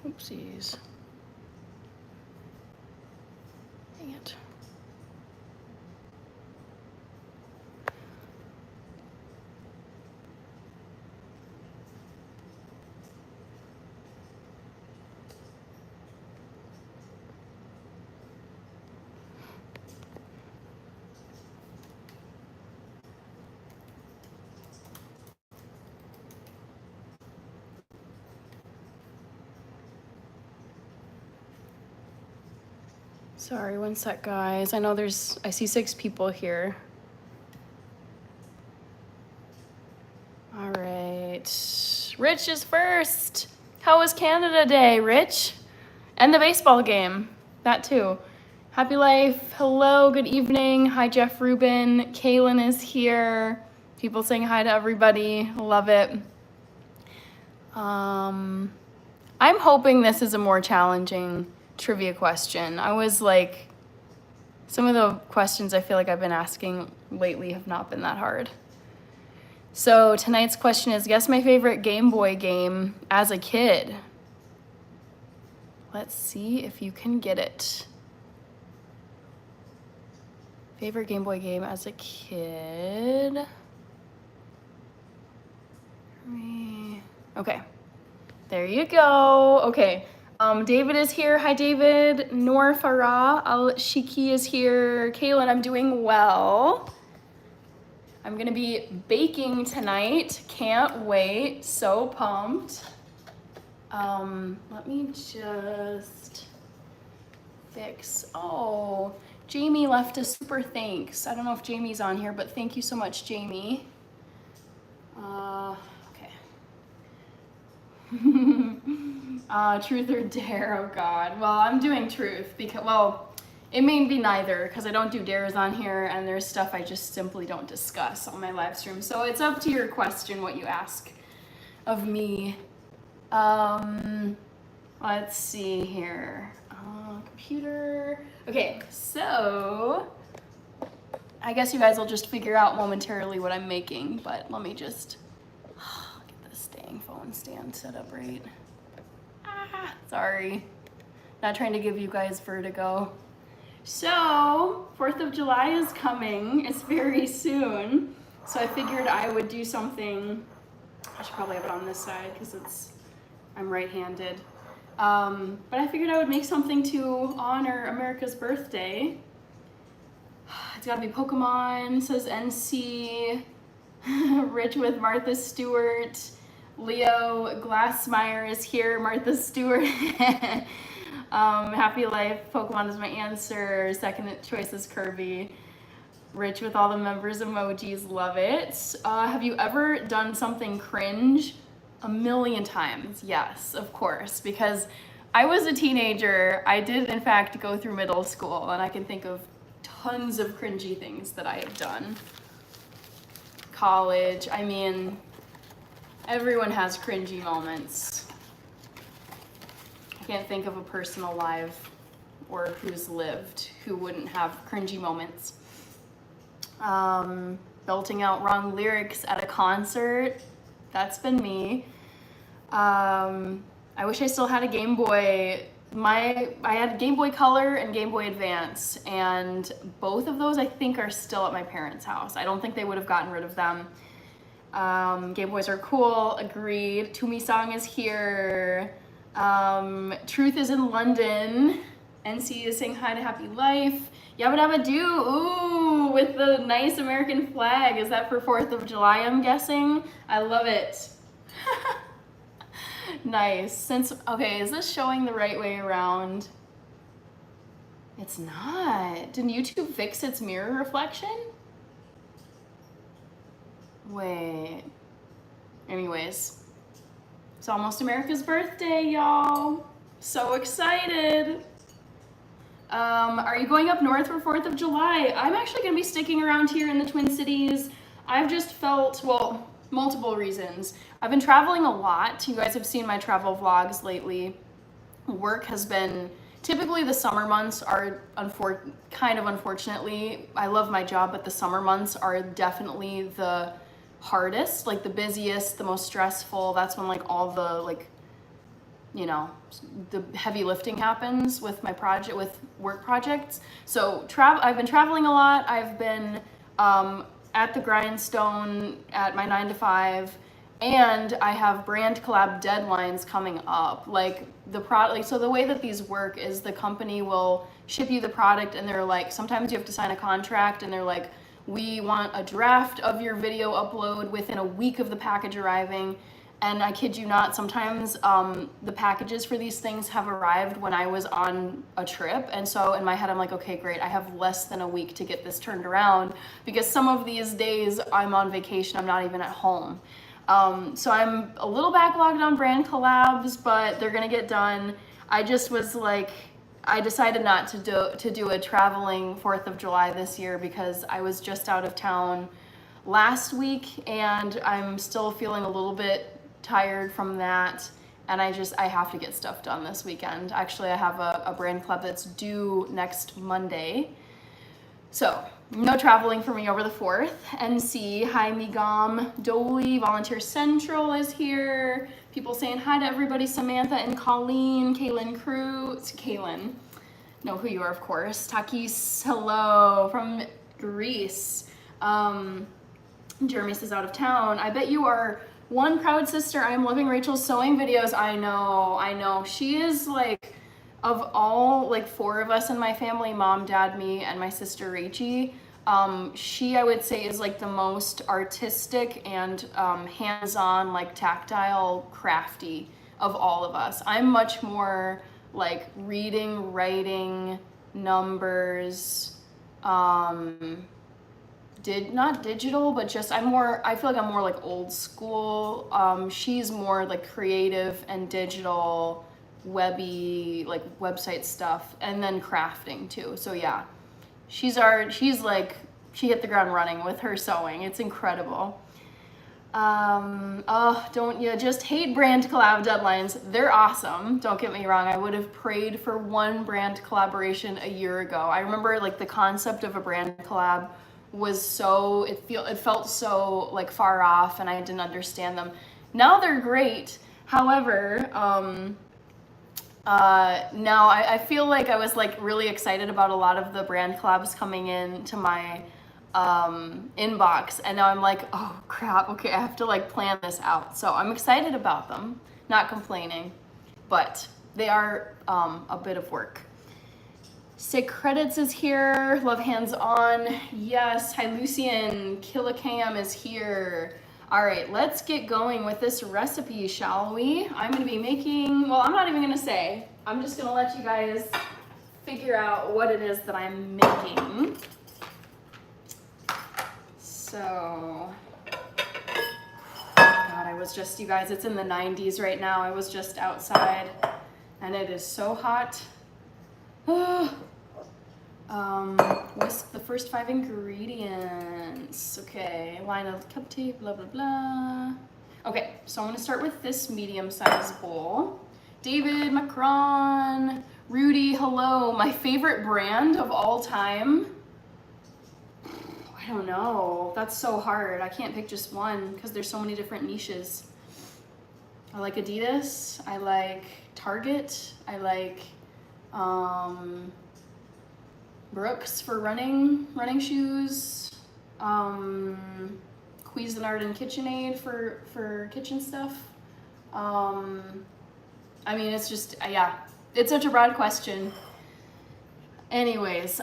Oopsies. Dang it. Sorry, one sec, guys. I know I see 6 people here. All right, Rich is first. How was Canada Day, Rich? And the baseball game, that too. Happy Life, hello, good evening. Hi, Jeff Rubin. Kaylin is here. People saying hi to everybody, love it. I'm hoping this is a more challenging trivia question. I was like, some of the questions I feel like I've been asking lately have not been that hard. So tonight's question is, guess my favorite Game Boy game as a kid. Let's see if you can get it. Favorite Game Boy game as a kid. Okay, there you go. Okay, David is here. Hi, David. Noor Farah Al-Shiki is here. Kaylin, I'm doing well. I'm gonna be baking tonight. Can't wait. So pumped. Let me just fix. Oh, Jamie left a super thanks. I don't know if Jamie's on here, but thank you so much, Jamie. Okay. Truth or dare? Oh God. Well, I'm doing truth because, well, it may be neither because I don't do dares on here and there's stuff I just simply don't discuss on my live stream. So it's up to your question what you ask of me. Let's see here. Computer. Okay, so I guess you guys will just figure out momentarily what I'm making, but let me just get this dang phone stand set up right. Sorry. Not trying to give you guys vertigo. So, 4th of July is coming. It's very soon. So I figured I would do something. I should probably have it on this side because I'm right-handed. But I figured I would make something to honor America's birthday. It's gotta be Pokemon, says NC. Rich with Martha Stewart. Leo Glassmeyer is here, Martha Stewart. Happy Life, Pokemon is my answer. Second choice is Kirby. Rich with all the members emojis, love it. Have you ever done something cringe? A million times, yes, of course, because I was a teenager. I did, in fact, go through middle school, and I can think of tons of cringy things that I have done. College, I mean, everyone has cringy moments. I can't think of a person alive or who's lived who wouldn't have cringy moments. Belting out wrong lyrics at a concert, that's been me. I wish I still had a Game Boy. I had Game Boy Color and Game Boy Advance, and both of those I think are still at my parents' house. I don't think they would have gotten rid of them. Game Boys are cool, agreed. Toomey Song is here. Truth is in London. NC is saying hi to Happy Life. Yabba dabba doo, ooh, with the nice American flag. Is that for 4th of July, I'm guessing? I love it. Nice. Okay, is this showing the right way around? It's not. Did YouTube fix its mirror reflection? Wait. Anyways, it's almost America's birthday, y'all. So excited. Are you going up north for 4th of July? I'm actually gonna be sticking around here in the Twin Cities. I've just felt, well, multiple reasons. I've been traveling a lot. You guys have seen my travel vlogs lately. Work has been, typically the summer months are kind of unfortunately, I love my job, but the summer months are definitely the hardest, like the busiest, the most stressful. That's when like all the like you know, the heavy lifting happens with my project, with work projects. So I've been traveling a lot. I've been at the grindstone at my 9 to 5, and I have brand collab deadlines coming up. Like so the way that these work is the company will ship you the product, and they're like, sometimes you have to sign a contract, and they're like, we want a draft of your video upload within a week of the package arriving. And I kid you not, sometimes the packages for these things have arrived when I was on a trip. And so in my head, I'm like, okay, great. I have less than a week to get this turned around, because some of these days I'm on vacation. I'm not even at home. So I'm a little backlogged on brand collabs, but they're going to get done. I just was like, I decided not to do a traveling 4th of July this year, because I was just out of town last week and I'm still feeling a little bit tired from that, and I have to get stuff done this weekend. Actually, I have a brand club that's due next Monday, so no traveling for me over the 4th. NC, hi Migam, Dolly, Volunteer Central is here. People saying hi to everybody. Samantha and Colleen, Kaylin Cruz, Kaylin, know who you are, of course. Takis, hello from Greece. Jeremy says out of town. I bet you are one proud sister. I'm loving Rachel's sewing videos. I know. She is like, of all like 4 of us in my family, mom, dad, me, and my sister Rachie, she, I would say, is like the most artistic and hands-on, like tactile, crafty of all of us. I'm much more like reading, writing, numbers, not digital, but just I feel like I'm more like old school. She's more like creative and digital, webby, like website stuff, and then crafting too. So yeah, she hit the ground running with her sewing. It's incredible. Don't you just hate brand collab deadlines? They're awesome. Don't get me wrong. I would have prayed for one brand collaboration a year ago. I remember like the concept of a brand collab was so, it felt so like far off, and I didn't understand them. Now they're great. However, now I feel like I was like really excited about a lot of the brand collabs coming in to my inbox, and now I'm like, oh crap, okay, I have to like plan this out. So I'm excited about them, not complaining, but they are a bit of work. Sick Credits is here. Love Hands On. Yes. Hi, Lucian. Killicam is here. All right, let's get going with this recipe, shall we? I'm going to be making, well, I'm not even going to say. I'm just going to let you guys figure out what it is that I'm making. So, God, you guys, it's in the 90s right now. I was just outside and it is so hot. Whisk the first 5 ingredients. Okay, line of cup tape, blah, blah, blah. Okay, so I'm gonna start with this medium-sized bowl. David, Macron, Rudy, hello. My favorite brand of all time? I don't know, that's so hard. I can't pick just one because there's so many different niches. I like Adidas, I like Target, I like, Brooks for running shoes, Cuisinart and KitchenAid for kitchen stuff. I mean, it's just, yeah, it's such a broad question. Anyways,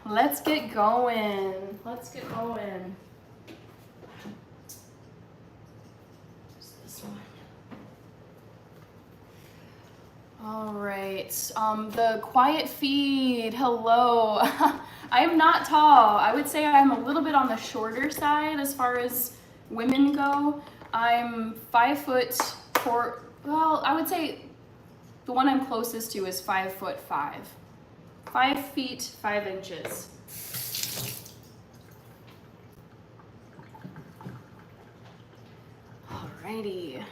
let's get going. Just this one. All right, the quiet feed, hello. I am not tall. I would say I'm a little bit on the shorter side as far as women go. I'm 5'4", well, I would say the one I'm closest to is 5'5". 5 feet, 5 inches. Alrighty.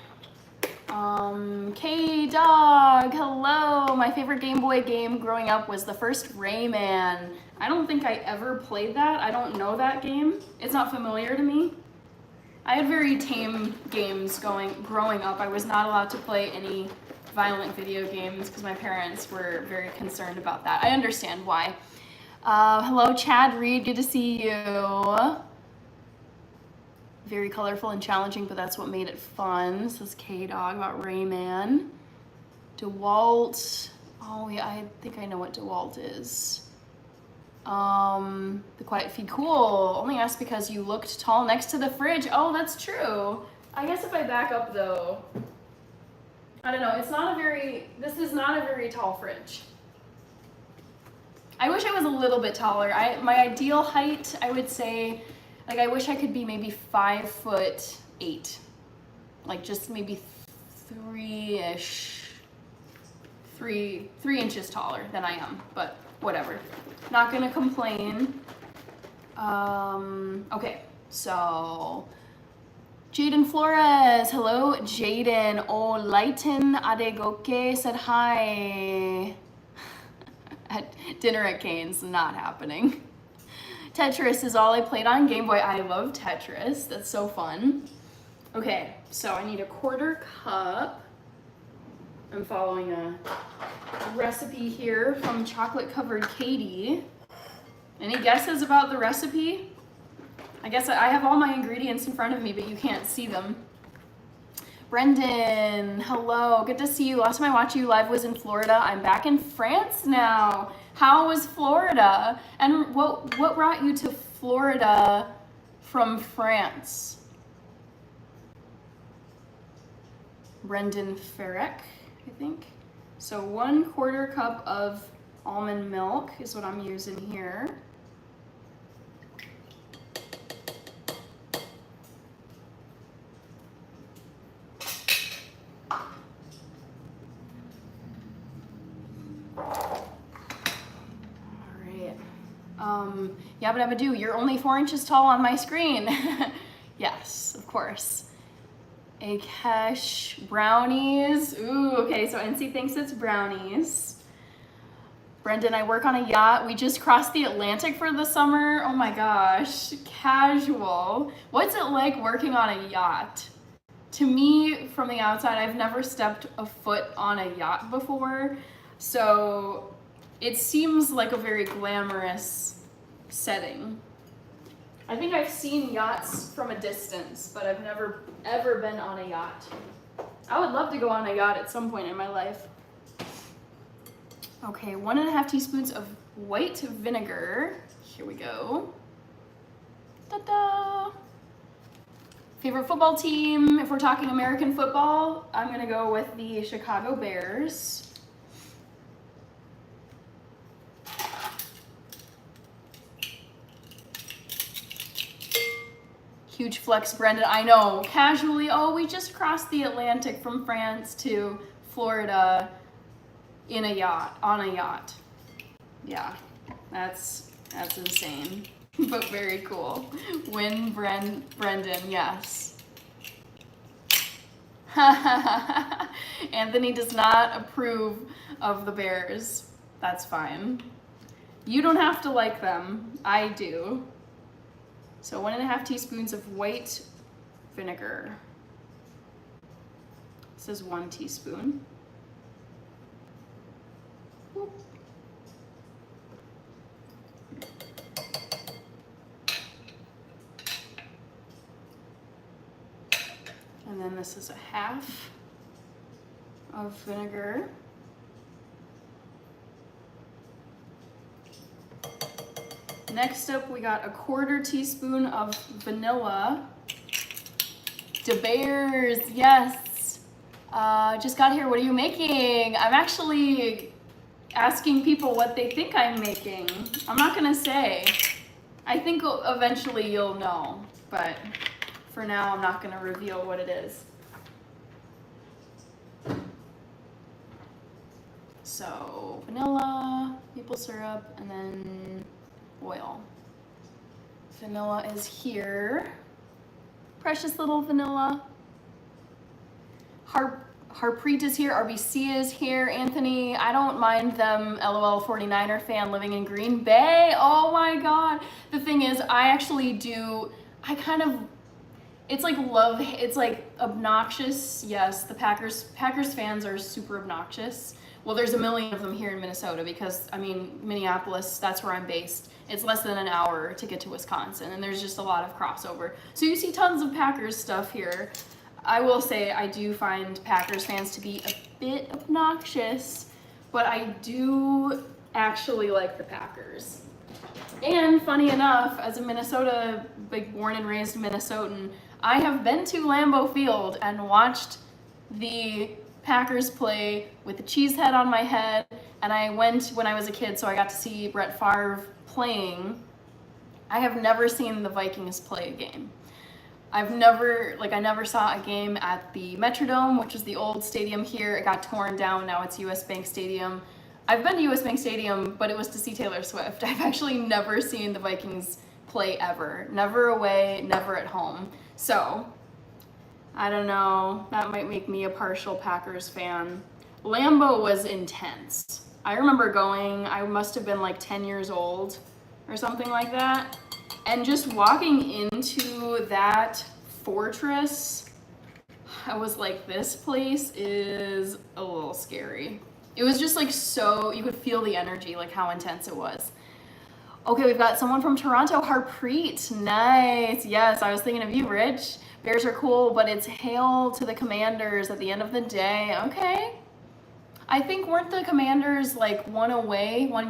K-Dog, hello. My favorite Game Boy game growing up was the first Rayman. I don't think I ever played that. I don't know that game. It's not familiar to me. I had very tame games growing up. I was not allowed to play any violent video games because my parents were very concerned about that. I understand why. Hello, Chad Reed, good to see you. Very colorful and challenging, but that's what made it fun. This is K-Dog about Rayman. DeWalt, oh yeah, I think I know what DeWalt is. The Quiet Feed, cool. Only asked because you looked tall next to the fridge. Oh, that's true. I guess if I back up though, I don't know, this is not a very tall fridge. I wish I was a little bit taller. My ideal height, I would say, like I wish I could be maybe 5'8", like just maybe 3 inches taller than I am, but whatever. Not gonna complain. Okay, so Jaden Flores, hello Jaden. Oh, Lighten Adegoke said hi. At dinner at Cane's, not happening. Tetris is all I played on Game Boy. I love Tetris, that's so fun. Okay, so I need a 1/4 cup. I'm following a recipe here from Chocolate Covered Katie. Any guesses about the recipe? I guess I have all my ingredients in front of me, but you can't see them. Brendan, hello, good to see you. Last time I watched you live was in Florida. I'm back in France now. How was Florida? And what brought you to Florida from France? Brendan Ferreck, I think. So 1/4 cup of almond milk is what I'm using here. Yabba dabba do, you're only 4 inches tall on my screen. Yes, of course. Akesh, brownies. Ooh, okay, so NC thinks it's brownies. Brendan, I work on a yacht. We just crossed the Atlantic for the summer. Oh my gosh, casual. What's it like working on a yacht? To me, from the outside, I've never stepped a foot on a yacht before, so it seems like a very glamorous setting. I think I've seen yachts from a distance, but I've never ever been on a yacht. I would love to go on a yacht at some point in my life. Okay, 1½ teaspoons of white vinegar. Here we go. Ta-da! Favorite football team, if we're talking American football, I'm gonna go with the Chicago Bears. Huge flex, Brendan. I know, casually, oh, we just crossed the Atlantic from France to Florida in a yacht, on a yacht. Yeah, that's insane, but very cool. Win, Brendan, yes. Anthony does not approve of the Bears. That's fine. You don't have to like them, I do. So 1½ teaspoons of white vinegar. This is 1 teaspoon. Whoop. And then this is 1/2 of vinegar. Next up, we got a 1/4 teaspoon of vanilla. De Beers, yes. Just got here, what are you making? I'm actually asking people what they think I'm making. I'm not gonna say. I think eventually you'll know, but for now I'm not gonna reveal what it is. So vanilla, maple syrup, and then oil. Vanilla is here. Precious little vanilla. Harpreet is here. RBC is here. Anthony, I don't mind them. LOL 49er fan living in Green Bay. Oh my God. The thing is, I actually do, it's like love, it's like Obnoxious, yes. The Packers fans are super obnoxious. Well, there's a million of them here in Minnesota because, I mean, Minneapolis, that's where I'm based. It's less than an hour to get to Wisconsin, and there's just a lot of crossover. So you see tons of Packers stuff here. I will say I do find Packers fans to be a bit obnoxious, but I do actually like the Packers. And funny enough, as a Minnesota, like born and raised Minnesotan, I have been to Lambeau Field and watched the Packers play with the cheese head on my head, and I went when I was a kid, so I got to see Brett Favre playing. I have never seen the Vikings play a game. I never saw a game at the Metrodome, which is the old stadium here. It got torn down, now it's US Bank Stadium. I've been to US Bank Stadium, but it was to see Taylor Swift. I've actually never seen the Vikings play ever. Never away, never at home. So, I don't know, that might make me a partial Packers fan. Lambeau was intense. I remember going, I must have been like 10 years old or something like that. And just walking into that fortress, I was like, this place is a little scary. It was just like so, you could feel the energy, like how intense it was. Okay, we've got someone from Toronto, Harpreet. Nice. Yes, I was thinking of you, Rich. Bears are cool, but it's hail to the Commanders at the end of the day. Okay. I think weren't the Commanders like one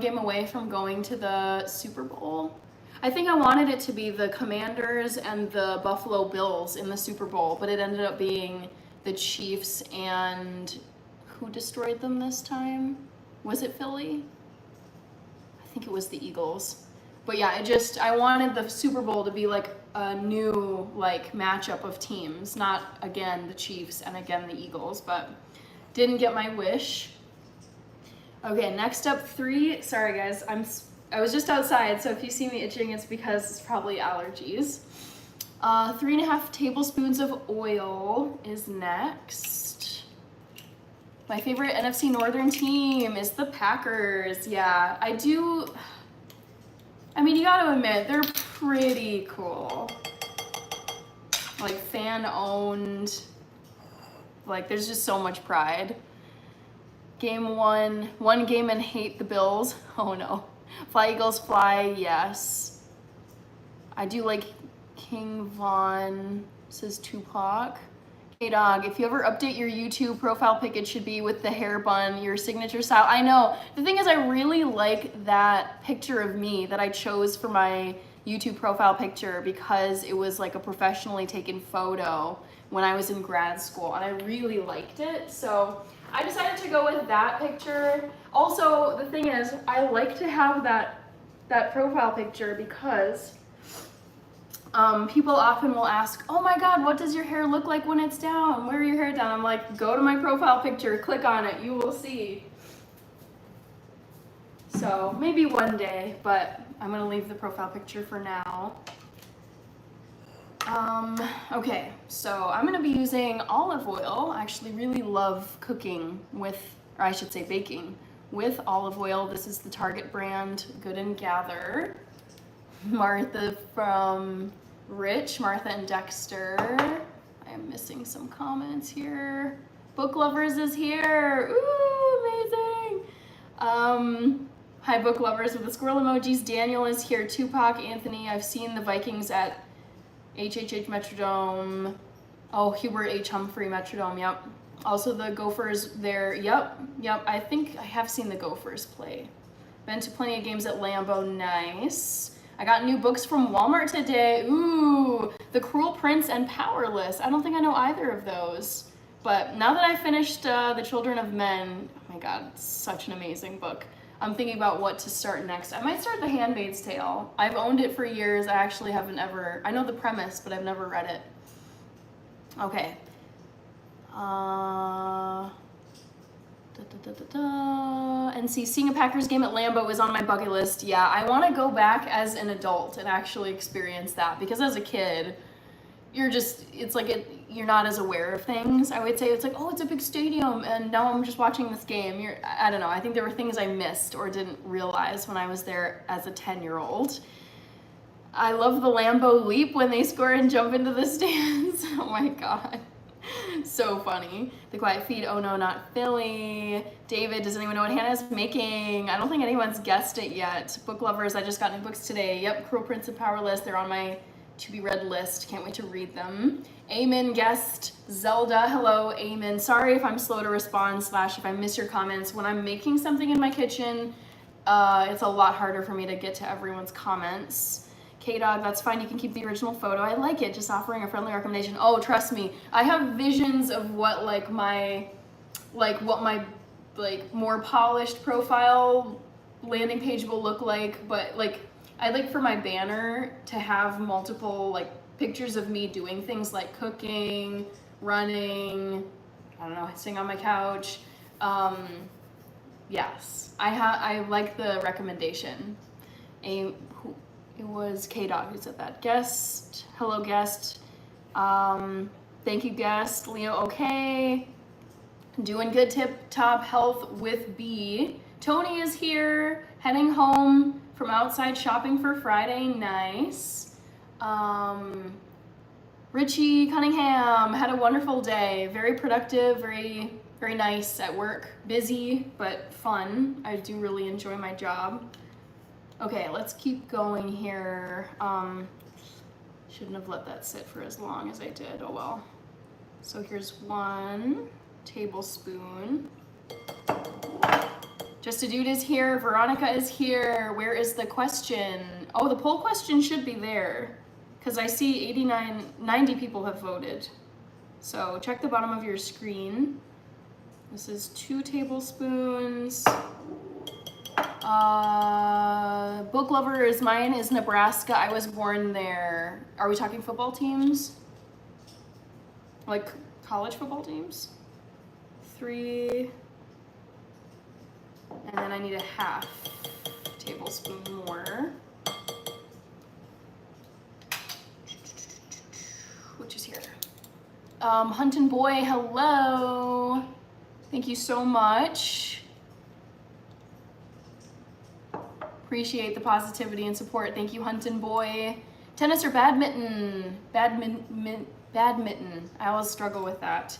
game away from going to the Super Bowl? I think I wanted it to be the Commanders and the Buffalo Bills in the Super Bowl, but it ended up being the Chiefs, and who destroyed them this time? Was it Philly? I think it was the Eagles. But yeah, I wanted the Super Bowl to be like a new like matchup of teams, not again the Chiefs and again the Eagles, but didn't get my wish. Okay, next up 3. Sorry guys, I was just outside, so if you see me itching, it's because it's probably allergies. 3.5 tablespoons of oil is next. My favorite NFC Northern team is the Packers. Yeah, I mean, you gotta admit, they're pretty cool. Like, fan-owned. Like, there's just so much pride. Game 1 game and hate the Bills. Oh no. Fly Eagles Fly, yes. I do like King Von, says Tupac. Hey dog, if you ever update your YouTube profile pic, it should be with the hair bun, your signature style. I know. The thing is, I really like that picture of me that I chose for my YouTube profile picture because it was like a professionally taken photo when I was in grad school, and I really liked it. So I decided to go with that picture. Also, the thing is, I like to have that profile picture because people often will ask, oh my god, what does your hair look like when it's down? Where are your hair down? I'm like, go to my profile picture, click on it, you will see. So maybe one day, but I'm gonna leave the profile picture for now. Okay, so I'm gonna be using olive oil. I actually really love cooking with, or I should say baking with olive oil. This is the Target brand, Good and Gather. Martha from Rich, Martha and Dexter. I am missing some comments here. Book Lovers is here. Ooh, amazing. Hi, Book Lovers with the squirrel emojis. Daniel is here. Tupac, Anthony. I've seen the Vikings at HHH Metrodome. Oh, Hubert H. Humphrey Metrodome. Yep. Also the Gophers there. Yep. I think I have seen the Gophers play. Been to plenty of games at Lambeau. Nice. I got new books from Walmart today. Ooh, The Cruel Prince and Powerless. I don't think I know either of those. But now that I finished The Children of Men, oh my god, it's such an amazing book. I'm thinking about what to start next. I might start The Handmaid's Tale. I've owned it for years. I actually haven't I know the premise, but I've never read it. Okay. And see, seeing a Packers game at Lambeau is on my bucket list. Yeah, I want to go back as an adult and actually experience that, because as a kid, you're not as aware of things. I would say it's like, oh, it's a big stadium, and now I'm just watching this game. I don't know, I think there were things I missed or didn't realize when I was there as a 10-year-old. I love the Lambeau leap when they score and jump into the stands. Oh my god. So funny. The Quiet Feet, oh no, not Philly. David, does anyone know what Hannah's making? I don't think anyone's guessed it yet. Book lovers, I just got new books today. Yep, Cruel Prince of Powerless. They're on my to be read list. Can't wait to read them. Amen guest, Zelda. Hello, Amen. Sorry if I'm slow to respond / if I miss your comments. When I'm making something in my kitchen, it's a lot harder for me to get to everyone's comments. K-Dog, that's fine. You can keep the original photo. I like it. Just offering a friendly recommendation. Oh, trust me. I have visions of what my more polished profile landing page will look like, but I'd like for my banner to have multiple pictures of me doing things like cooking, running, I don't know, sitting on my couch. Yes, I like the recommendation. It was K-Dog who said that. Guest, hello guest. Thank you guest. Leo, okay. Doing good, tip top health with B. Tony is here, heading home from outside shopping for Friday. Nice. Richie Cunningham had a wonderful day. Very productive, very nice at work. Busy, but fun. I do really enjoy my job. Okay, let's keep going here. Shouldn't have let that sit for as long as I did. Oh well. So here's 1 tablespoon. Just a Dude is here. Veronica is here. Where is the question? Oh, the poll question should be there because I see 90 people have voted. So check the bottom of your screen. This is 2 tablespoons. Book lovers, mine is Nebraska. I was born there. Are we talking football teams? Like college football teams? 3. And then I need a half tablespoon more. Which is here. Huntin' Boy, hello. Thank you so much. Appreciate the positivity and support. Thank you, Huntin' Boy. Tennis or badminton? Badminton. I always struggle with that.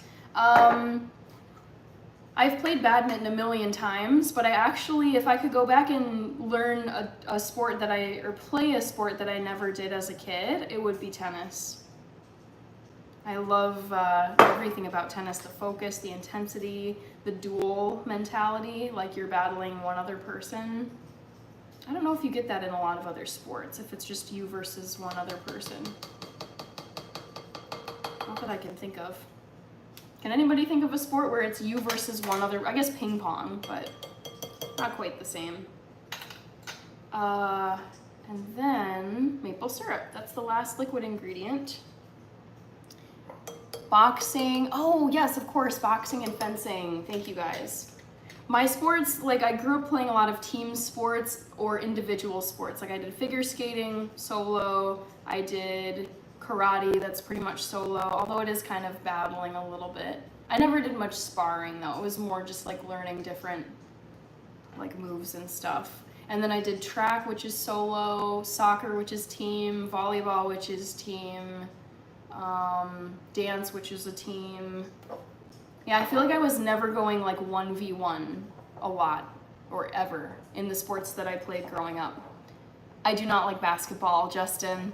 I've played badminton a million times, but I actually, if I could go back and learn a sport that play a sport that I never did as a kid, it would be tennis. I love everything about tennis, the focus, the intensity, the duel mentality, like you're battling one other person. I don't know if you get that in a lot of other sports, if it's just you versus one other person. Not that I can think of. Can anybody think of a sport where it's you versus one other? I guess ping pong, but not quite the same. And then maple syrup. That's the last liquid ingredient. Boxing. Oh, yes, of course, boxing and fencing. Thank you, guys. My sports, I grew up playing a lot of team sports or individual sports. I did figure skating, solo. I did karate, that's pretty much solo, although it is kind of battling a little bit. I never did much sparring though. It was more just learning different moves and stuff. And then I did track, which is solo, soccer, which is team, volleyball, which is team, dance, which is a team. Yeah, I feel like I was never going 1v1 a lot or ever in the sports that I played growing up. I do not like basketball, Justin.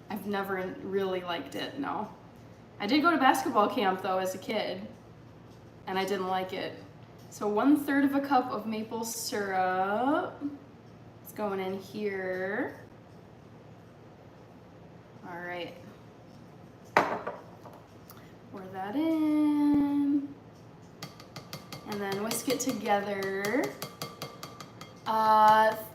I've never really liked it, no. I did go to basketball camp though as a kid, and I didn't like it. So 1/3 of a cup of maple syrup. It's going in here. All right. Pour that in. And then whisk it together.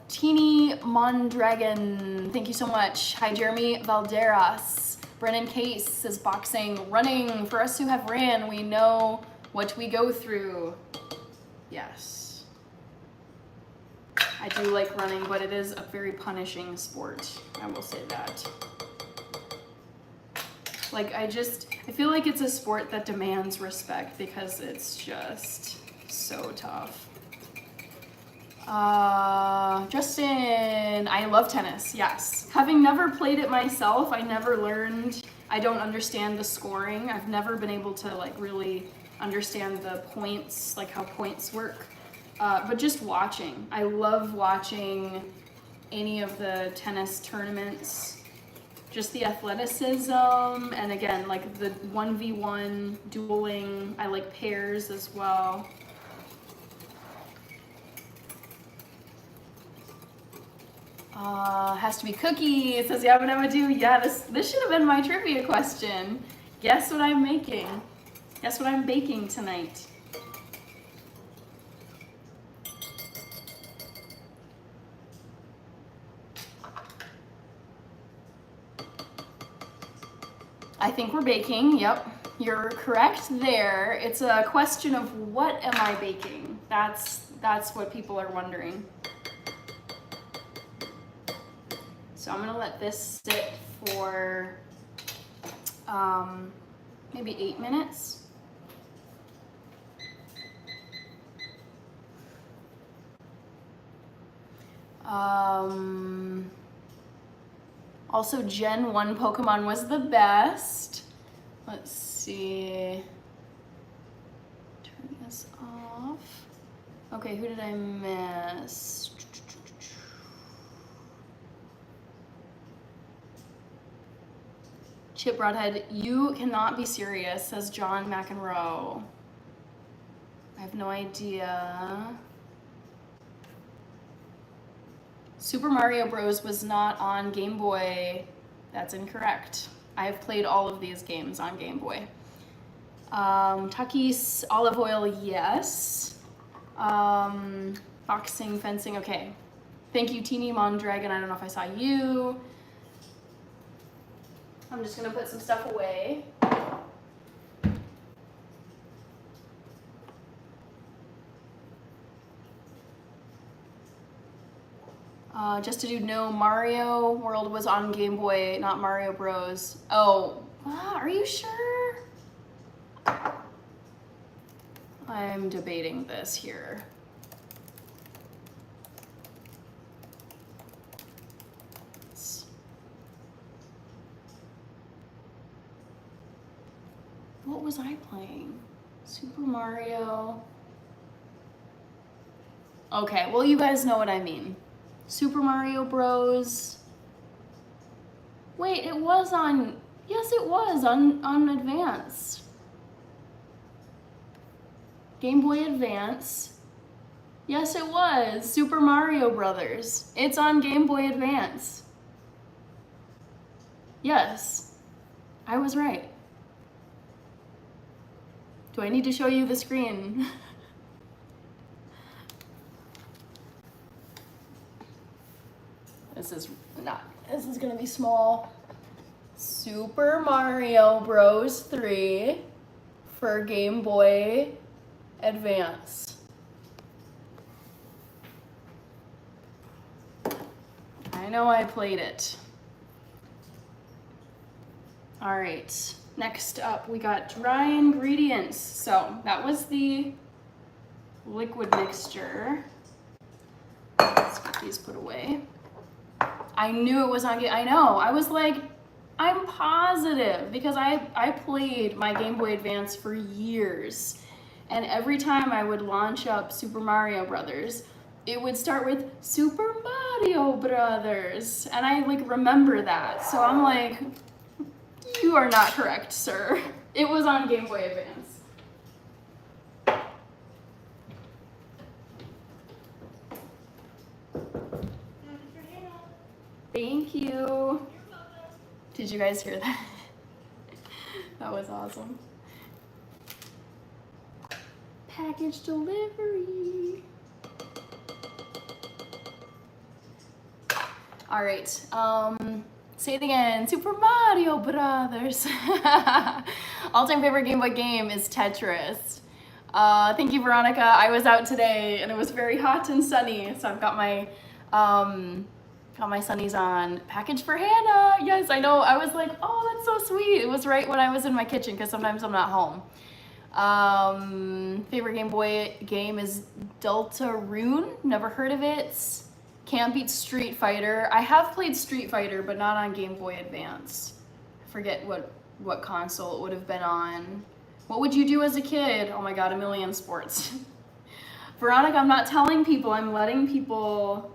Teeny Mondragon, thank you so much. Hi, Jeremy Valderas. Brennan Case says boxing, running. For us who have ran, we know what we go through. Yes. I do like running, but it is a very punishing sport. I will say that. I feel like it's a sport that demands respect because it's just so tough. Justin, I love tennis, yes. Having never played it myself, I never learned I don't understand the scoring. I've never been able to like really understand the points, like how points work. But just watching. I love watching any of the tennis tournaments. Just the athleticism, and again, like the 1v1 dueling. I like pairs as well. Has to be cookies, says Yabba-Dabba-Doo. Yeah, this should have been my trivia question. Guess what I'm making? Guess what I'm baking tonight? I think we're baking, yep. You're correct there. It's a question of what am I baking? That's what people are wondering. So I'm gonna let this sit for maybe 8 minutes. Also, Gen 1 Pokemon was the best. Let's see. Turn this off. Okay, who did I miss? Chip Broadhead, you cannot be serious, says John McEnroe. I have no idea. Super Mario Bros. Was not on Game Boy. That's incorrect. I have played all of these games on Game Boy. Takis, olive oil, yes. Boxing, fencing, okay. Thank you, Teeny Mondragon. I don't know if I saw you. I'm just gonna put some stuff away. Just to do no, Mario World was on Game Boy, not Mario Bros. Oh, are you sure? I'm debating this here. What was I playing? Super Mario. Okay, well, you guys know what I mean. Super Mario Bros. Wait, it was on, yes it was on Advance. Game Boy Advance. Yes it was, Super Mario Brothers. It's on Game Boy Advance. Yes, I was right. Do I need to show you the screen? This is gonna be small. Super Mario Bros. 3 for Game Boy Advance. I know I played it. All right, next up we got dry ingredients. So that was the liquid mixture. Let's get these put away. I knew it was on Game. I know. I was like, I'm positive because I played my Game Boy Advance for years, and every time I would launch up Super Mario Brothers, it would start with Super Mario Brothers, and I like remember that. So I'm like, you are not correct, sir. It was on Game Boy Advance. Thank you. Did you guys hear that? That was awesome. Package delivery. All right, say it again, Super Mario Brothers. All-time favorite Game Boy game is Tetris. Thank you, Veronica. I was out today and it was very hot and sunny, so I've got my sunnies on. Package for Hannah. Yes, I know. I was like, oh, that's so sweet. It was right when I was in my kitchen because sometimes I'm not home. Favorite Game Boy game is Deltarune. Never heard of it. Can't beat Street Fighter. I have played Street Fighter, but not on Game Boy Advance. I forget what console it would have been on. What would you do as a kid? Oh my God, a million sports. Veronica, I'm not telling people, I'm letting people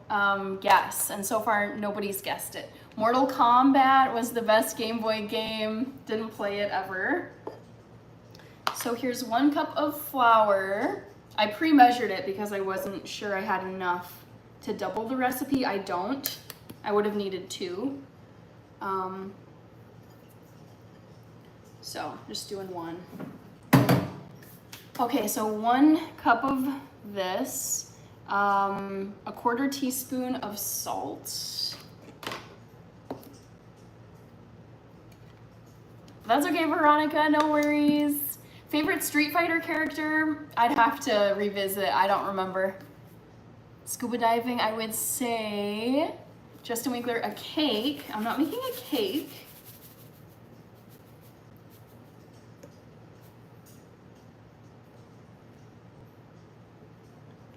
guess, and so far nobody's guessed it. Mortal Kombat was the best Game Boy game. Didn't play it ever. So here's 1 cup of flour. I pre-measured it because I wasn't sure I had enough to double the recipe. I don't. I would have needed 2. So just doing 1. Okay, so 1 cup of this, a 1/4 teaspoon of salt. That's okay, Veronica, no worries. Favorite Street Fighter character? I'd have to revisit, I don't remember. Scuba diving, I would say, Justin Winkler, a cake. I'm not making a cake.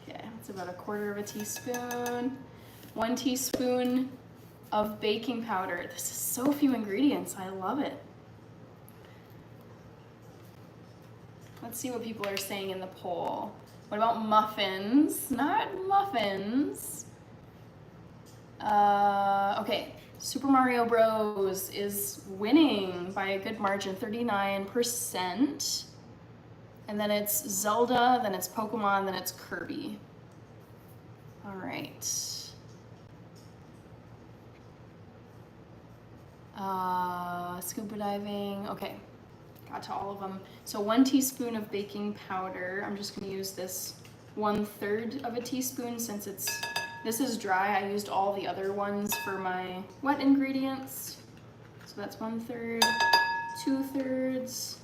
Okay, that's about a 1/4 teaspoon. 1 teaspoon of baking powder. This is so few ingredients, I love it. Let's see what people are saying in the poll. What about muffins? Not muffins. Okay, Super Mario Bros. Is winning by a good margin, 39%. And then it's Zelda, then it's Pokemon, then it's Kirby. All right. Scuba diving, okay. Got to all of them. So 1 teaspoon of baking powder. I'm just gonna use this 1/3 of a teaspoon since this is dry. I used all the other ones for my wet ingredients. So that's 1/3, 2/3,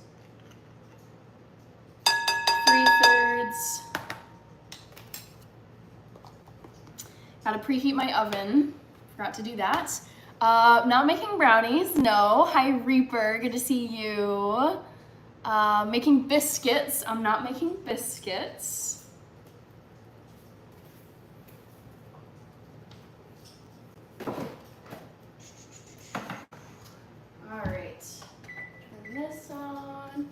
3/3. Gotta preheat my oven. Forgot to do that. Not making brownies, no. Hi Reaper, good to see you. Making biscuits, I'm not making biscuits. All right, turn this on,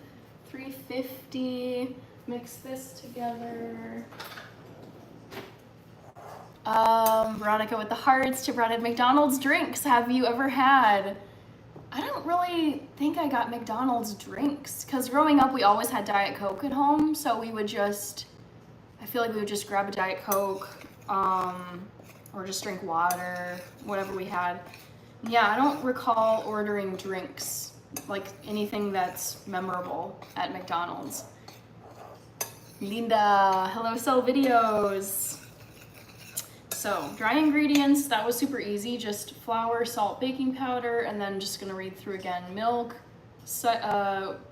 350, mix this together. Veronica with the hearts, Chip Red McDonald's drinks. Have you ever had? I don't really think I got McDonald's drinks because growing up we always had Diet Coke at home, so we would just, I feel like we would just grab a Diet Coke or just drink water, whatever we had. Yeah, I don't recall ordering drinks, like anything that's memorable at McDonald's. Linda, hello Cell Videos. So dry ingredients, that was super easy. Just flour, salt, baking powder, and then just gonna read through again. Milk,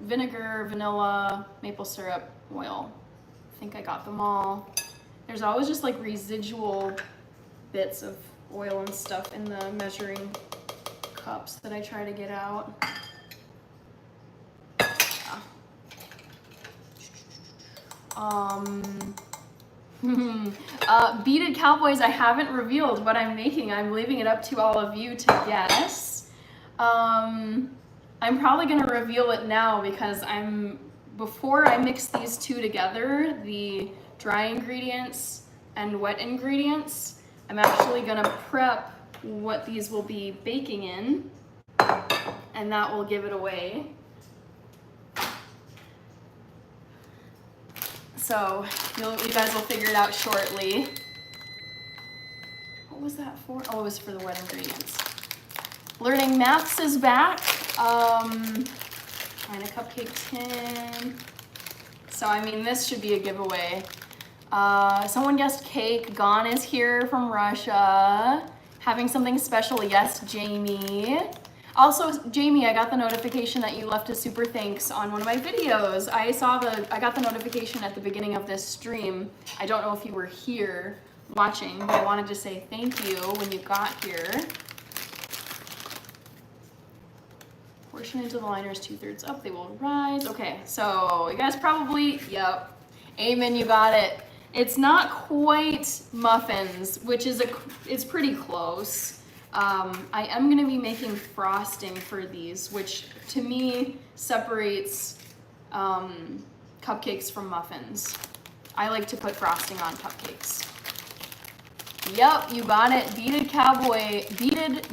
vinegar, vanilla, maple syrup, oil. I think I got them all. There's always just like residual bits of oil and stuff in the measuring cups that I try to get out. Beaded Cowboys, I haven't revealed what I'm making. I'm leaving it up to all of you to guess. I'm probably gonna reveal it now because before I mix these two together, the dry ingredients and wet ingredients, I'm actually gonna prep what these will be baking in, and that will give it away. So you guys will figure it out shortly. What was that for? Oh, it was for the wet ingredients. Learning Maths is back. Find a cupcake tin. So I mean, this should be a giveaway. Someone guessed cake. Gon is here from Russia. Having something special, yes, Jamie. Also, Jamie, I got the notification that you left a super thanks on one of my videos. I got the notification at the beginning of this stream. I don't know if you were here watching, but I wanted to say thank you when you got here. Portion into the liners 2/3 up, they will rise. Okay, so you guys probably, yep. Amen, you got it. It's not quite muffins, which is it's pretty close. I am gonna be making frosting for these, which to me separates cupcakes from muffins. I like to put frosting on cupcakes. Yep, you got it. Beaded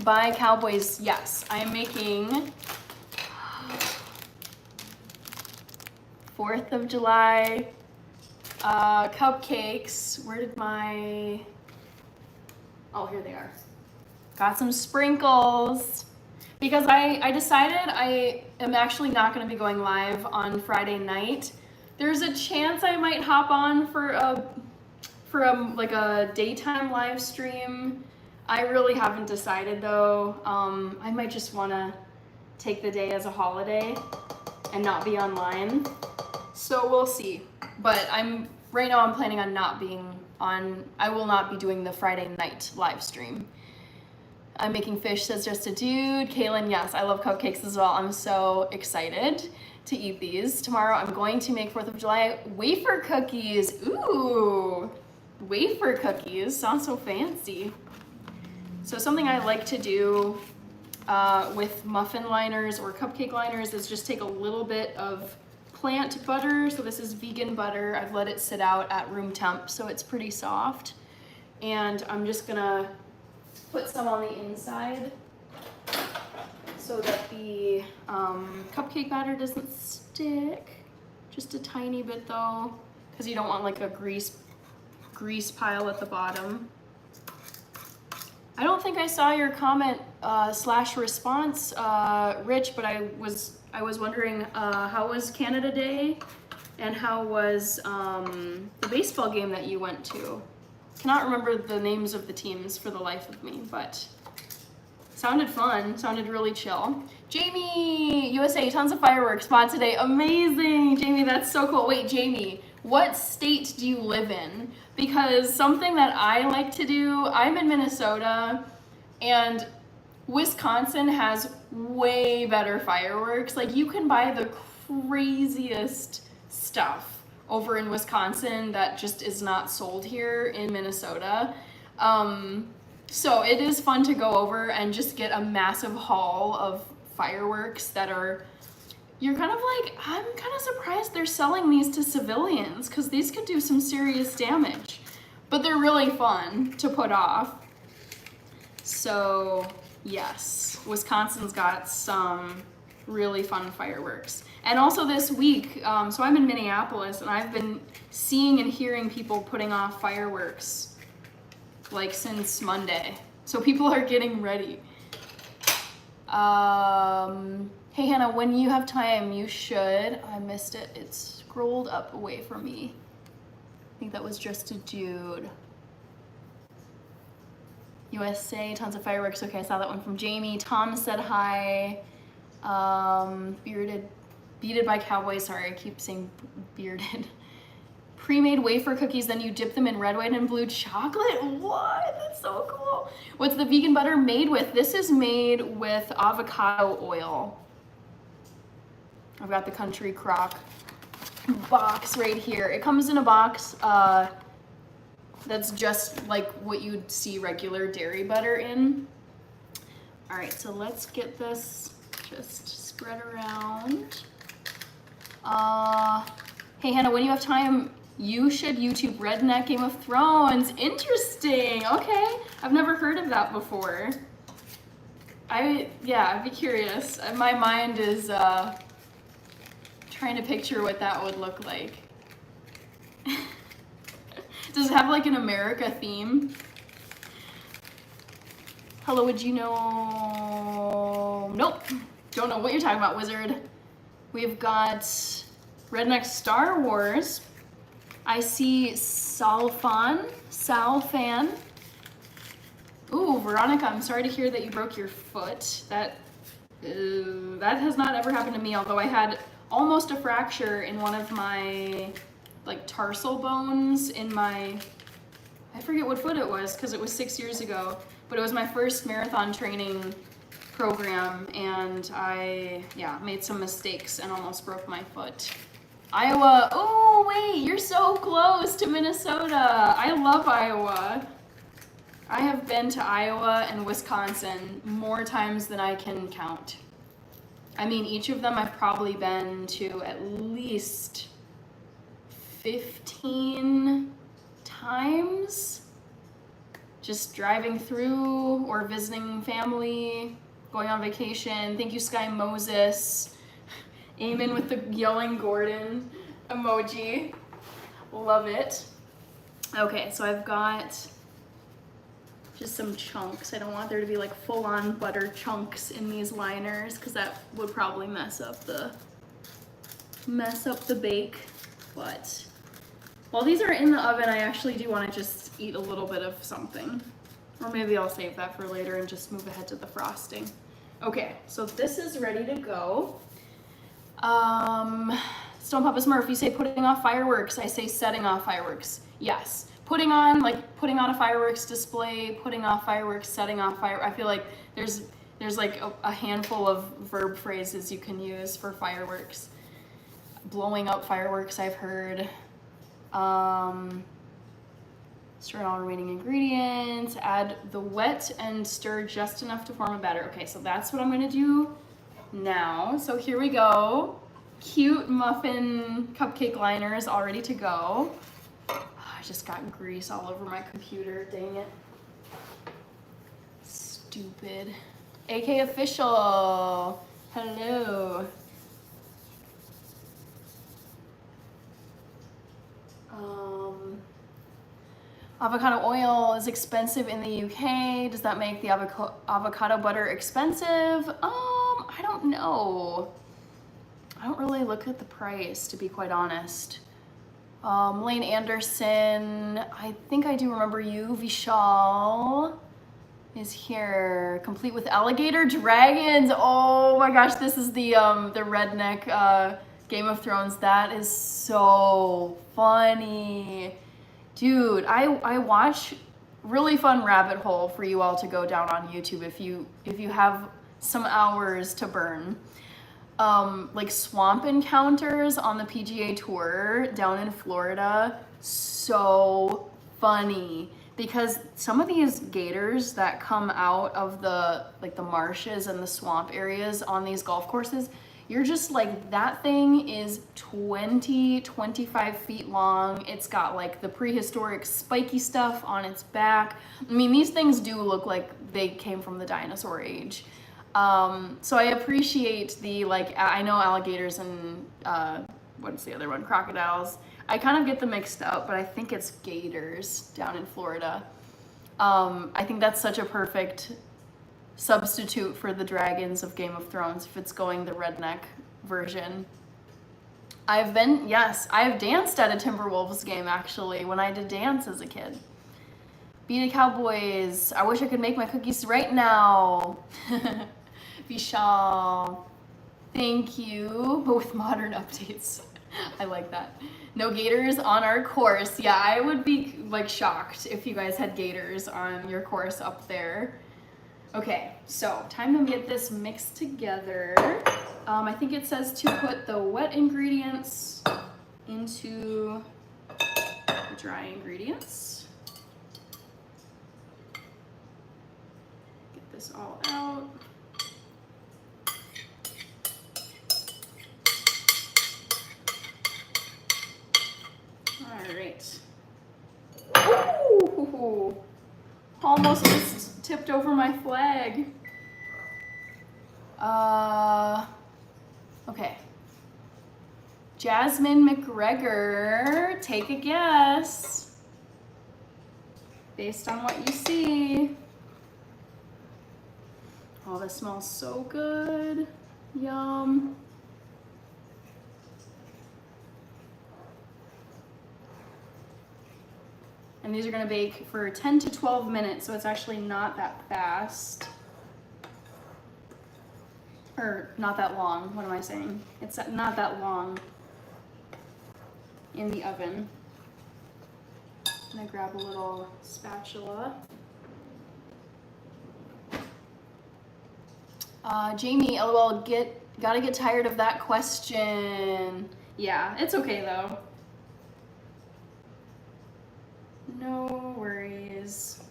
by Cowboys. Yes, I am making 4th of July cupcakes. Where did my, oh, here they are. Got some sprinkles. Because I decided I am actually not gonna be going live on Friday night. There's a chance I might hop on for like a daytime live stream. I really haven't decided though. I might just wanna take the day as a holiday and not be online. So we'll see. But right now I'm planning on not being on, I will not be doing the Friday night live stream. I'm making fish, says just a dude. Kaylin, yes, I love cupcakes as well. I'm so excited to eat these. Tomorrow I'm going to make 4th of July wafer cookies. Ooh, wafer cookies, sounds so fancy. So something I like to do with muffin liners or cupcake liners is just take a little bit of plant butter. So this is vegan butter. I've let it sit out at room temp so it's pretty soft. And I'm just gonna put some on the inside so that the cupcake batter doesn't stick. Just a tiny bit though, because you don't want like a grease pile at the bottom. I don't think I saw your comment / response, Rich, but I was wondering how was Canada Day and how was the baseball game that you went to? Cannot remember the names of the teams for the life of me, but sounded fun, sounded really chill. Jamie, USA, tons of fireworks spot today. Amazing, Jamie, that's so cool. Wait, Jamie, what state do you live in? Because something that I like to do, I'm in Minnesota, and Wisconsin has way better fireworks. Like, you can buy the craziest stuff over in Wisconsin that just is not sold here in Minnesota. So it is fun to go over and just get a massive haul of fireworks that are, you're kind of like, I'm kind of surprised they're selling these to civilians because these could do some serious damage, but they're really fun to put off. So yes, Wisconsin's got some really fun fireworks. And also this week, so I'm in Minneapolis and I've been seeing and hearing people putting off fireworks like since Monday. So people are getting ready. Hey Hannah, when you have time, you should. I missed it. It scrolled up away from me. I think that was just a dude. USA, tons of fireworks. Okay, I saw that one from Jamie. Tom said hi. Beaded by Cowboys. Sorry, I keep saying bearded. Pre-made wafer cookies, then you dip them in red, white, and blue chocolate. What? That's so cool. What's the vegan butter made with? This is made with avocado oil. I've got the Country Crock box right here. It comes in a box that's just like what you'd see regular dairy butter in. All right, so let's get this just spread around. Hey Hannah, when you have time, you should YouTube Redneck Game of Thrones. Interesting, okay. I've never heard of that before. I'd be curious. My mind is trying to picture what that would look like. Does it have like an America theme? Hello, would you know? Nope, don't know what you're talking about, wizard. We've got Redneck Star Wars. I see Salfan. Ooh, Veronica, I'm sorry to hear that you broke your foot. That has not ever happened to me, although I had almost a fracture in one of my like tarsal bones in my, I forget what foot it was because it was 6 years ago, but it was my first marathon training program and I made some mistakes and almost broke my foot. Iowa, oh wait, you're so close to Minnesota. I love Iowa. I have been to Iowa and Wisconsin more times than I can count. I mean, each of them I've probably been to at least 15 times. Just driving through or visiting family, going on vacation. Thank you, Sky Moses. Amen with the yelling Gordon emoji. Love it. Okay, so I've got just some chunks. I don't want there to be like full-on butter chunks in these liners because that would probably mess up the bake. But while these are in the oven, I actually do want to just eat a little bit of something. Or maybe I'll save that for later and just move ahead to the frosting. Okay, so this is ready to go. Stone Papa Smurf, you say putting off fireworks. I say setting off fireworks. Yes. Putting on a fireworks display, putting off fireworks, setting off fire. I feel like there's like a handful of verb phrases you can use for fireworks. Blowing up fireworks, I've heard. Stir in all remaining ingredients. Add the wet and stir just enough to form a batter. Okay, so that's what I'm gonna do now. So here we go. Cute muffin cupcake liners all ready to go. I just got grease all over my computer, dang it. Stupid. AK official, hello. Avocado oil is expensive in the UK. Does that make the avocado butter expensive? I don't know. I don't really look at the price, to be quite honest. Lane Anderson, I think I do remember you. Vishal is here, complete with alligator dragons. Oh my gosh, this is the redneck Game of Thrones. That is so funny. Dude, I watch really fun rabbit hole for you all to go down on YouTube if you have some hours to burn. Like swamp encounters on the PGA Tour down in Florida, so funny because some of these gators that come out of the marshes and the swamp areas on these golf courses, you're just like, that thing is 25 feet long. It's got like the prehistoric spiky stuff on its back. I mean, these things do look like they came from the dinosaur age. So I appreciate the, I know alligators and, what's the other one? Crocodiles. I kind of get them mixed up, but I think it's gators down in Florida. I think that's such a perfect substitute for the dragons of Game of Thrones if it's going the redneck version. I have danced at a Timberwolves game actually when I did dance as a kid. Beat a Cowboys. I wish I could make my cookies right now. Vishal, thank you, but with modern updates. I like that. No gators on our course. Yeah, I would be shocked if you guys had gators on your course up there. Okay, so time to get this mixed together. I think it says to put the wet ingredients into the dry ingredients. Get this all out. All right. Ooh, almost just tipped over my flag. Okay. Jasmine McGregor, take a guess. Based on what you see. Oh, this smells so good. Yum. And these are gonna bake for 10 to 12 minutes, so it's actually not that fast. Or not that long, what am I saying? It's not that long in the oven. I'm gonna grab a little spatula. Jamie, LOL, gotta get tired of that question. Yeah, it's okay though. No worries.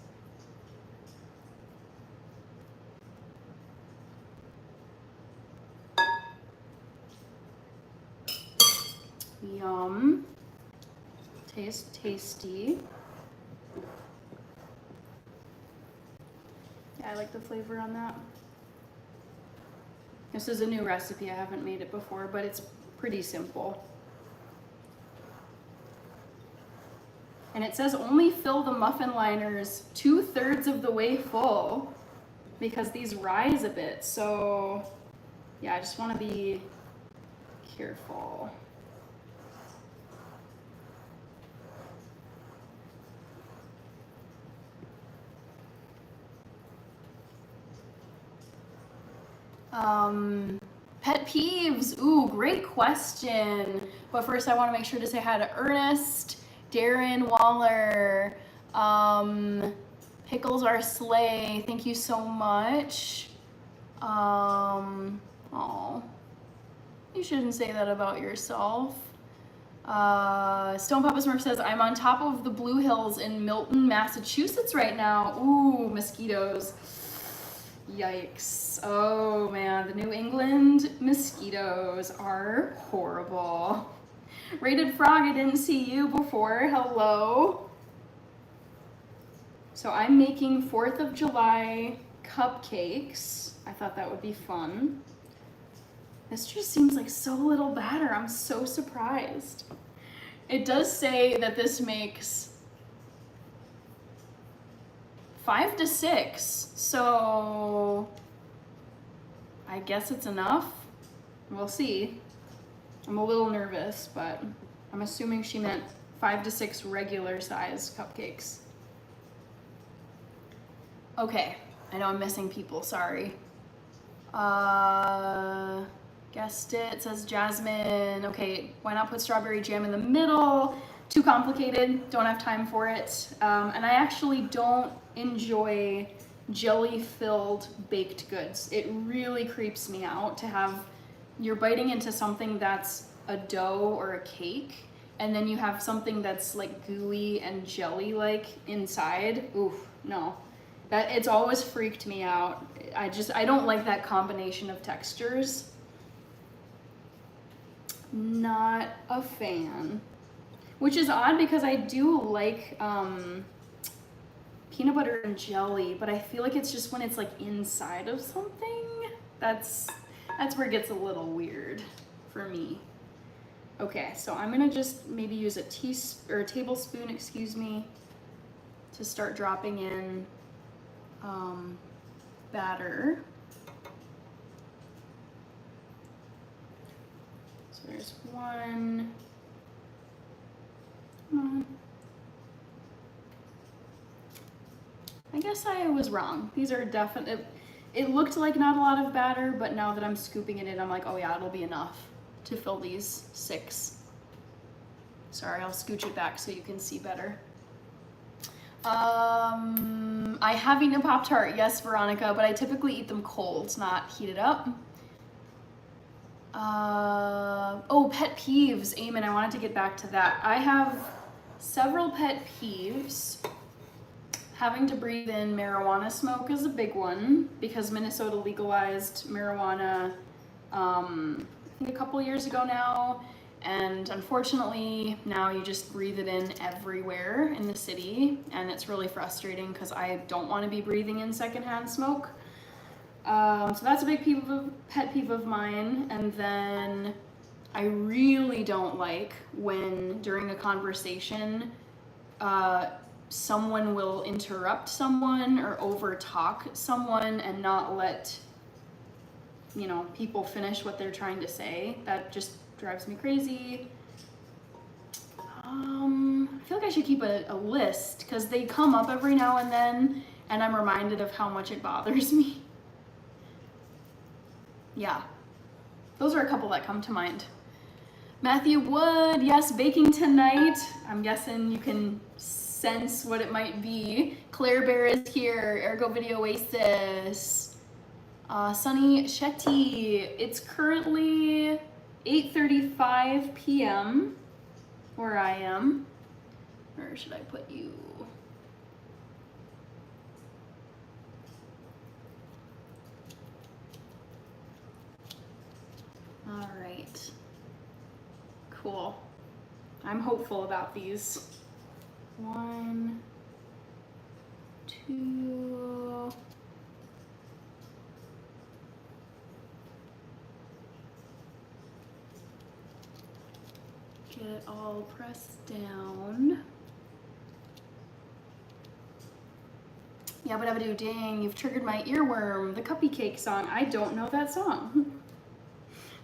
Yum. Tastes tasty. Yeah, I like the flavor on that. This is a new recipe. I haven't made it before, but it's pretty simple. And it says only fill the muffin liners 2/3 of the way full because these rise a bit. So yeah, I just want to be careful. Pet peeves. Ooh, great question. But first I want to make sure to say hi to Ernest, Darren Waller, Pickles Are Slay. Thank you so much. Oh, you shouldn't say that about yourself. Stone Papa Smurf says, I'm on top of the Blue Hills in Milton, Massachusetts right now. Ooh, mosquitoes. Yikes. Oh man, the New England mosquitoes are horrible. Rated Frog, I didn't see you before. Hello. So I'm making 4th of July cupcakes. I thought that would be fun. This just seems like so little batter. I'm so surprised. It does say that this makes 5 to 6, so I guess it's enough. We'll see. I'm a little nervous, but I'm assuming she meant 5 to 6 regular size cupcakes. Okay, I know I'm missing people, sorry. Guessed it, says Jasmine. Okay, why not put strawberry jam in the middle? Too complicated, don't have time for it. And I actually don't enjoy jelly-filled baked goods. It really creeps me out to have, you're biting into something that's a dough or a cake, and then you have something that's like gooey and jelly-like inside. Oof, no. It's always freaked me out. I don't like that combination of textures. Not a fan. Which is odd because I do like peanut butter and jelly, but I feel like it's just when it's like inside of something, that's where it gets a little weird for me. Okay, so I'm gonna just maybe use a tablespoon, excuse me, to start dropping in batter. So there's one. I guess I was wrong. These are definite. It looked like not a lot of batter, but now that I'm scooping it in, I'm like, oh yeah, it'll be enough to fill these 6. Sorry, I'll scooch it back so you can see better. I have eaten a Pop-Tart, yes, Veronica, but I typically eat them cold, not heated up. Oh, pet peeves, Eamon, I wanted to get back to that. I have several pet peeves. Having to breathe in marijuana smoke is a big one because Minnesota legalized marijuana, I think a couple years ago now. And unfortunately, now you just breathe it in everywhere in the city, and it's really frustrating because I don't want to be breathing in secondhand smoke. So that's a big pet peeve of mine. And then I really don't like when during a conversation, someone will interrupt someone or overtalk someone and not let, people finish what they're trying to say. That just drives me crazy. I feel like I should keep a list because they come up every now and then and I'm reminded of how much it bothers me. Yeah, those are a couple that come to mind. Matthew Wood, yes, baking tonight. I'm guessing you can sense what it might be. Claire Bear is here, Ergo Video Oasis. Sunny Shetty, it's currently 8:35 p.m. where I am. Where should I put you? All right, cool. I'm hopeful about these. 1, 2. Get it all pressed down. Yabba dabba doo, dang, you've triggered my earworm. The cupcake song. I don't know that song.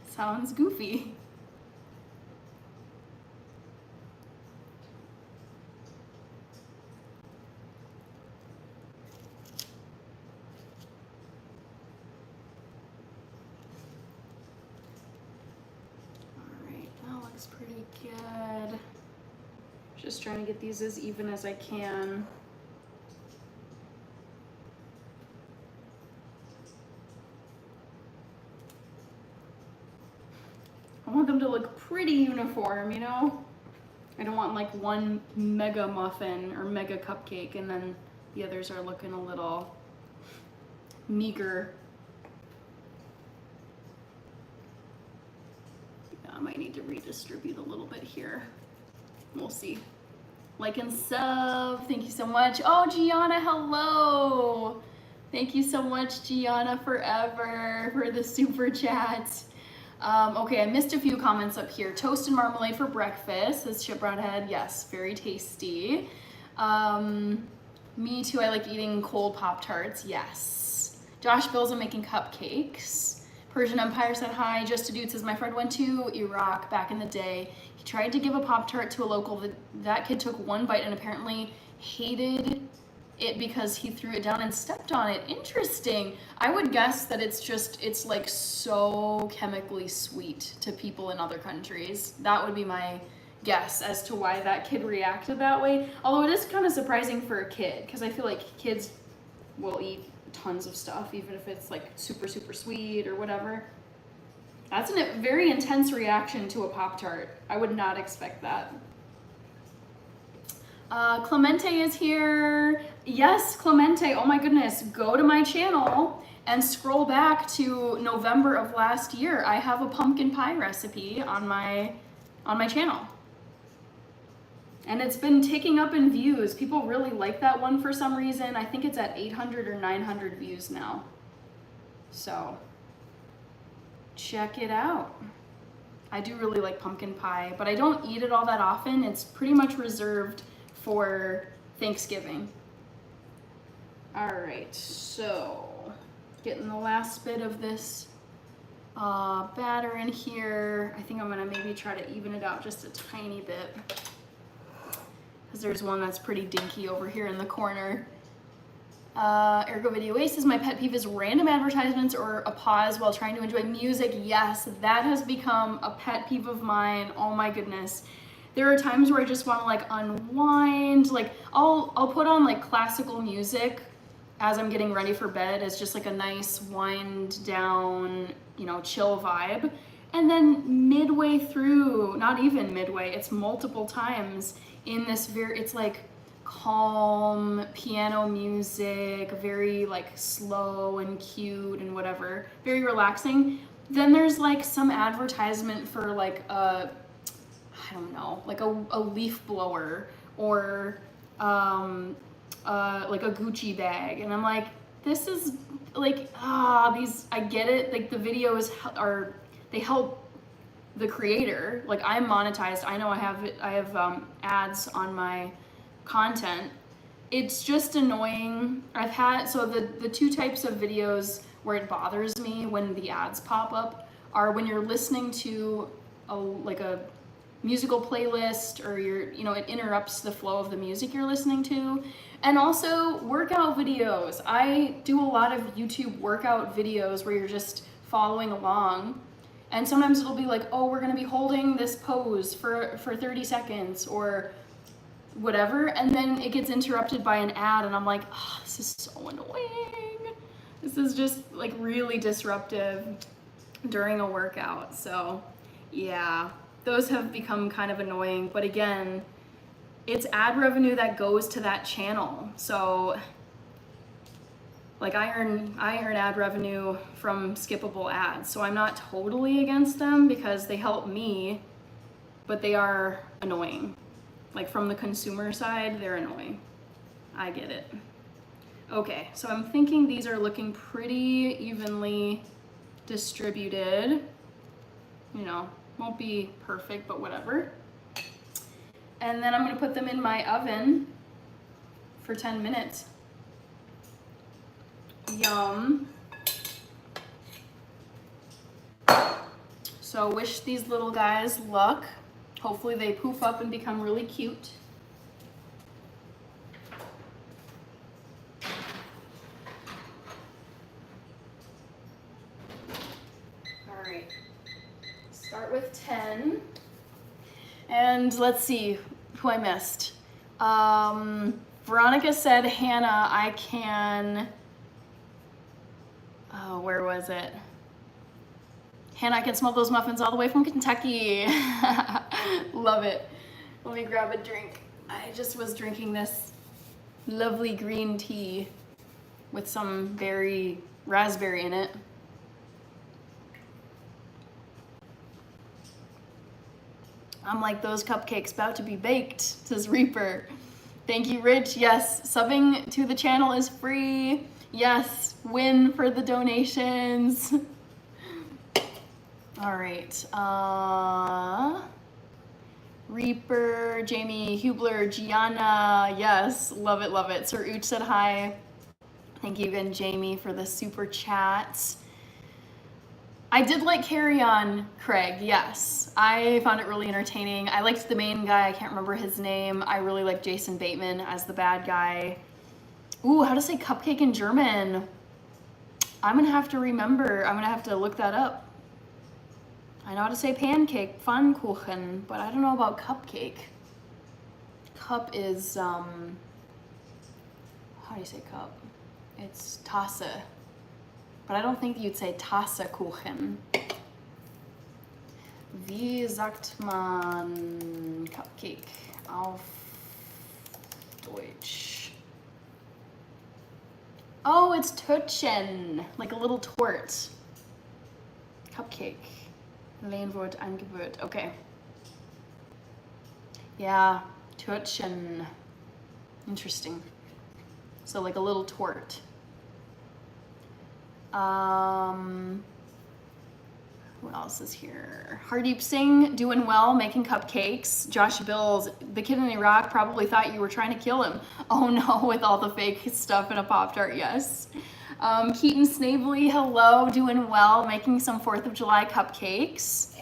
Sounds goofy. Alright, that looks pretty good. Just trying to get these as even as I can. I want them to look pretty uniform, you know? I don't want like one mega muffin or mega cupcake and then the others are looking a little meager. Yeah, I might need to redistribute a little bit here. We'll see. Like and sub, thank you so much. Oh, Gianna, hello. Thank you so much, Gianna Forever, for the super chat. Okay, I missed a few comments up here. Toast and marmalade for breakfast, says Chip Broadhead. Yes, very tasty. Me too, I like eating cold Pop-Tarts. Yes. Josh Bills are making cupcakes. Persian Empire said hi. Just a Dude says, my friend went to Iraq back in the day. He tried to give a Pop-Tart to a local. That kid took one bite and apparently hated it because he threw it down and stepped on it. Interesting. I would guess that it's like so chemically sweet to people in other countries. That would be my guess as to why that kid reacted that way. Although it is kind of surprising for a kid because I feel like kids will eat tons of stuff even if it's like super, super sweet or whatever. That's a very intense reaction to a Pop-Tart. I would not expect that. Clemente is here. Yes, Clemente, oh my goodness, go to my channel and scroll back to November of last year. I have a pumpkin pie recipe on my channel. And it's been ticking up in views. People really like that one for some reason. I think it's at 800 or 900 views now. So, check it out. I do really like pumpkin pie, but I don't eat it all that often. It's pretty much reserved for Thanksgiving. All right, so getting the last bit of this batter in here. I think I'm gonna maybe try to even it out just a tiny bit because there's one that's pretty dinky over here in the corner. Ergo Video Ace says, my pet peeve is random advertisements or a pause while trying to enjoy music. Yes, that has become a pet peeve of mine. Oh my goodness. There are times where I just want to like unwind. Like I'll put on like classical music as I'm getting ready for bed as just like a nice wind down, you know, chill vibe. And then midway through, not even midway, it's multiple times in this it's like calm piano music, very like slow and cute and whatever, very relaxing. Then there's like some advertisement for like I don't know, like a leaf blower or like a Gucci bag, and I'm like, this is like these, I get it, like the videos they help the creator. Like I'm monetized, I know I have ads on my content. It's just annoying. I've had, so the two types of videos where it bothers me when the ads pop up are when you're listening to a musical playlist or it interrupts the flow of the music you're listening to. And also workout videos. I do a lot of YouTube workout videos where you're just following along. And sometimes it'll be like, oh, we're gonna be holding this pose for 30 seconds or whatever. And then it gets interrupted by an ad and I'm like, oh, this is so annoying. This is just like really disruptive during a workout. So yeah, those have become kind of annoying. But again, it's ad revenue that goes to that channel. So like I earn ad revenue from skippable ads. So I'm not totally against them because they help me but they are annoying. Like from the consumer side, they're annoying. I get it. Okay, so I'm thinking these are looking pretty evenly distributed. You know, won't be perfect, but whatever. And then I'm gonna put them in my oven for 10 minutes. Yum. So wish these little guys luck. Hopefully they poof up and become really cute. All right, start with 10. And let's see who I missed. Veronica said, Hannah, I can, oh, where was it? Hannah, I can smell those muffins all the way from Kentucky. Love it. Let me grab a drink. I just was drinking this lovely green tea with some raspberry in it. I'm like, those cupcakes about to be baked, says Reaper. Thank you, Rich. Yes, subbing to the channel is free. Yes, win for the donations. All right. Reaper, Jamie, Hubler, Gianna. Yes, love it, love it. Sir Ooch said hi. Thank you again, Jamie, for the super chats. I did like Carry On, Craig, yes. I found it really entertaining. I liked the main guy, I can't remember his name. I really like Jason Bateman as the bad guy. Ooh, how to say cupcake in German? I'm gonna have to remember, I'm gonna have to look that up. I know how to say pancake, Pfannkuchen, but I don't know about cupcake. Cup is, how do you say cup? It's Tasse. But I don't think you'd say Tassekuchen. Wie sagt man Cupcake auf Deutsch? Oh, it's Törtchen, like a little tort. Cupcake. Lehnwort, Angebot. Okay. Yeah, Törtchen. Interesting. So like a little tort. Who else is here? Hardeep Singh, doing well, making cupcakes. Josh Bills, the kid in Iraq probably thought you were trying to kill him. Oh no, with all the fake stuff in a Pop-Tart, yes. Keaton Snavely, hello, doing well, making some 4th of July cupcakes.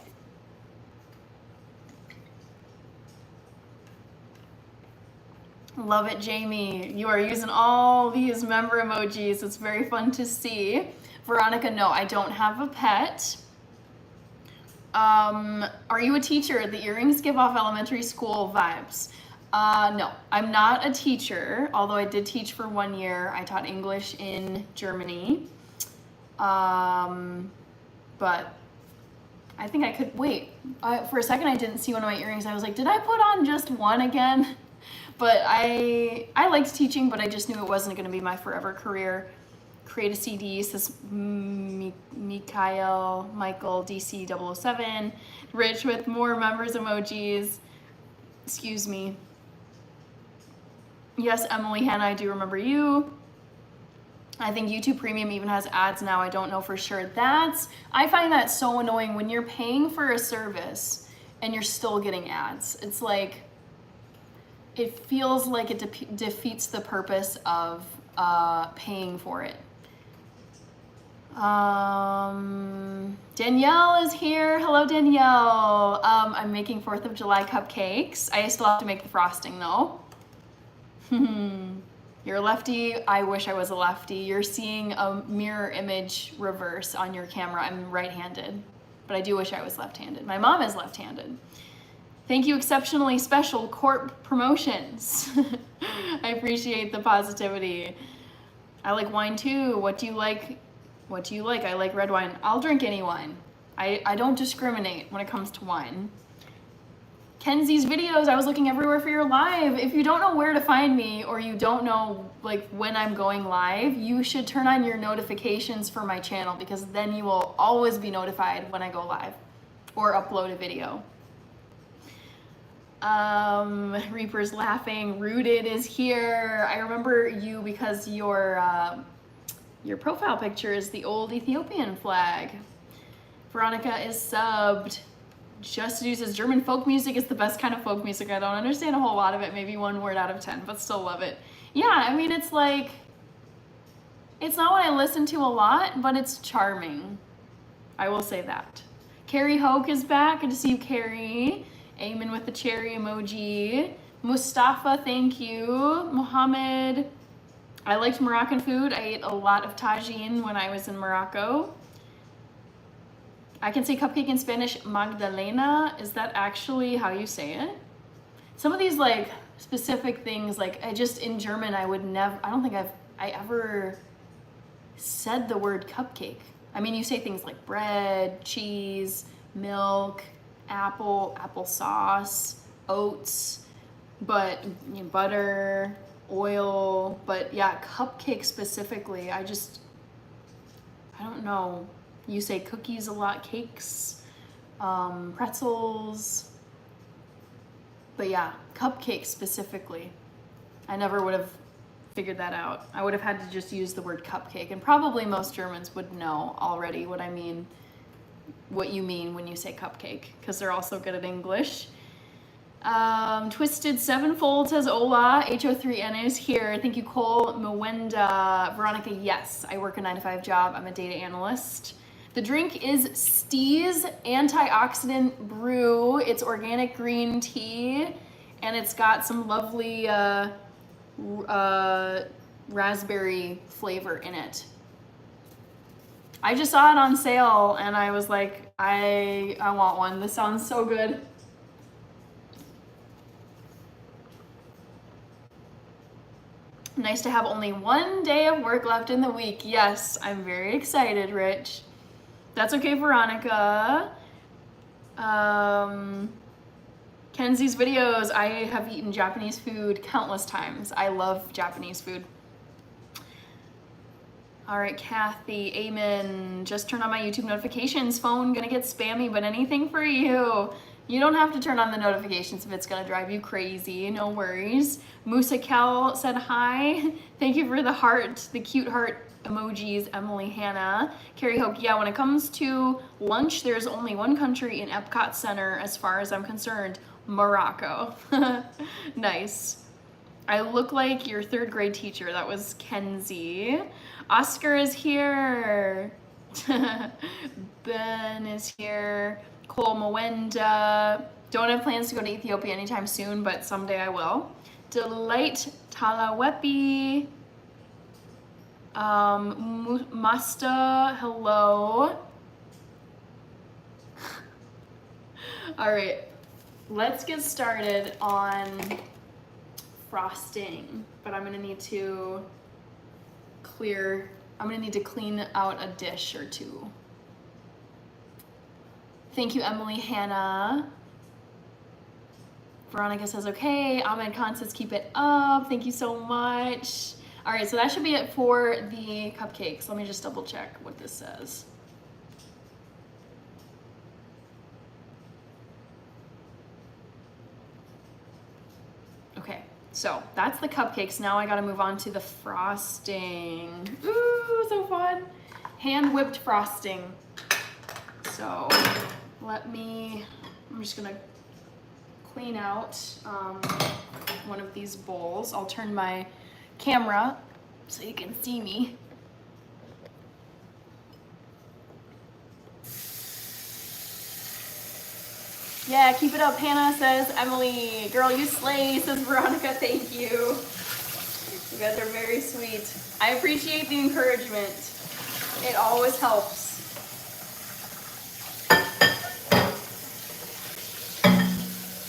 Love it, Jamie. You are using all these member emojis. It's very fun to see. Veronica, no, I don't have a pet. Are you a teacher? The earrings give off elementary school vibes. No, I'm not a teacher, although I did teach for 1 year. I taught English in Germany. But I think I could, wait, for a second I didn't see one of my earrings. I was like, did I put on just one again? But I liked teaching, but I just knew it wasn't going to be my forever career. Create a CD, says Michael DC007. Rich with more members emojis. Excuse me. Yes, Emily, Hannah, I do remember you. I think YouTube Premium even has ads now. I don't know for sure. I find that so annoying when you're paying for a service and you're still getting ads. It's like, it feels like it defeats the purpose of paying for it. Danielle is here. Hello, Danielle. I'm making 4th of July cupcakes. I still have to make the frosting though. You're a lefty. I wish I was a lefty. You're seeing a mirror image reverse on your camera. I'm right-handed, but I do wish I was left-handed. My mom is left-handed. Thank you, Exceptionally Special Corp Promotions. I appreciate the positivity. I like wine too. What do you like? What do you like? I like red wine. I'll drink any wine. I don't discriminate when it comes to wine. Kenzie's videos, I was looking everywhere for your live. If you don't know where to find me, or you don't know like when I'm going live, you should turn on your notifications for my channel, because then you will always be notified when I go live or upload a video. Reaper's laughing. Rooted is here. I remember you because your profile picture is the old Ethiopian flag. Veronica is subbed. Just to do says German folk music is the best kind of folk music. I don't understand a whole lot of it, maybe 1 word out of 10, but still love it. Yeah, I mean, it's like, it's not what I listen to a lot, but it's charming. I will say that. Carrie Hoke is back. Good to see you, Carrie. Eamon with the cherry emoji. Mustafa, thank you. Mohammed, I liked Moroccan food. I ate a lot of tagine when I was in Morocco. I can say cupcake in Spanish, Magdalena. Is that actually how you say it? Some of these like specific things, like I just in German, I would never, I don't think I ever said the word cupcake. I mean, you say things like bread, cheese, milk, apple, applesauce, oats, but you know, butter, oil, but yeah, cupcake specifically, I don't know. You say cookies a lot, cakes, pretzels, but yeah, cupcake specifically. I never would have figured that out. I would have had to just use the word cupcake, and probably most Germans would know already what you mean when you say cupcake, because they're also good at English. Twisted Sevenfold says hola. HO3N is here. Thank you, Cole. Mwenda. Veronica, yes, I work a 9-to-5 job. I'm a data analyst. The drink is Stee's Antioxidant Brew. It's organic green tea, and it's got some lovely raspberry flavor in it. I just saw it on sale, and I was like, I want one. This sounds so good. Nice to have only 1 day of work left in the week. Yes, I'm very excited, Rich. That's okay, Veronica. Kenzie's videos. I have eaten Japanese food countless times. I love Japanese food. All right, Kathy, amen. Just turn on my YouTube notifications. Phone gonna get spammy, but anything for you. You don't have to turn on the notifications if it's gonna drive you crazy, no worries. Musa Kel said hi. Thank you for the heart, the cute heart emojis, Emily Hannah. Carrie Hoke, yeah, when it comes to lunch, there's only one country in Epcot Center as far as I'm concerned, Morocco. Nice. I look like your 3rd grade teacher. That was Kenzie. Oscar is here. Ben is here. Cole Mwenda. Don't have plans to go to Ethiopia anytime soon, but someday I will. Delight Talawepi. Masta, hello. All right, let's get started on frosting, but I'm gonna need to clean out a dish or two. Thank you, Emily Hannah. Veronica says, okay. Ahmed Khan says, keep it up. Thank you so much. All right, so that should be it for the cupcakes. Let me just double check what this says. Okay, so that's the cupcakes. Now I gotta move on to the frosting. Ooh, so fun. Hand whipped frosting. So I'm just gonna clean out one of these bowls. I'll turn my camera so you can see me. Yeah, keep it up, Hannah, says Emily. Girl, you slay, says Veronica. Thank you. You guys are very sweet. I appreciate the encouragement. It always helps.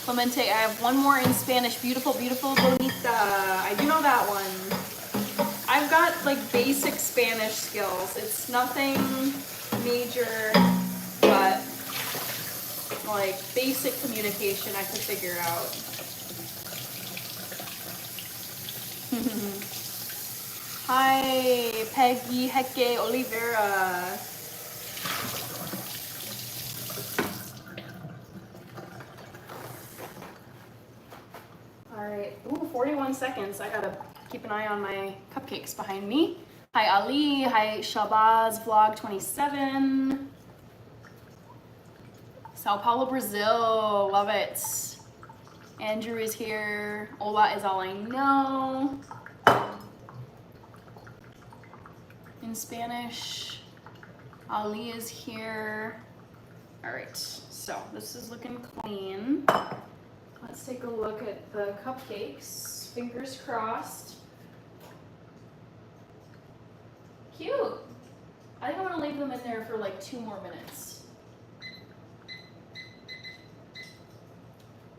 Clemente, I have one more in Spanish. Beautiful, beautiful, bonita. I do know that one. I've got like basic Spanish skills. It's nothing major, but like basic communication I could figure out. Hi, Peggy Heke Oliveira. right, ooh, 41 seconds. I gotta keep an eye on my cupcakes behind me. Hi Ali, hi Shabazz Vlog 27. Sao Paulo, Brazil, love it. Andrew is here. Hola is all I know. In Spanish. Ali is here. All right, so this is looking clean. Let's take a look at the cupcakes. Fingers crossed. Cute. I think I'm gonna leave them in there for like 2 more minutes.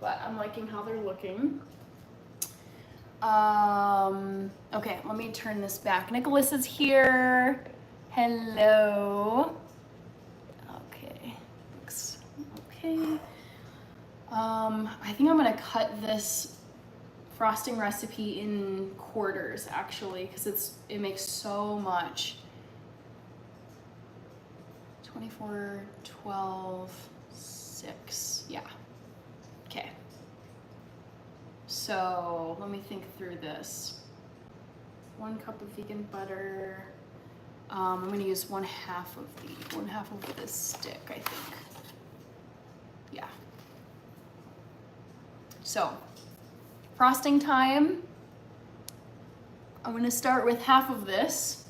But I'm liking how they're looking. Okay, let me turn this back. Nicholas is here. Hello. Okay, looks okay. I think I'm gonna cut this frosting recipe in quarters actually, because it makes so much. 24, 12, 6, yeah. Okay. So let me think through this. 1 cup of vegan butter. I'm gonna use 1/2 of this stick, I think. Yeah. So, frosting time. I'm gonna start with 1/2 of this.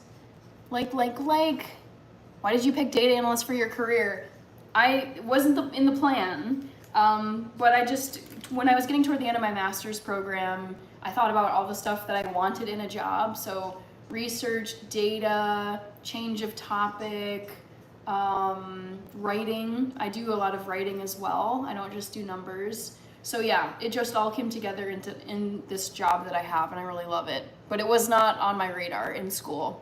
Like. Why did you pick data analyst for your career? I wasn't in the plan, but when I was getting toward the end of my master's program, I thought about all the stuff that I wanted in a job. So research, data, change of topic, writing. I do a lot of writing as well. I don't just do numbers. So yeah, it just all came together in this job that I have, and I really love it. But it was not on my radar in school.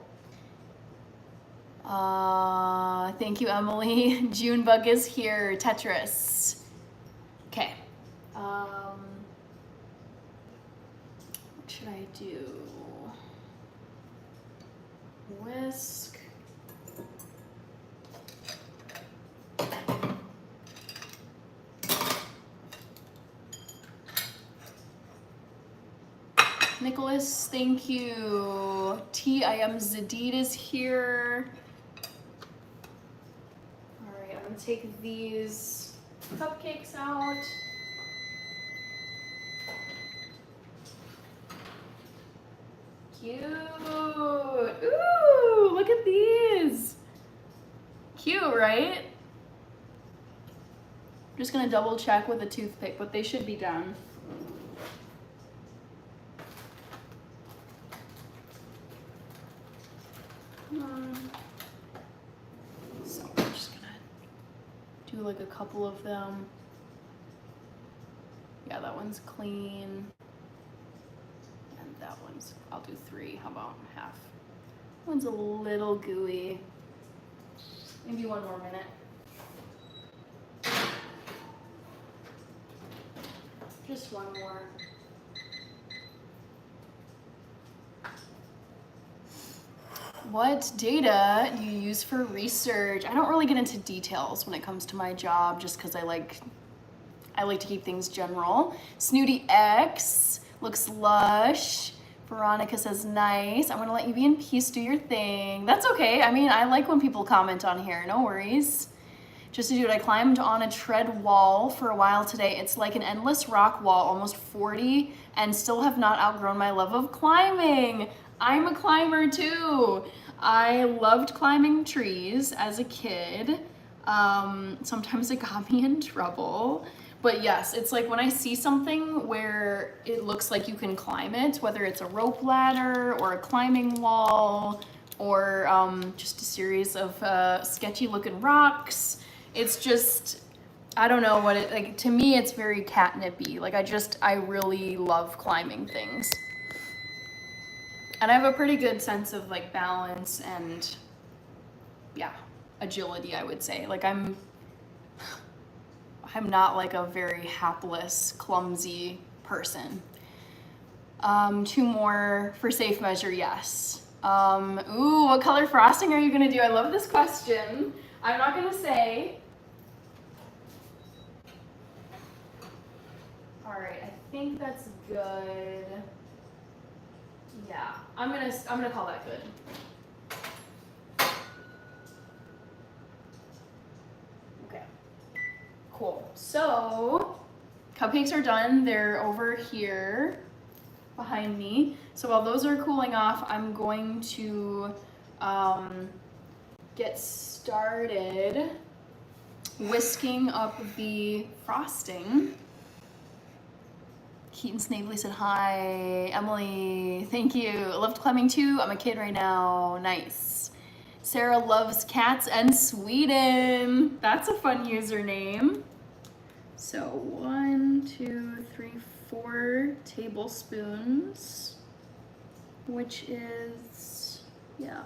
Thank you, Emily. Junebug is here. Tetris. Okay. What should I do? Whisk. Nicholas, thank you. I am Zadid is here. All right, I'm gonna take these cupcakes out. Cute. Ooh, look at these. Cute, right? I'm just gonna double check with a toothpick, but they should be done. So I'm just gonna do like a couple of them. Yeah, that one's clean. And that one's, I'll do 3. How about 1/2? That one's a little gooey. Maybe 1 more minute. Just 1 more. What data do you use for research? I don't really get into details when it comes to my job, just because I like to keep things general. Snooty X looks lush. Veronica says nice. I'm gonna let you be in peace, do your thing. That's okay. I mean, I like when people comment on here, no worries. Just to do it, I climbed on a tread wall for a while today. It's like an endless rock wall, almost 40, and still have not outgrown my love of climbing. I'm a climber too. I loved climbing trees as a kid. Sometimes it got me in trouble. But yes, it's like when I see something where it looks like you can climb it, whether it's a rope ladder or a climbing wall or just a series of sketchy looking rocks. It's just, I don't know what it, like to me it's very catnipy. Like I really love climbing things. And I have a pretty good sense of like balance and yeah, agility, I would say. Like I'm not like a very hapless, clumsy person. 2 more for safe measure, yes. Ooh, what color frosting are you gonna do? I love this question. I'm not gonna say. All right, I think that's good. Yeah, I'm gonna call that good. Okay, cool. So cupcakes are done. They're over here behind me. So while those are cooling off, I'm going to get started whisking up the frosting. Keaton Snavely said hi. Emily, thank you. Loved climbing too. I'm a kid right now. Nice. Sarah loves cats and Sweden. That's a fun username. So 1, 2, 3, 4 tablespoons, which is, yeah,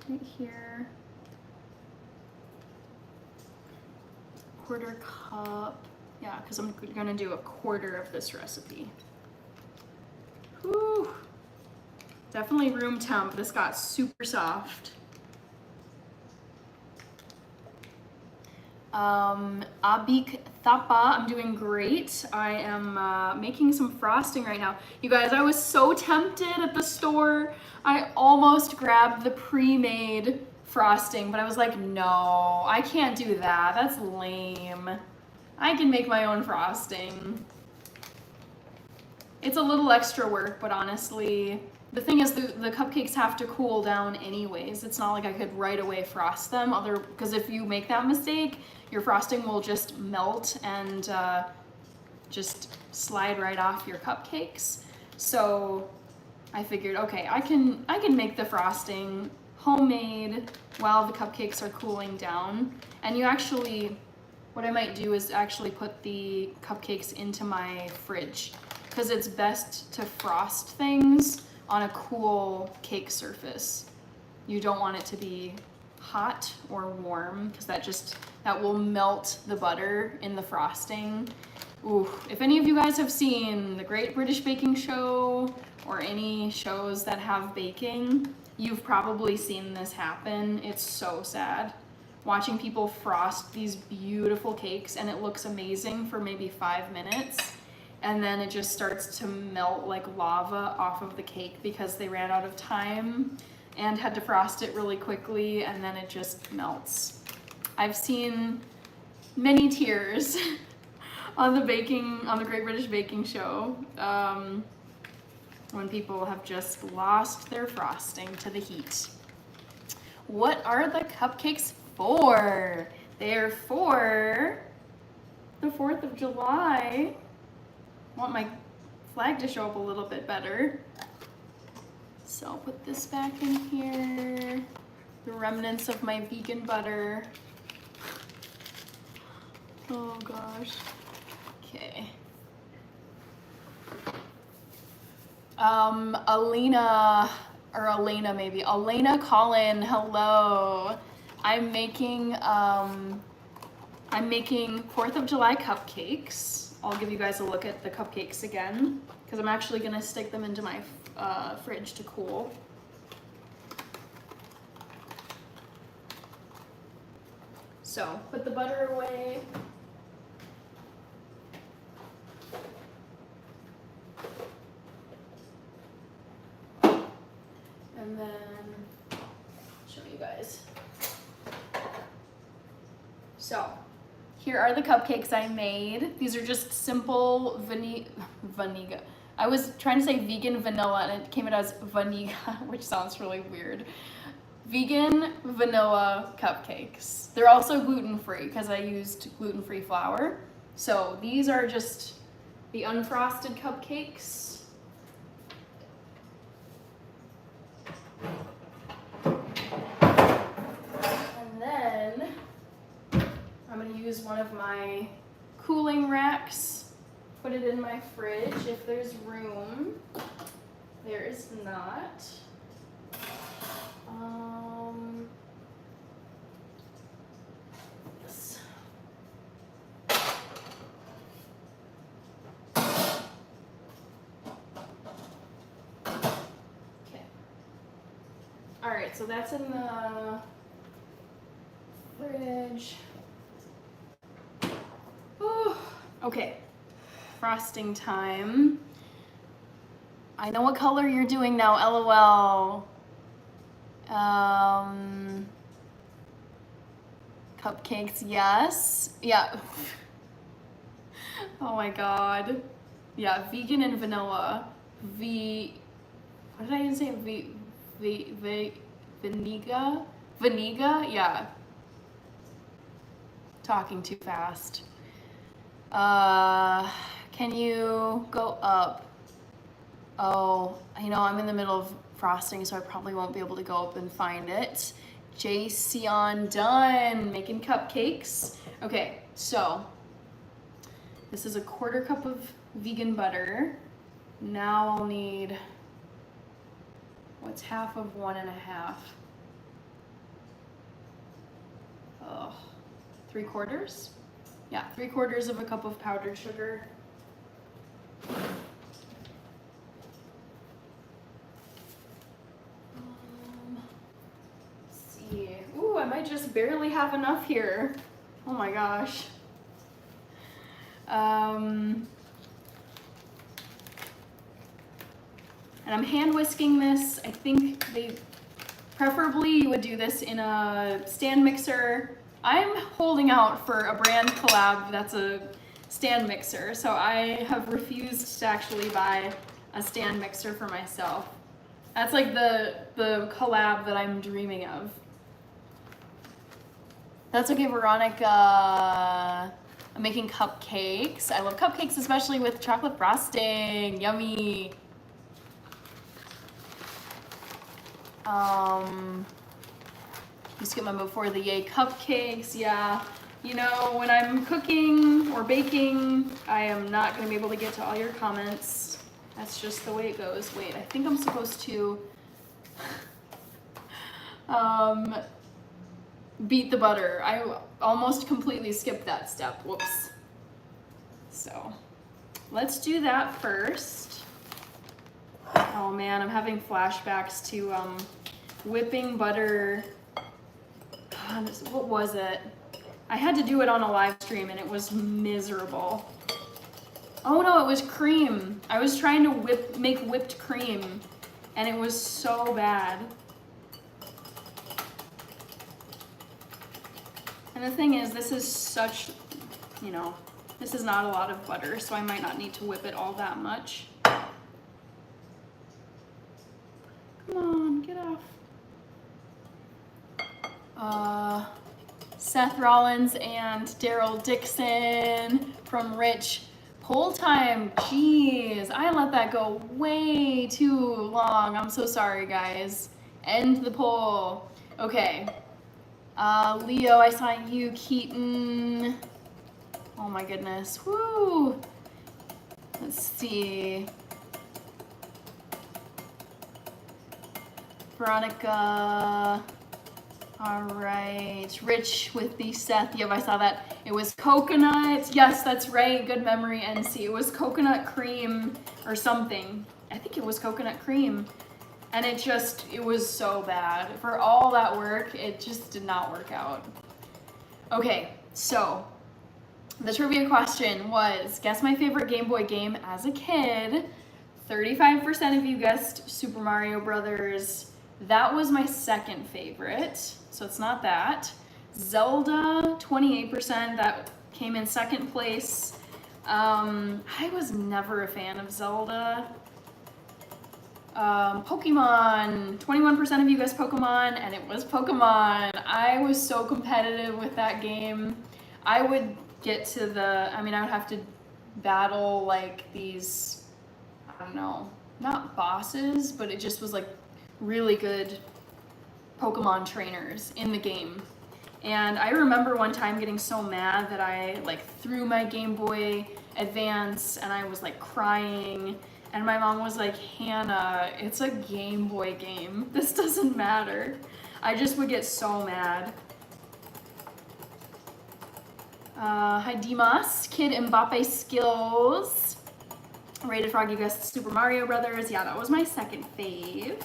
right here. 1/4 cup. Yeah, because I'm gonna do 1/4 of this recipe. Whew. Definitely room temp. This got super soft. Abik Thapa, I'm doing great. I am making some frosting right now. You guys, I was so tempted at the store. I almost grabbed the pre-made frosting, but I was like, no, I can't do that. That's lame. I can make my own frosting. It's a little extra work, but honestly, the thing is the cupcakes have to cool down anyways. It's not like I could right away frost them, because if you make that mistake, your frosting will just melt and just slide right off your cupcakes. So I figured, okay, I can make the frosting homemade while the cupcakes are cooling down. And you actually, what I might do is actually put the cupcakes into my fridge, because it's best to frost things on a cool cake surface. You don't want it to be hot or warm, because that will melt the butter in the frosting. Ooh, if any of you guys have seen the Great British Baking Show or any shows that have baking, you've probably seen this happen. It's so sad. Watching people frost these beautiful cakes and it looks amazing for maybe 5 minutes, and then it just starts to melt like lava off of the cake because they ran out of time and had to frost it really quickly, and then it just melts. I've seen many tears on the Great British Baking Show when people have just lost their frosting to the heat. What are the cupcakes for? They're for the 4th of July. I want my flag to show up a little bit better. So I'll put this back in here. The remnants of my vegan butter. Oh gosh. Okay. Elena Collin, hello. I'm making 4th of July cupcakes. I'll give you guys a look at the cupcakes again, because I'm actually gonna stick them into my fridge to cool. So put the butter away. And then show you guys. So here are the cupcakes I made. These are just simple vanilla. I was trying to say vegan vanilla and it came out as vanilla, which sounds really weird. Vegan vanilla cupcakes. They're also gluten-free because I used gluten-free flour. So these are just the unfrosted cupcakes. And then I'm gonna use one of my cooling racks, put it in my fridge if there's room. There is not. Yes. Okay. All right, so that's in the fridge. Ooh. Okay, frosting time. I know what color you're doing now, LOL. Cupcakes, yes. Yeah. Oh my god. Yeah, vegan and vanilla. What did I even say? Vaniga? Vaniga? Yeah. Talking too fast. Can you go up? Oh, you know, I'm in the middle of frosting, so I probably won't be able to go up and find it. Jason done making cupcakes. Okay, so this is a 1/4 cup of vegan butter. Now I'll need, what's half of 1 1/2? Oh, 3/4? Yeah, 3/4 of a cup of powdered sugar. Let's see. Ooh, I might just barely have enough here. Oh my gosh. And I'm hand whisking this. I think preferably you would do this in a stand mixer. I'm holding out for a brand collab that's a stand mixer, so I have refused to actually buy a stand mixer for myself. That's like the collab that I'm dreaming of. That's okay, Veronica. I'm making cupcakes. I love cupcakes, especially with chocolate frosting. Yummy. You skip my before the yay cupcakes. Yeah, you know, when I'm cooking or baking, I am not going to be able to get to all your comments. That's just the way it goes. Wait, I think I'm supposed to beat the butter. I almost completely skipped that step. Whoops. So let's do that first. Oh man, I'm having flashbacks to whipping butter. God, what was it? I had to do it on a live stream and it was miserable. Oh no, it was cream. I was trying to make whipped cream and it was so bad. And the thing is, this is such, you know, this is not a lot of butter, so I might not need to whip it all that much. Come on, get off. Seth Rollins and Daryl Dixon from Rich. Poll time. Jeez, I let that go way too long. I'm so sorry, guys. End the poll. Okay. Leo, I saw you. Keaton. Oh my goodness. Woo. Let's see. Veronica. All right. Rich with the Seth. Yep, I saw that. It was coconut. Yes, that's right. Good memory, NC. It was coconut cream or something. I think it was coconut cream. And it was so bad. For all that work, it just did not work out. Okay, so the trivia question was, guess my favorite Game Boy game as a kid. 35% of you guessed Super Mario Brothers. That was my second favorite, so it's not that. Zelda, 28%, that came in second place. I was never a fan of Zelda. Pokemon, 21% of you guys Pokemon, and it was Pokemon. I was so competitive with that game. I would get to I would have to battle like these, I don't know, not bosses, but it just was like really good Pokemon trainers in the game. And I remember one time getting so mad that I like threw my Game Boy Advance and I was like crying. And my mom was like, Hannah, it's a Game Boy game. This doesn't matter. I just would get so mad. Hi Dimas, Kid Mbappe Skills. Rated Frog, you guessed Super Mario Brothers. Yeah, that was my second fave.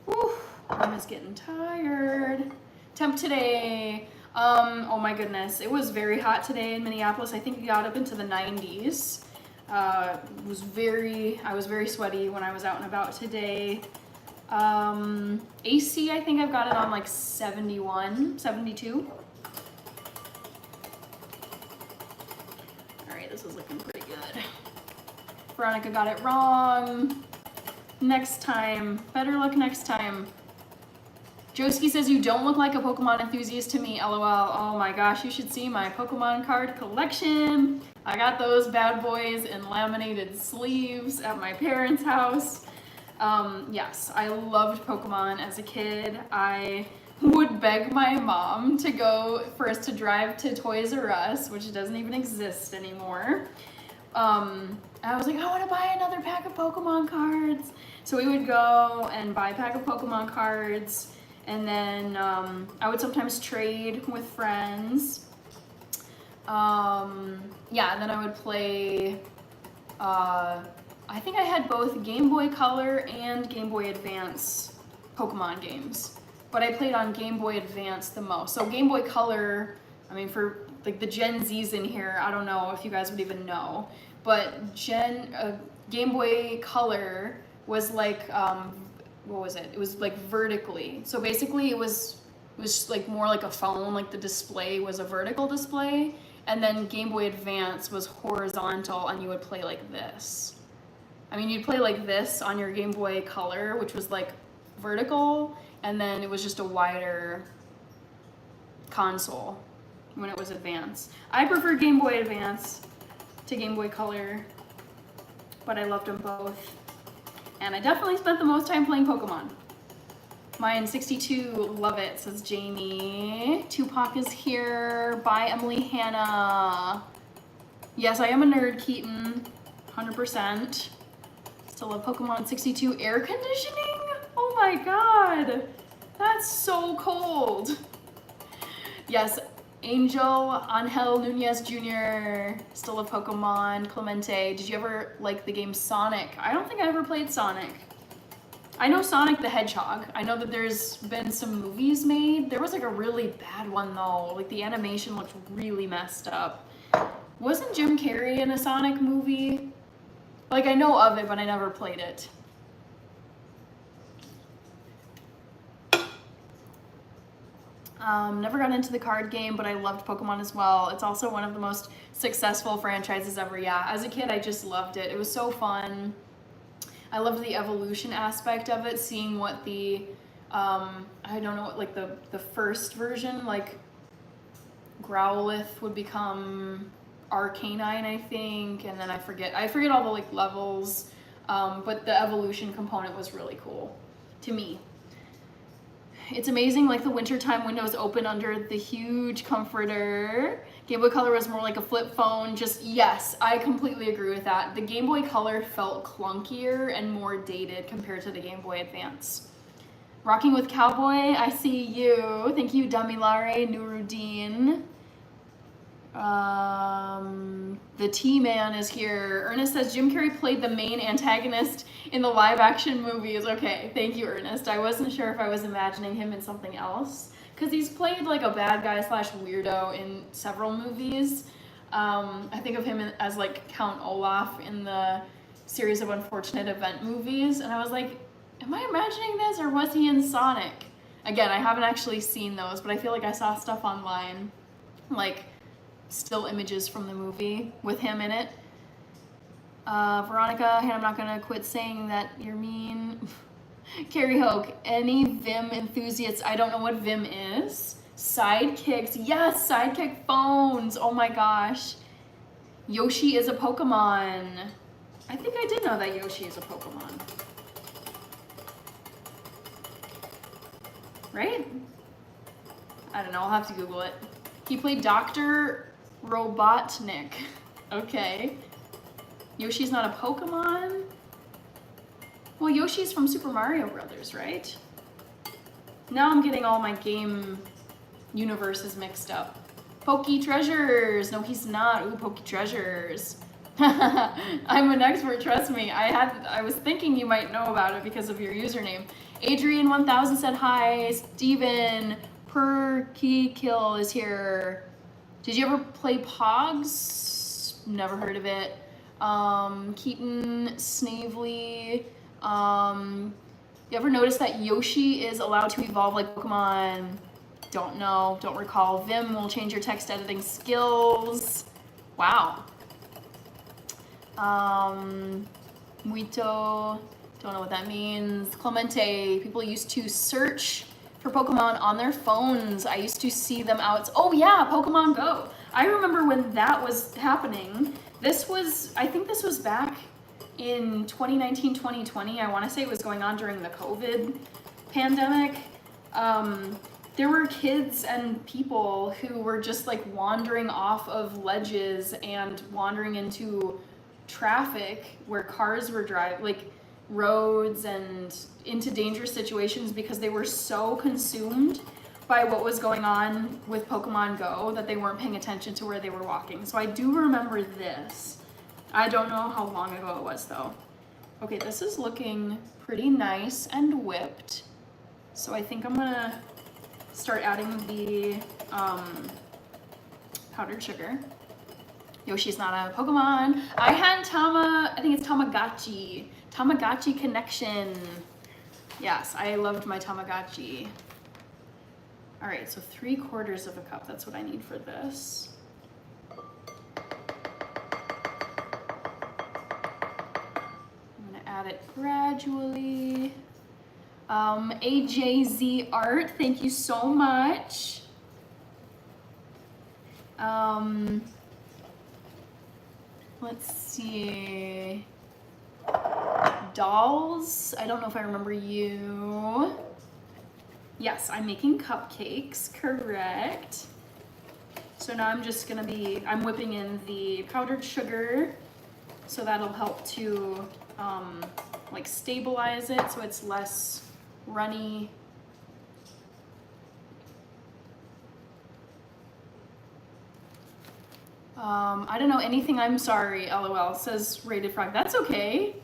Whew, I'm just getting tired. Temp today. Oh my goodness, it was very hot today in Minneapolis. I think it got up into the 90s. I was very sweaty when I was out and about today. AC, I think I've got it on like 71, 72. All right, this is looking pretty good. Veronica got it wrong. Next time, better luck next time. Joski says, you don't look like a Pokemon enthusiast to me, LOL. Oh my gosh, you should see my Pokemon card collection. I got those bad boys in laminated sleeves at my parents' house. Yes, I loved Pokemon as a kid. I would beg my mom to go for us to drive to Toys R Us, which doesn't even exist anymore. I was like, I want to buy another pack of Pokemon cards. So we would go and buy a pack of Pokemon cards, and then I would sometimes trade with friends. Yeah, and then I would play, I think I had both Game Boy Color and Game Boy Advance Pokemon games, but I played on Game Boy Advance the most. So Game Boy Color, I mean, for like the Gen Zs in here, I don't know if you guys would even know, but Game Boy Color was like, what was it? It was like vertically. So basically it was like more like a phone, like the display was a vertical display, and then Game Boy Advance was horizontal, and you would play like this. I mean, you'd play like this on your Game Boy Color, which was like vertical, and then it was just a wider console when it was Advance. I prefer Game Boy Advance to Game Boy Color, but I loved them both. And I definitely spent the most time playing Pokemon. Mine 62, love it, says Jamie. Tupac is here. Bye, Emily Hannah. Yes, I am a nerd, Keaton. 100%. Still love Pokemon 62. Air conditioning? Oh my god. That's so cold. Yes, Angel, Angel Nunez Jr., still love Pokemon. Clemente, did you ever like the game Sonic? I don't think I ever played Sonic. I know Sonic the Hedgehog. I know that there's been some movies made. There was like a really bad one though. Like the animation looked really messed up. Wasn't Jim Carrey in a Sonic movie? Like I know of it, but I never played it. Never got into the card game, but I loved Pokemon as well. It's also one of the most successful franchises ever. Yeah, as a kid, I just loved it. It was so fun. I loved the evolution aspect of it, seeing what the, I don't know, like the first version, like Growlithe would become Arcanine, I think, and then I forget all the like levels, but the evolution component was really cool to me. It's amazing, like the wintertime windows open under the huge comforter. Game Boy Color was more like a flip phone. Just, yes, I completely agree with that. The Game Boy Color felt clunkier and more dated compared to the Game Boy Advance. Rocking with Cowboy, I see you. Thank you, Damilare Nuruddin. The T-Man is here. Ernest says Jim Carrey played the main antagonist in the live-action movies. Okay, thank you, Ernest. I wasn't sure if I was imagining him in something else, because he's played like a bad guy slash weirdo in several movies. I think of him as like Count Olaf in the series of Unfortunate Event movies, and I was like, am I imagining this, or was he in Sonic? Again, I haven't actually seen those, but I feel like I saw stuff online, like still images from the movie with him in it. Veronica, and I'm not gonna quit saying that you're mean. Carrie Hoke, any Vim enthusiasts? I don't know what Vim is. Sidekicks, yes, sidekick phones, oh my gosh. Yoshi is a Pokemon. I think I did know that Yoshi is a Pokemon. Right? I don't know, I'll have to Google it. He played Dr. Robotnik. Okay. Yoshi's not a Pokemon? Well, Yoshi's from Super Mario Brothers, right? Now I'm getting all my game universes mixed up. Pokey Treasures! No, he's not. Ooh, Pokey Treasures. I'm an expert, trust me. I was thinking you might know about it because of your username. Adrian1000 said hi. Steven Perky Kill is here. Did you ever play Pogs? Never heard of it. Keaton, Snavely. You ever notice that Yoshi is allowed to evolve like Pokemon? Don't know, don't recall. Vim will change your text editing skills. Wow. Muito, don't know what that means. Clemente, people used to search for Pokemon on their phones. I used to see them out. Oh yeah, Pokemon Go. I remember when that was happening. I think this was back in 2019, 2020. I want to say it was going on during the COVID pandemic. There were kids and people who were just like wandering off of ledges and wandering into traffic where cars were driving, like roads, and into dangerous situations because they were so consumed by what was going on with Pokemon Go that they weren't paying attention to where they were walking. So I do remember this. I don't know how long ago it was though. Okay, this is looking pretty nice and whipped. So I think I'm gonna start adding the powdered sugar. Yoshi's not a Pokemon. I had I think it's Tamagotchi. Tamagotchi connection. Yes, I loved my Tamagotchi. All right, so 3/4 of a cup. That's what I need for this. I'm gonna add it gradually. AJZ Art, thank you so much. Let's see. Dolls, I don't know if I remember you. Yes, I'm making cupcakes, correct. So now I'm just gonna I'm whipping in the powdered sugar, so that'll help to like stabilize it so it's less runny. I don't know anything, I'm sorry, LOL, says Rated Frog. That's okay,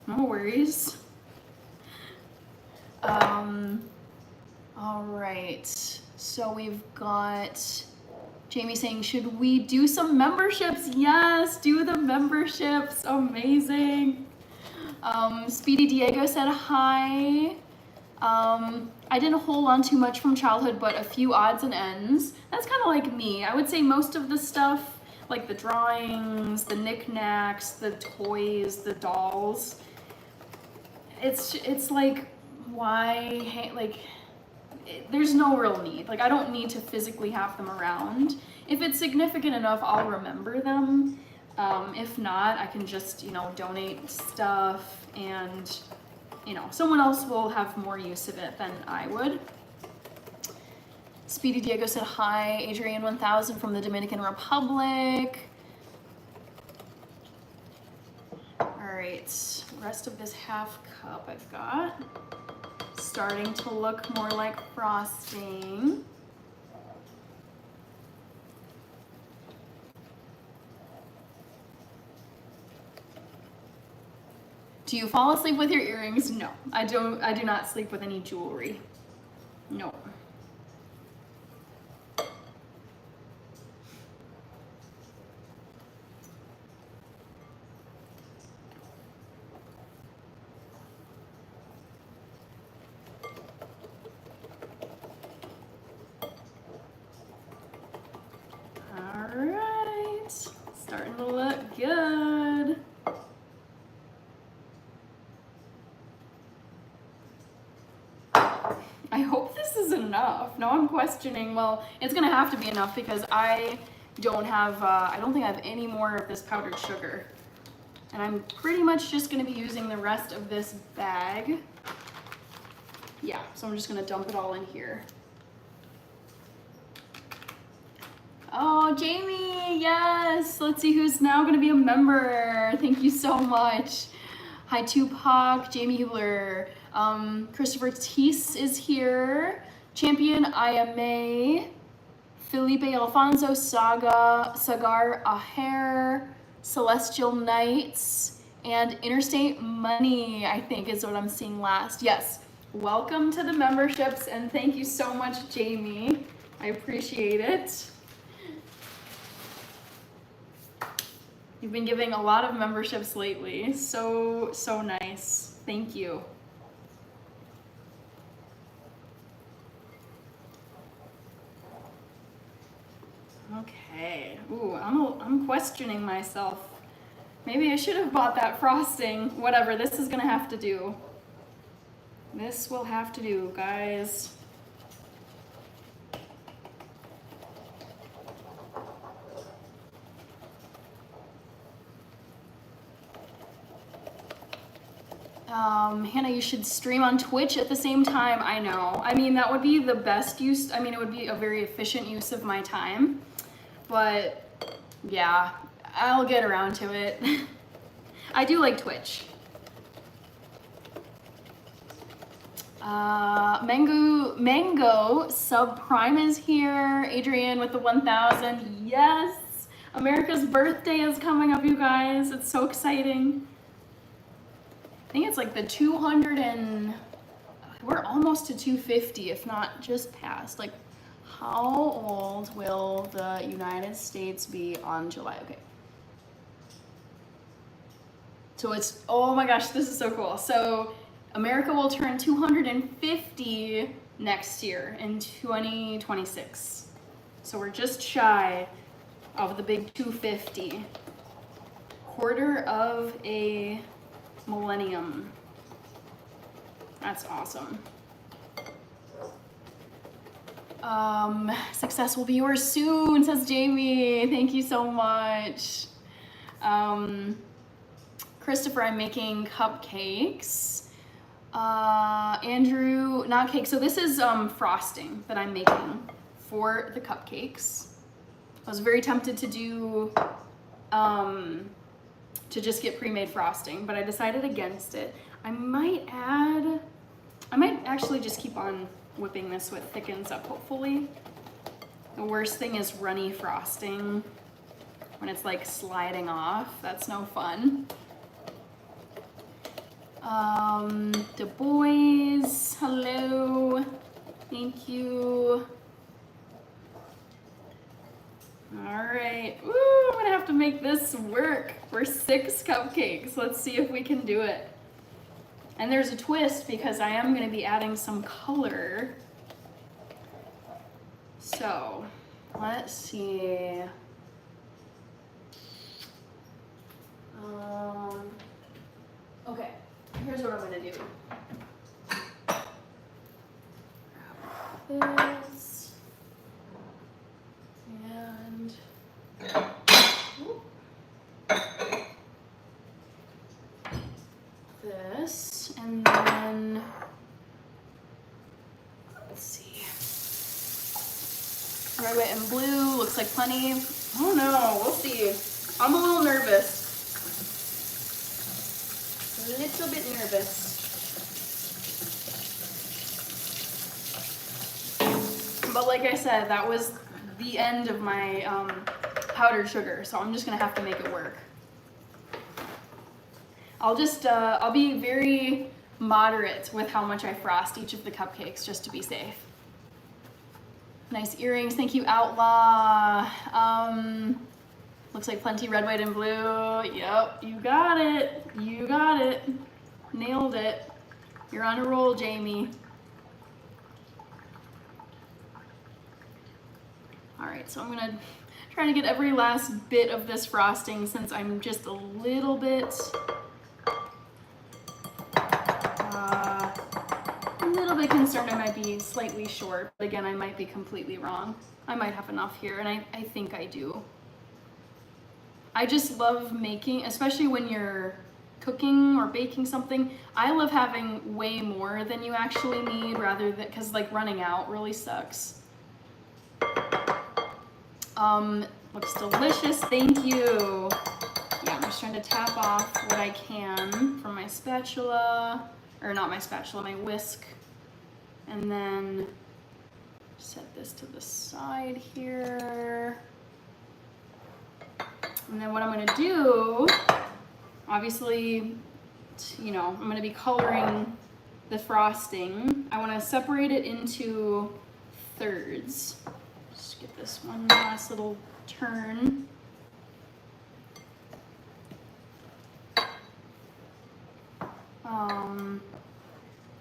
no worries. All right, so we've got Jamie saying, should we do some memberships? Yes, do the memberships, amazing. Speedy Diego said hi. I didn't hold on too much from childhood, but a few odds and ends. That's kind of like me. I would say most of the stuff, like the drawings, the knickknacks, the toys, the dolls, it's like, why, like, there's no real need. Like, I don't need to physically have them around. If it's significant enough, I'll remember them. If not, I can just, donate stuff, and, someone else will have more use of it than I would. Speedy Diego said hi. Adrian 1000 from the Dominican Republic. All right, rest of this half cup I've got. Starting to look more like frosting. Do you fall asleep with your earrings? No, I do not sleep with any jewelry. No. Starting to look good. I hope this is enough. Now I'm questioning, well, it's gonna have to be enough because I don't have, I don't think I have any more of this powdered sugar. And I'm pretty much just gonna be using the rest of this bag. Yeah, so I'm just gonna dump it all in here. Oh, Jamie, yes. Let's see who's now gonna be a member. Thank you so much. Hi, Tupac, Jamie Hubler. Christopher Teese is here. Champion IMA. Felipe Alfonso, Sagar Aher, Celestial Knights, and Interstate Money, I think is what I'm seeing last. Yes, welcome to the memberships, and thank you so much, Jamie. I appreciate it. You've been giving a lot of memberships lately. So nice. Thank you. Okay. Ooh, I'm questioning myself. Maybe I should have bought that frosting. Whatever, this is gonna have to do. This will have to do, guys. Hannah, you should stream on Twitch at the same time. I know. I mean, that would be the best use. I mean, it would be a very efficient use of my time. But yeah, I'll get around to it. I do like Twitch. Mango subprime is here. Adrian with the 1,000. Yes, America's birthday is coming up, you guys. It's so exciting. I think it's like the 200 and we're almost to 250, if not just past. Like, how old will the United States be on July? Okay. So it's, oh my gosh, this is so cool. So America will turn 250 next year in 2026. So we're just shy of the big 250. Quarter of a millennium. That's awesome. Success will be yours soon, says Jamie. Thank you so much. Christopher, I'm making cupcakes. Andrew, not cake. So this is frosting that I'm making for the cupcakes. I was very tempted to do to just get pre-made frosting, but I decided against it. I might actually just keep on whipping this so it thickens up, hopefully. The worst thing is runny frosting when it's like sliding off. That's no fun. Du Bois, hello. Thank you. All right, woo, I'm gonna have to make this work for 6 cupcakes. Let's see if we can do it. And there's a twist because I am gonna be adding some color. So, let's see. Okay, here's what I'm gonna do. This. And this, and then let's see, red, white, and blue looks like plenty. Oh no, we'll see. I'm a little nervous. A little bit nervous. But like I said, that was the end of my powdered sugar, so I'm just gonna have to make it work. I'll be very moderate with how much I frost each of the cupcakes just to be safe. Nice earrings, thank you, Outlaw. Looks like plenty red, white, and blue. Yep, you got it. You got it. Nailed it. You're on a roll, Jamie. All right, so I'm gonna try to get every last bit of this frosting since I'm just a little bit concerned I might be slightly short, but again, I might be completely wrong. I might have enough here, and I think I do. I just love making, especially when you're cooking or baking something, I love having way more than you actually need rather than, because like running out really sucks. Looks delicious, thank you. Yeah, I'm just trying to tap off what I can from my spatula, or not my spatula, my whisk. And then set this to the side here. And then what I'm gonna do, obviously, you know, I'm gonna be coloring the frosting. I wanna separate it into thirds. Just get this one last little turn.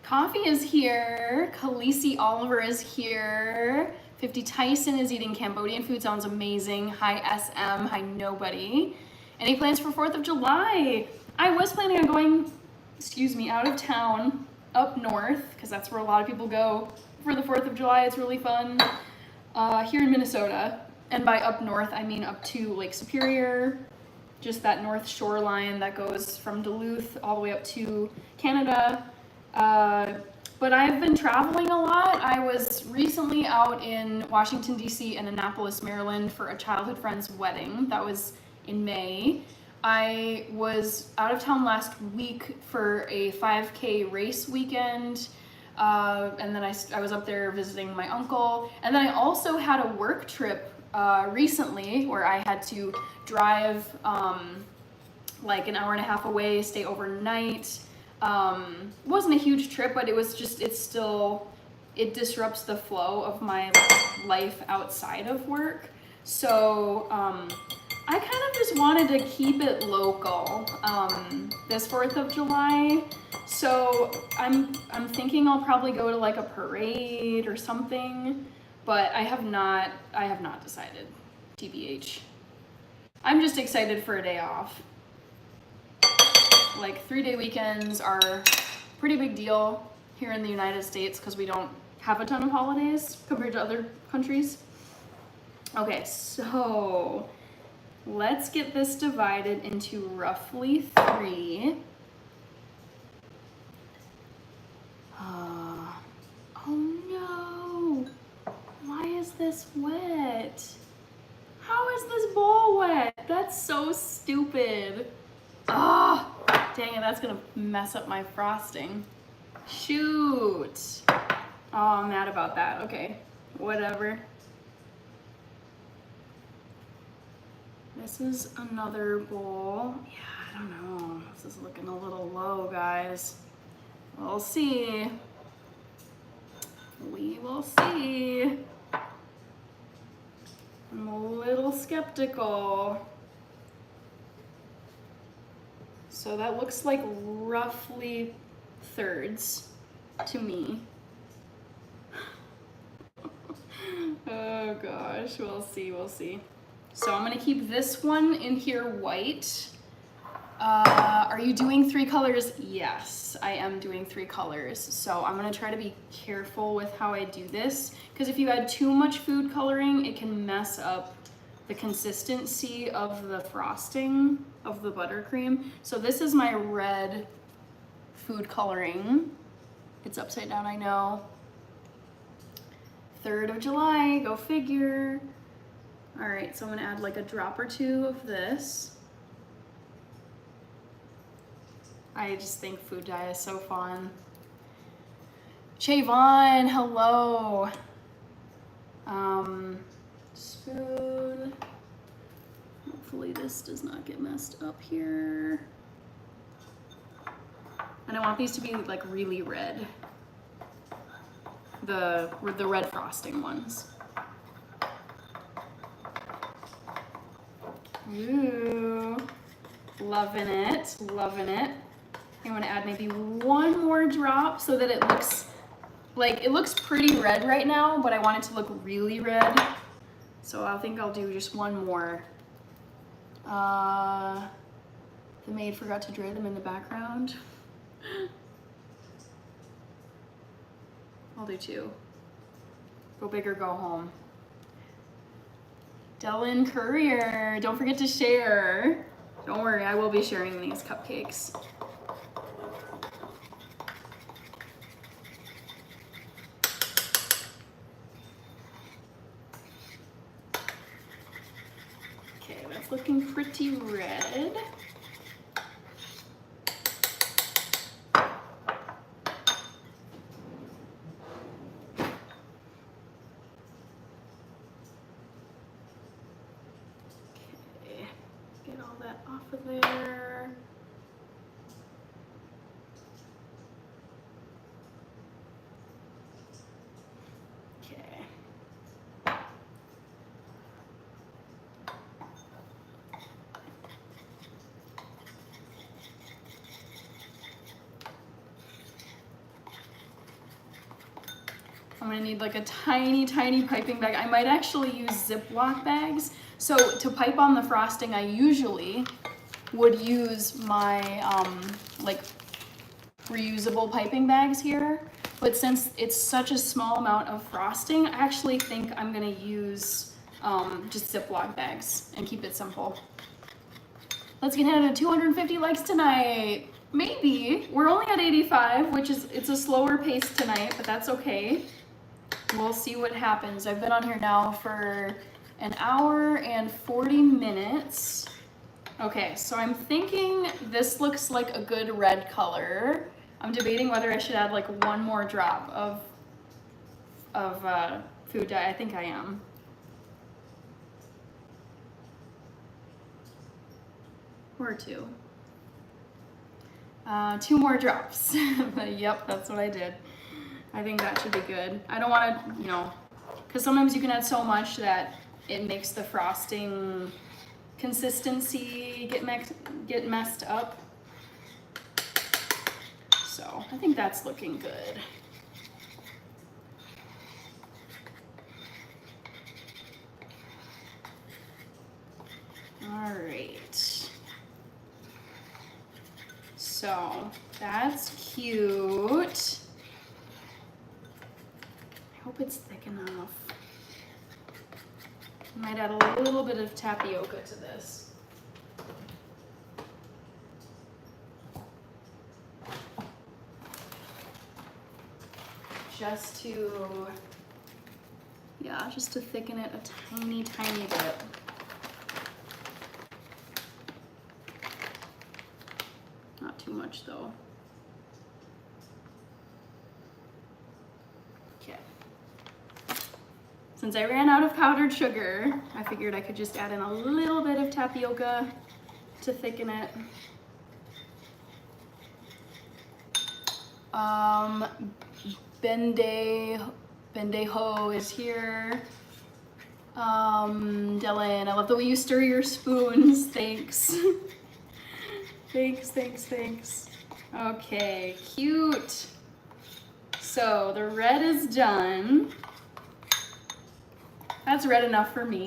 Coffee is here. Khaleesi Oliver is here. 50 Tyson is eating Cambodian food. Sounds amazing. Hi SM. Hi nobody. Any plans for 4th of July? I was planning on going, out of town, up north, because that's where a lot of people go for the 4th of July. It's really fun. Here in Minnesota. And by up north, I mean up to Lake Superior. Just that north shoreline that goes from Duluth all the way up to Canada. But I've been traveling a lot. I was recently out in Washington, D.C. and Annapolis, Maryland for a childhood friend's wedding. That was in May. I was out of town last week for a 5K race weekend. And then I was up there visiting my uncle. And then I also had a work trip recently where I had to drive like an hour and a half away, stay overnight. It wasn't a huge trip, but it disrupts the flow of my life outside of work. So I kind of just wanted to keep it local this 4th of July. So I'm thinking I'll probably go to like a parade or something, but I have not decided, TBH. I'm just excited for a day off. Like 3-day weekends are a pretty big deal here in the United States because we don't have a ton of holidays compared to other countries. Okay, so let's get this divided into roughly 3. Oh no, why is this wet? How is this bowl wet? That's so stupid. Ah, dang it, that's gonna mess up my frosting. Shoot. Oh, I'm mad about that. Okay, whatever. This is another bowl. Yeah, I don't know. This is looking a little low, guys. We'll see. We will see. I'm a little skeptical. So that looks like roughly thirds to me. Oh gosh, we'll see. So I'm gonna keep this one in here white. Are you doing 3 colors? Yes, I am doing 3 colors. So I'm gonna try to be careful with how I do this, because if you add too much food coloring, it can mess up the consistency of the frosting of the buttercream. So this is my red food coloring. It's upside down, I know. 3rd of July, go figure. All right, so I'm gonna add like a drop or 2 of this. I just think food dye is so fun. Chavon, hello. Spoon. Hopefully this does not get messed up here. And I want these to be like really red. The red frosting ones. Ooh, loving it, loving it. I'm gonna add maybe 1 more drop so that it looks pretty red right now, but I want it to look really red. So I think I'll do just 1 more. The maid forgot to dry them in the background. I'll do 2. Go big or go home. Dylan Courier, don't forget to share. Don't worry, I will be sharing these cupcakes. Okay, that's looking pretty red. Off of there. Okay. gonna need like a tiny, tiny piping bag. I might actually use Ziploc bags. So to pipe on the frosting, I usually would use my like reusable piping bags here. But since it's such a small amount of frosting, I actually think I'm gonna use just Ziploc bags and keep it simple. Let's get hit at 250 likes tonight. Maybe. We're only at 85, which is, it's a slower pace tonight, but that's okay. We'll see what happens. I've been on here now for an hour and 40 minutes. Okay, so I'm thinking this looks like a good red color. I'm debating whether I should add like one more drop of food dye. I think I am. Or two. 2 more drops. Yep, that's what I did. I think that should be good. I don't want to, you know, because sometimes you can add so much that it makes the frosting consistency get messed up. So I think that's looking good. All right. So that's cute. I hope it's thick enough. I might add a little bit of tapioca to this. Just to, yeah, just to thicken it a tiny, tiny bit. Not too much though. Okay. Since I ran out of powdered sugar, I figured I could just add in a little bit of tapioca to thicken it. Bendejo is here. Dylan, I love the way you stir your spoons. Thanks. Thanks. Okay, cute. So the red is done. That's red enough for me.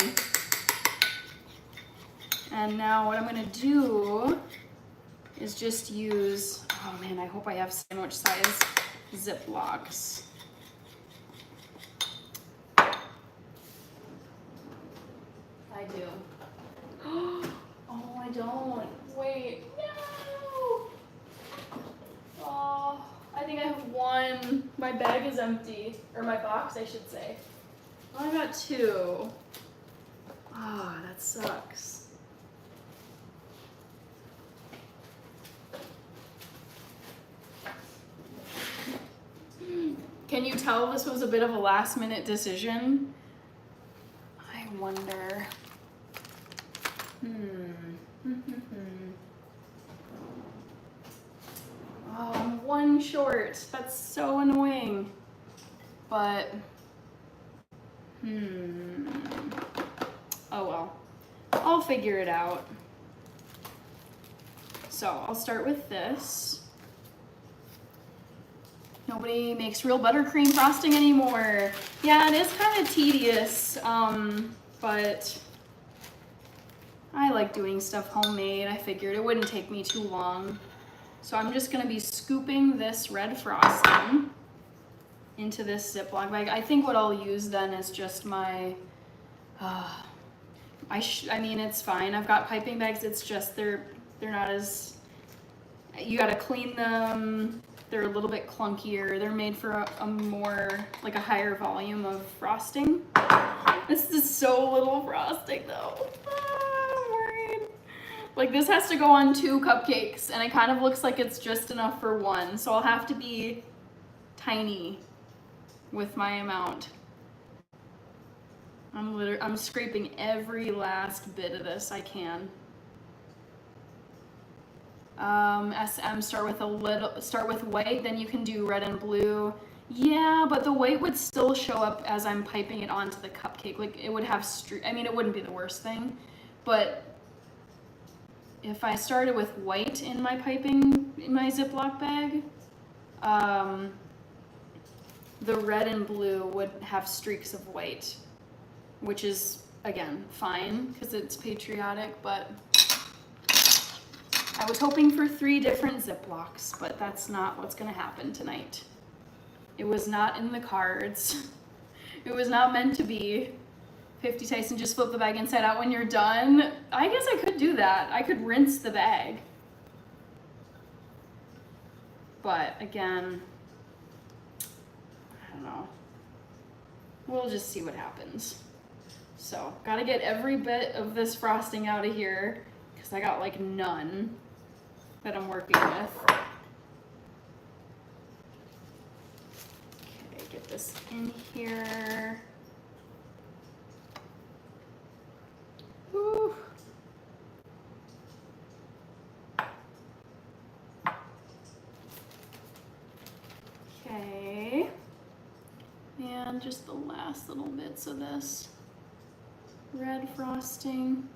And now what I'm gonna do is just use, oh man, I hope I have sandwich size Ziplocs. I do. Oh, I don't. Wait, no! Oh, I think I have one. My bag is empty, or my box, I should say. Oh, I got 2. Ah, that sucks. Can you tell this was a bit of a last minute decision? I wonder. Oh, I'm 1 short. That's so annoying. But, oh well. I'll figure it out. So I'll start with this. Nobody makes real buttercream frosting anymore. Yeah, it is kind of tedious, but I like doing stuff homemade. I figured it wouldn't take me too long. So I'm just gonna be scooping this red frosting into this Ziploc bag. I think what I'll use then is just my, I mean, it's fine. I've got piping bags. It's just they're not as, you gotta clean them. They're a little bit clunkier. They're made for a more, like a higher volume of frosting. This is so little frosting though. I'm worried. Like this has to go on 2 cupcakes and it kind of looks like it's just enough for 1. So I'll have to be tiny with my amount. I'm scraping every last bit of this I can. SM, start with white, then you can do red and blue. Yeah, but the white would still show up as I'm piping it onto the cupcake. Like it would have I mean, it wouldn't be the worst thing, but if I started with white in my piping, in my Ziploc bag, the red and blue would have streaks of white, which is, again, fine because it's patriotic, but I was hoping for 3 different Ziplocs, but that's not what's gonna happen tonight. It was not in the cards. It was not meant to be. 50 Tyson, just flip the bag inside out when you're done. I guess I could do that. I could rinse the bag. But again, I don't know. We'll just see what happens. So, gotta get every bit of this frosting out of here because I got like none that I'm working with. Okay, get this in here. Whew. Okay, and just the last little bits of this red frosting.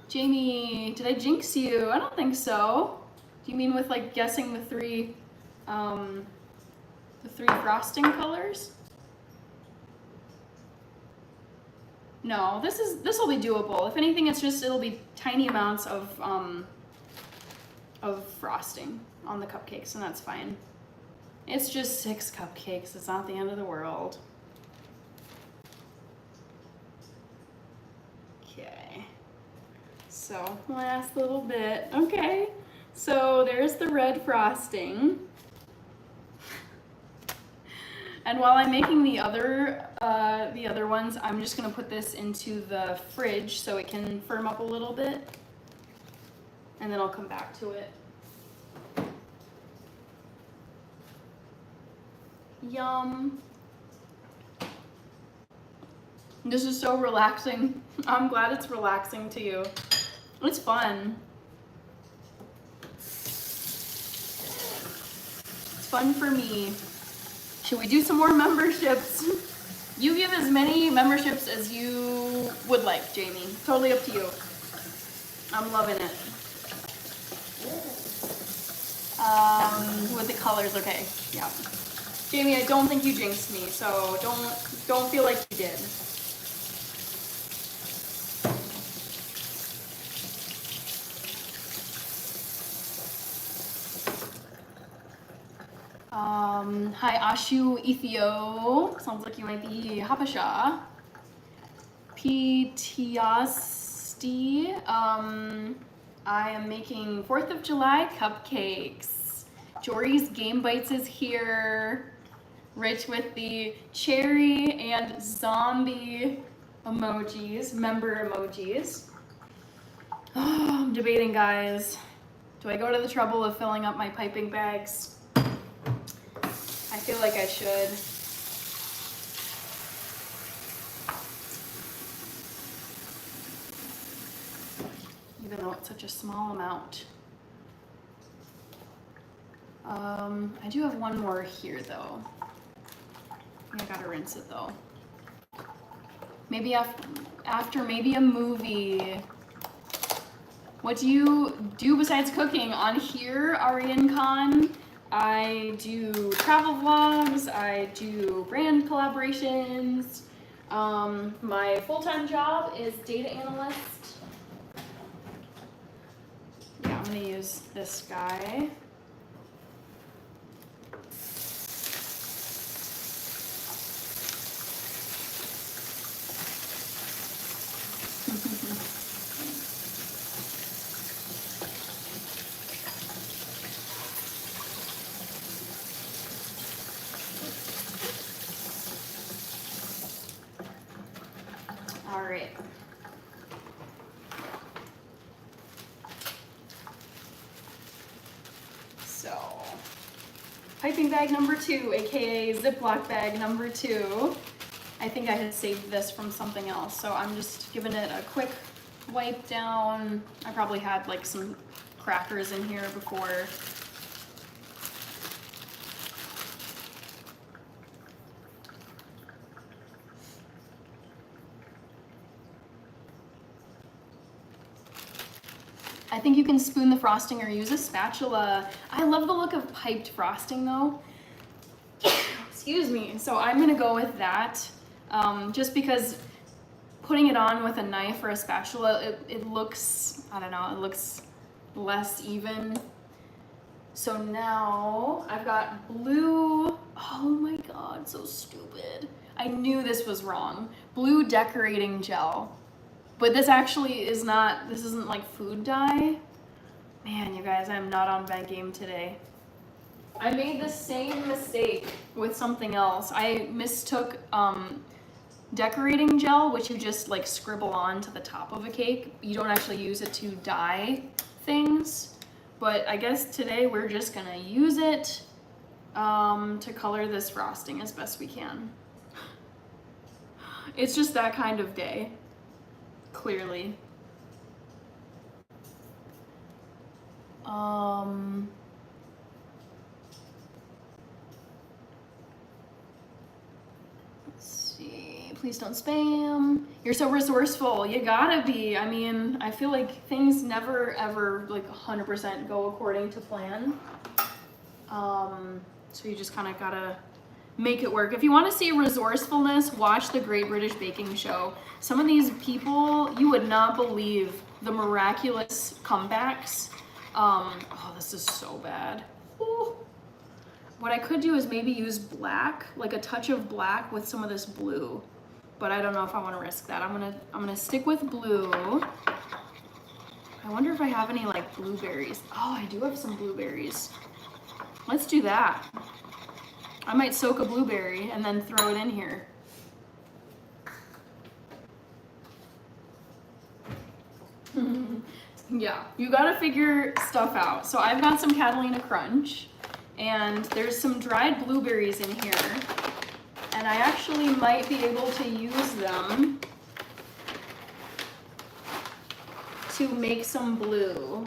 Jamie, did I jinx you? I don't think so. Do you mean with like guessing the three frosting colors? No, this will be doable. If anything, it'll be tiny amounts of frosting on the cupcakes, and that's fine. It's just 6 cupcakes. It's not the end of the world. Okay. So last little bit. Okay. So there's the red frosting. And while I'm making the other ones, I'm just gonna put this into the fridge so it can firm up a little bit, and then I'll come back to it. Yum. This is so relaxing. I'm glad it's relaxing to you. It's fun. It's fun for me. Should we do some more memberships? You give as many memberships as you would like, Jamie. Totally up to you. I'm loving it. With the colors, okay. Yeah. Jamie, I don't think you jinxed me, so don't feel like you did. Hi, Ashu Ethio. Sounds like you might be Habasha. PTSD. I am making 4th of July cupcakes. Jory's Game Bites is here. Rich with the cherry and zombie emojis, member emojis. Oh, I'm debating, guys. Do I go to the trouble of filling up my piping bags? I feel like I should. Even though it's such a small amount. I do have one more here though. I gotta rinse it though. Maybe after maybe a movie. What do you do besides cooking? On here, Arian Khan, I do travel vlogs, I do brand collaborations. My full-time job is data analyst. Yeah, I'm gonna use this guy. All right. So, piping bag number 2, aka Ziploc bag number 2. I think I had saved this from something else, so I'm just giving it a quick wipe down. I probably had like some crackers in here before. I think you can spoon the frosting or use a spatula. I love the look of piped frosting though. Excuse me. So I'm gonna go with that, just because putting it on with a knife or a spatula, it looks, I don't know, it looks less even. So now I've got blue, oh my God, so stupid. I knew this was wrong. Blue decorating gel. But this actually is not, this isn't like food dye. Man, you guys, I'm not on my game today. I made the same mistake with something else. I mistook decorating gel, which you just like scribble on to the top of a cake. You don't actually use it to dye things. But I guess today we're just gonna use it to color this frosting as best we can. It's just that kind of day, clearly. Let's see, please don't spam. You're so resourceful, you gotta be. I mean, I feel like things never ever like 100% go according to plan. So you just kind of gotta make it work. If you want to see resourcefulness, watch the Great British Baking Show. Some of these people, you would not believe the miraculous comebacks. Oh, this is so bad. Ooh. What I could do is maybe use black, like a touch of black with some of this blue, but I don't know if I want to risk that. I'm gonna stick with blue. I wonder if I have any like blueberries. Oh, I do have some blueberries. Let's do that. I might soak a blueberry and then throw it in here. Yeah, you gotta figure stuff out. So I've got some Catalina Crunch, and there's some dried blueberries in here, and I actually might be able to use them to make some blue.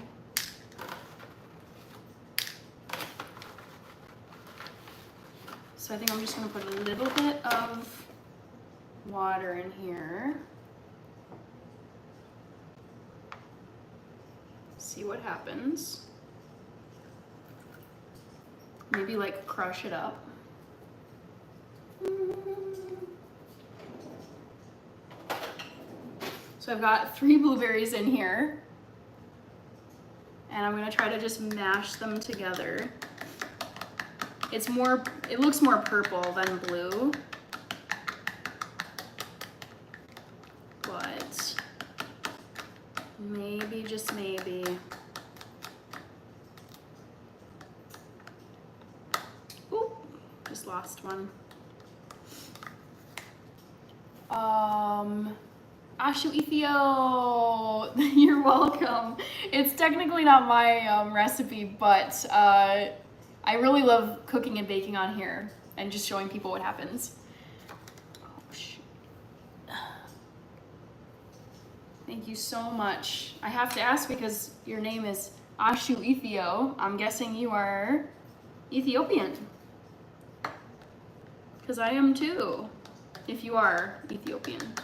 So I think I'm just gonna put a little bit of water in here. See what happens. Maybe like crush it up. So I've got 3 blueberries in here, and I'm gonna try to just mash them together. It looks more purple than blue, but maybe, just maybe. Oop, just lost one. Ashu Ethio, you're welcome. It's technically not my recipe, but I really love cooking and baking on here and just showing people what happens. Oh, shoot. Thank you so much. I have to ask because your name is Ashu Ethio. I'm guessing you are Ethiopian. Because I am too, if you are Ethiopian.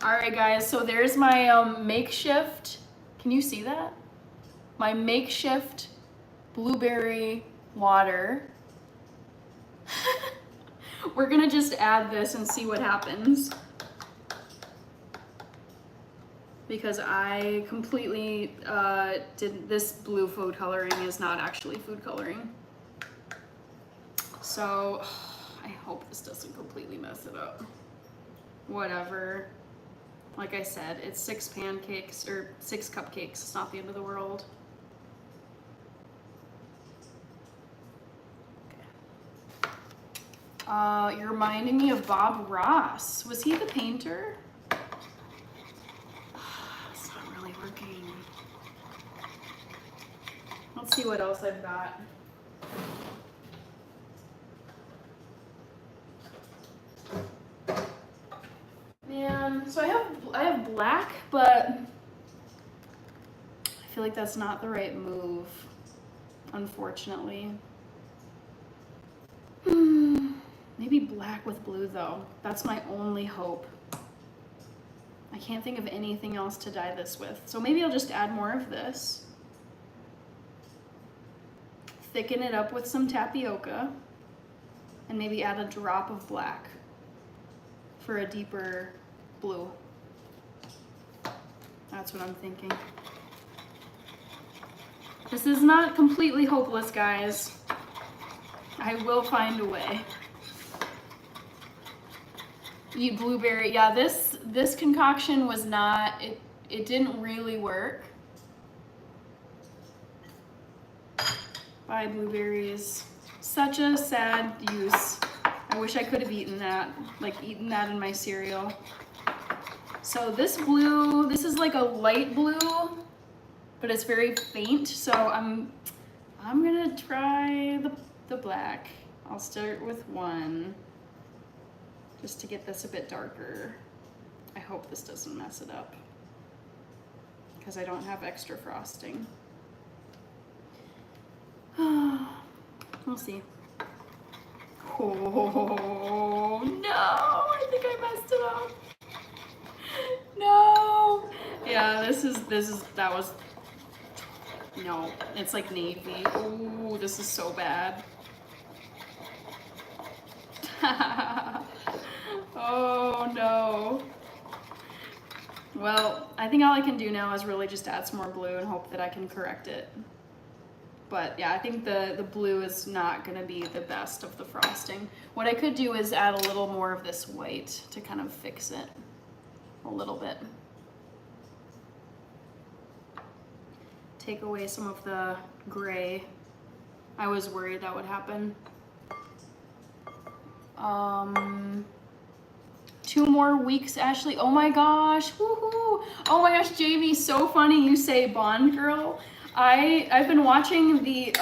All right, guys, so there's my makeshift, can you see that? My makeshift blueberry water. We're gonna just add this and see what happens, because I completely did this blue food coloring is not actually food coloring. So I hope this doesn't completely mess it up. Whatever. Like I said, it's 6 pancakes or 6 cupcakes. It's not the end of the world. You're reminding me of Bob Ross. Was he the painter? It's not really working. Let's see what else I've got. Man, so I have black, but I feel like that's not the right move, unfortunately. Maybe black with blue though. That's my only hope. I can't think of anything else to dye this with. So maybe I'll just add more of this. Thicken it up with some tapioca. and maybe add a drop of black for a deeper blue. That's what I'm thinking. This is not completely hopeless, guys. I will find a way. Eat blueberry. Yeah, this concoction was not, it didn't really work. Buy blueberries. Such a sad use. I wish I could have eaten that, like eaten that in my cereal. So this blue, this is like a light blue, but it's very faint. So I'm gonna try the black. I'll start with one, just to get this a bit darker. I hope this doesn't mess it up, because I don't have extra frosting. We'll see. Oh no, I think I messed it up. No. Yeah, that was, no, it's like navy. Oh, this is so bad. Oh no. Well, I think all I can do now is really just add some more blue and hope that I can correct it. But yeah, I think the blue is not gonna be the best of the frosting. What I could do is add a little more of this white to kind of fix it a little bit. Take away some of the gray. I was worried that would happen. 2 more weeks, Ashley. Oh my gosh, woohoo! Oh my gosh, Jamie, so funny you say Bond girl. I've been watching the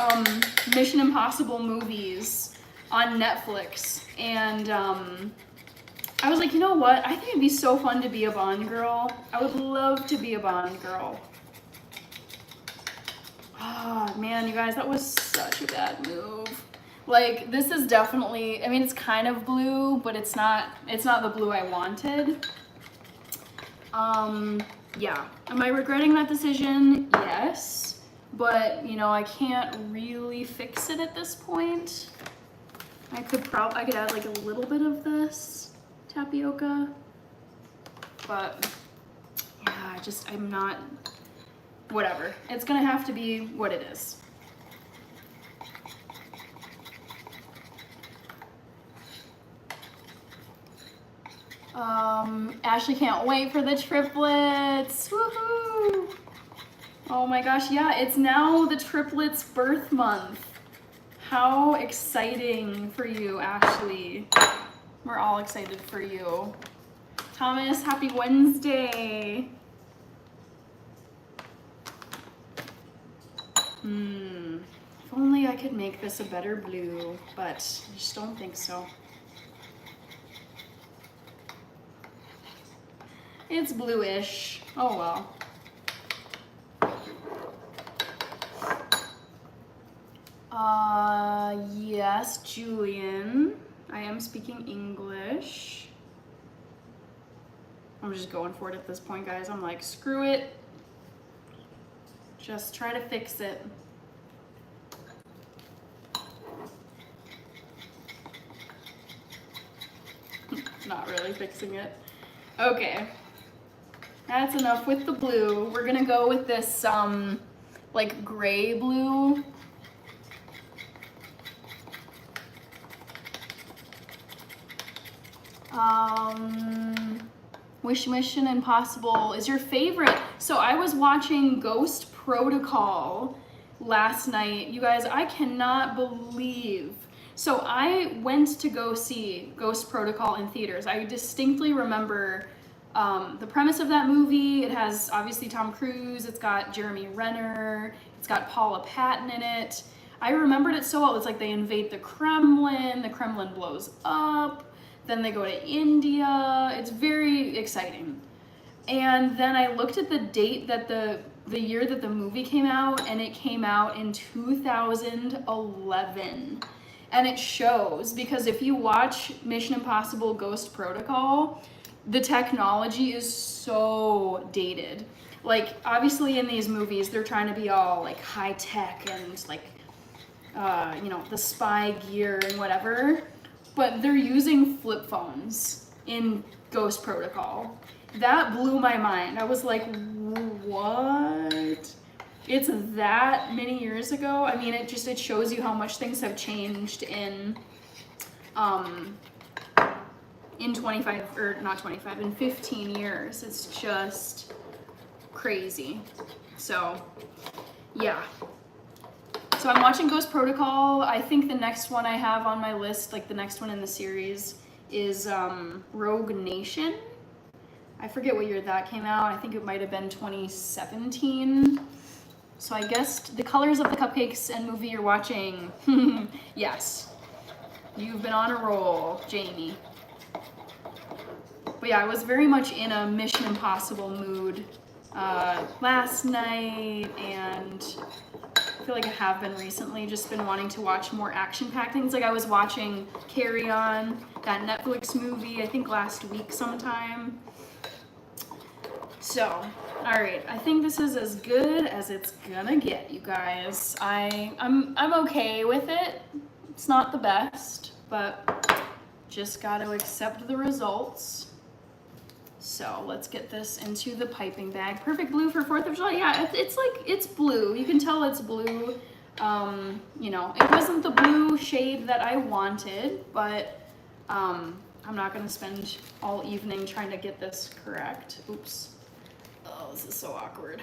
Mission Impossible movies on Netflix, and I was like, you know what? I think it'd be so fun to be a Bond girl. I would love to be a Bond girl. Oh man, you guys, that was such a bad move. Like, this is definitely, I mean, it's kind of blue, but it's not the blue I wanted. Yeah. Am I regretting that decision? Yes. But, you know, I can't really fix it at this point. I could add like a little bit of this tapioca. But, yeah, I'm not, whatever. It's gonna have to be what it is. Ashley can't wait for the triplets. Woohoo! Oh my gosh, yeah, it's now the triplets' birth month. How exciting for you, Ashley. We're all excited for you. Thomas, happy Wednesday. If only I could make this a better blue, but I just don't think so. It's bluish. Oh well. Yes, Julian. I am speaking English. I'm just going for it at this point, guys. I'm like, screw it. Just try to fix it. Not really fixing it. Okay. That's enough with the blue. We're gonna go with this like gray blue. Wish Mission Impossible is your favorite. So I was watching Ghost Protocol last night. You guys, I cannot believe. So I went to go see Ghost Protocol in theaters. I distinctly remember the premise of that movie. It has obviously Tom Cruise, it's got Jeremy Renner, it's got Paula Patton in it. I remembered it so well. It's like they invade the Kremlin blows up, then they go to India. It's very exciting. And then I looked at the date that the year that the movie came out, and it came out in 2011. And it shows, because if you watch Mission Impossible Ghost Protocol, the technology is so dated. Like, obviously in these movies, they're trying to be all like high tech and like, you know, the spy gear and whatever. but they're using flip phones in Ghost Protocol. That blew my mind. I was like, what? It's that many years ago? I mean, it shows you how much things have changed in 25, or not 25, in 15 years. It's just crazy. So, yeah. So I'm watching Ghost Protocol. I think the next one I have on my list, like the next one in the series, is Rogue Nation. I forget what year that came out. I think it might have been 2017. So I guessed the colors of the cupcakes and movie you're watching. Yes. You've been on a roll, Jamie. But yeah, I was very much in a Mission Impossible mood last night, and I feel like I have been recently, just been wanting to watch more action-packed things. Like I was watching Carry On, that Netflix movie, I think last week sometime. So, all right, I think this is as good as it's gonna get, you guys. I'm okay with it. It's not the best, but just gotta accept the results. So let's get this into the piping bag. Perfect blue for 4th of July. Yeah, it's like, it's blue. You can tell it's blue. You know, it wasn't the blue shade that I wanted, but I'm not gonna spend all evening trying to get this correct. Oops. Oh, this is so awkward.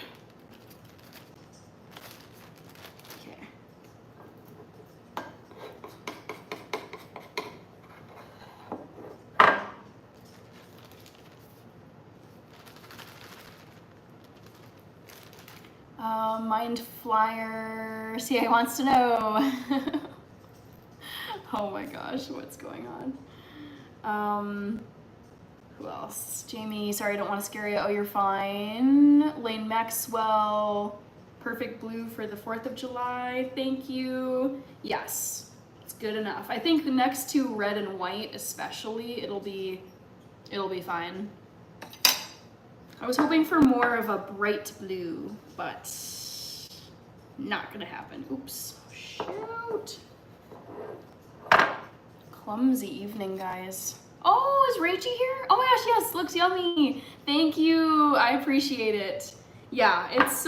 Okay. Mind Flyer CA wants to know. Oh my gosh, what's going on? Who else? Jamie, sorry, I don't want to scare you. Oh, you're fine. Lane Maxwell, perfect blue for the 4th of July. Thank you. Yes, it's good enough. I think the next two, red and white especially, it'll be fine. I was hoping for more of a bright blue, but not gonna happen. Oops, shoot. Clumsy evening, guys. Oh, is Rachie here? Oh my gosh, yes, looks yummy. Thank you, I appreciate it. Yeah, it's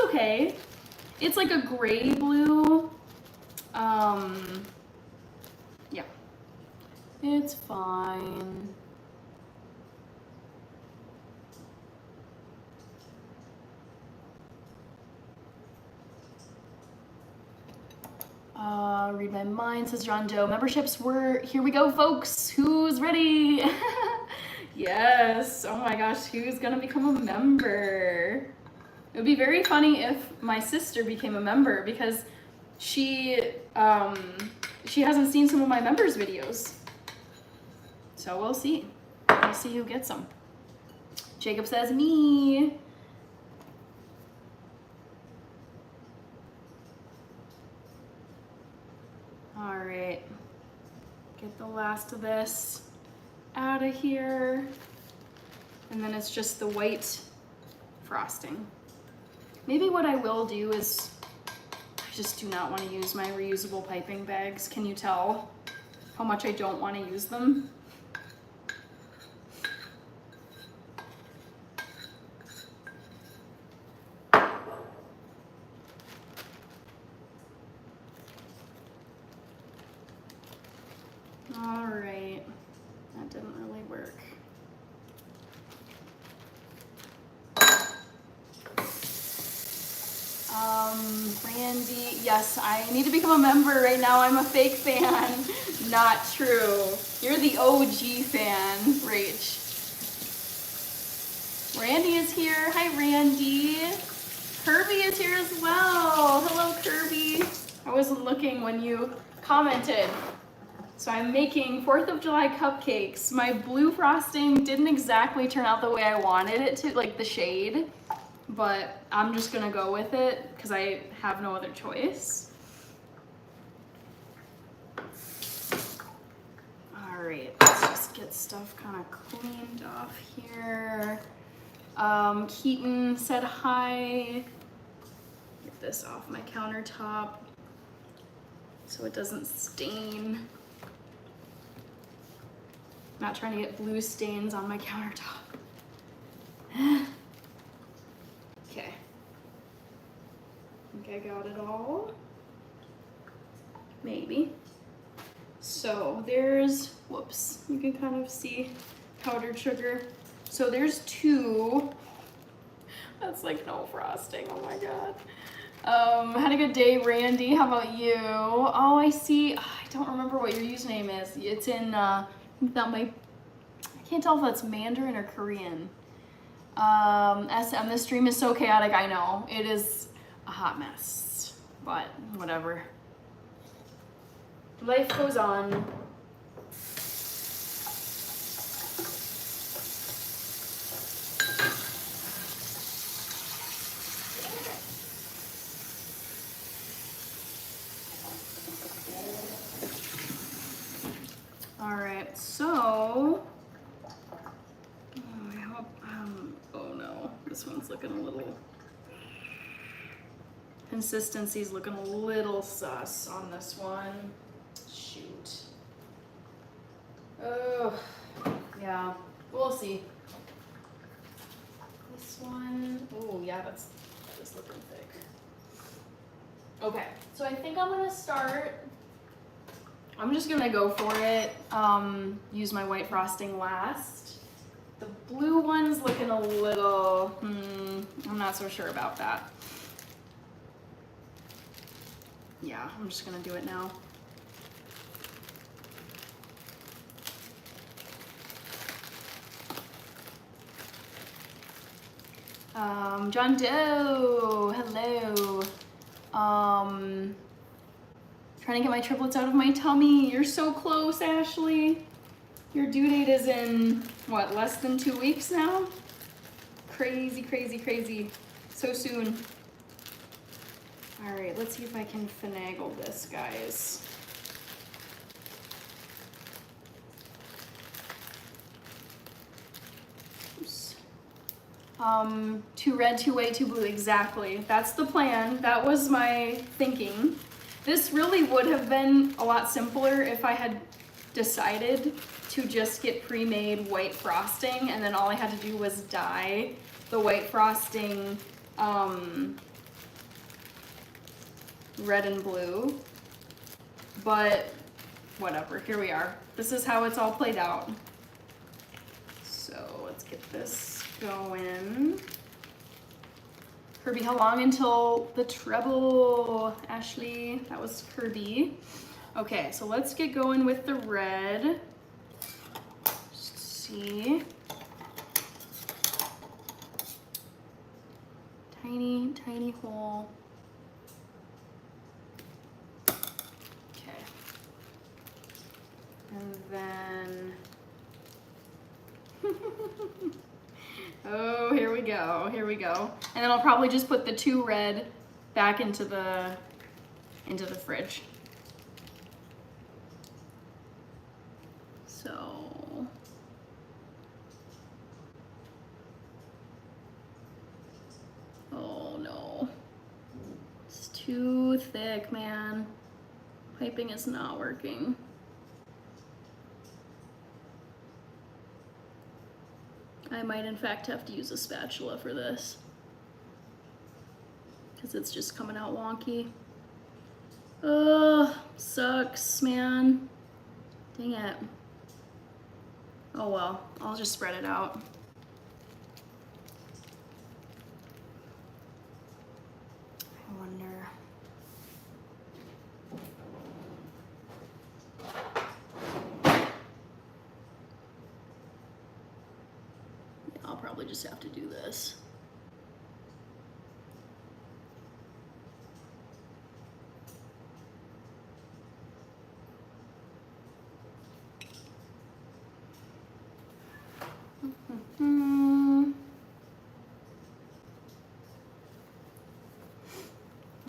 okay. It's like a gray blue. Yeah, it's fine. Read my mind, says John Doe. Memberships were, here we go, folks. Who's ready? Yes, oh my gosh, who's gonna become a member? It would be very funny if my sister became a member, because she hasn't seen some of my members' videos. So we'll see. We'll see who gets them. Jacob says me. All right, get the last of this out of here. And then it's just the white frosting. Maybe what I will do is, I just do not want to use my reusable piping bags. Can you tell how much I don't want to use them? All right, that didn't really work. Randy, yes, I need to become a member right now. I'm a fake fan. Not true. You're the OG fan, Rach. Randy is here. Hi, Randy. Kirby is here as well. Hello, Kirby. I wasn't looking when you commented. So I'm making 4th of July cupcakes. My blue frosting didn't exactly turn out the way I wanted it to, like the shade, but I'm just gonna go with it because I have no other choice. All right, let's just get stuff kind of cleaned off here. Keaton said hi. Get this off my countertop so it doesn't stain. Not trying to get blue stains on my countertop. Okay. I think I got it all. Maybe. So there's, whoops, you can kind of see powdered sugar. So there's 2. That's like no frosting, oh my God. Had a good day, Randy. How about you? Oh, I see. I don't remember what your username is. It's in, I can't tell if that's Mandarin or Korean. SM, this stream is so chaotic, I know. It is a hot mess, but whatever. Life goes on. All right, so, I hope, oh no, this one's looking a little, consistency's looking a little sus on this one. Shoot. Oh, yeah, we'll see. This one, oh yeah, that is looking thick. Okay, so I think I'm gonna start, I'm just gonna go for it, use my white frosting last. The blue one's looking a little, I'm not so sure about that. Yeah, I'm just gonna do it now. John Doe, hello. Trying to get my triplets out of my tummy. You're so close, Ashley. Your due date is in, what, less than 2 weeks now? Crazy, crazy, crazy. So soon. All right, let's see if I can finagle this, guys. Oops. 2 red, 2 white, 2 blue, exactly. That's the plan. That was my thinking. This really would have been a lot simpler if I had decided to just get pre-made white frosting and then all I had to do was dye the white frosting red and blue. But whatever, here we are. This is how it's all played out. So let's get this going. Kirby, how long until the treble? Ashley, that was Kirby. Okay, so let's get going with the red. Just see. Tiny, tiny hole. Okay. And then, oh, here we go, here we go. And then I'll probably just put the 2 red back into the fridge. So, oh no, it's too thick, man. Piping is not working. I might in fact have to use a spatula for this because it's just coming out wonky. Ugh, sucks, man. Dang it. Oh well, I'll just spread it out. I wonder. I'll probably just have to do this.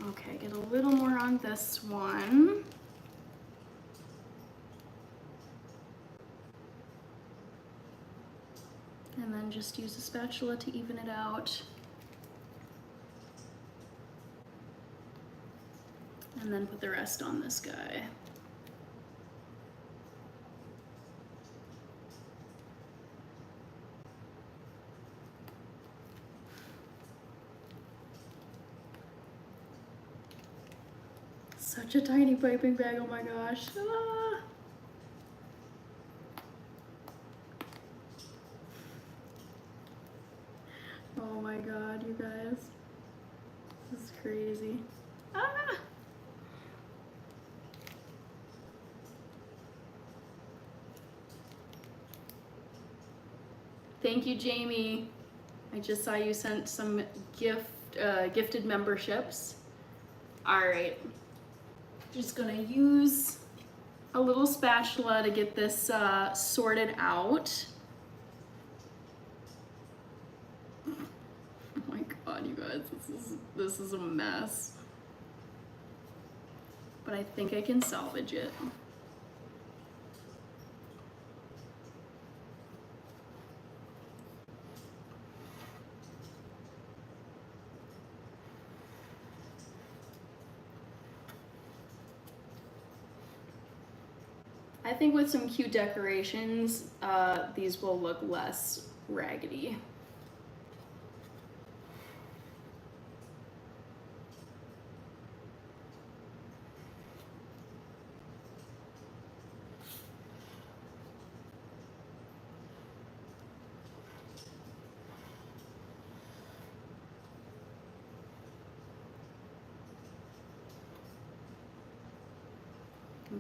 Okay, get a little more on this one. And then just use a spatula to even it out. And then put the rest on this guy. Such a tiny piping bag, oh my gosh. Ah. Oh my god, you guys. This is crazy. Ah! Thank you, Jamie. I just saw you sent some gifted memberships. All right. Just gonna use a little spatula to get this sorted out. Oh my god, you guys, this is a mess. But I think I can salvage it. I think with some cute decorations, these will look less raggedy.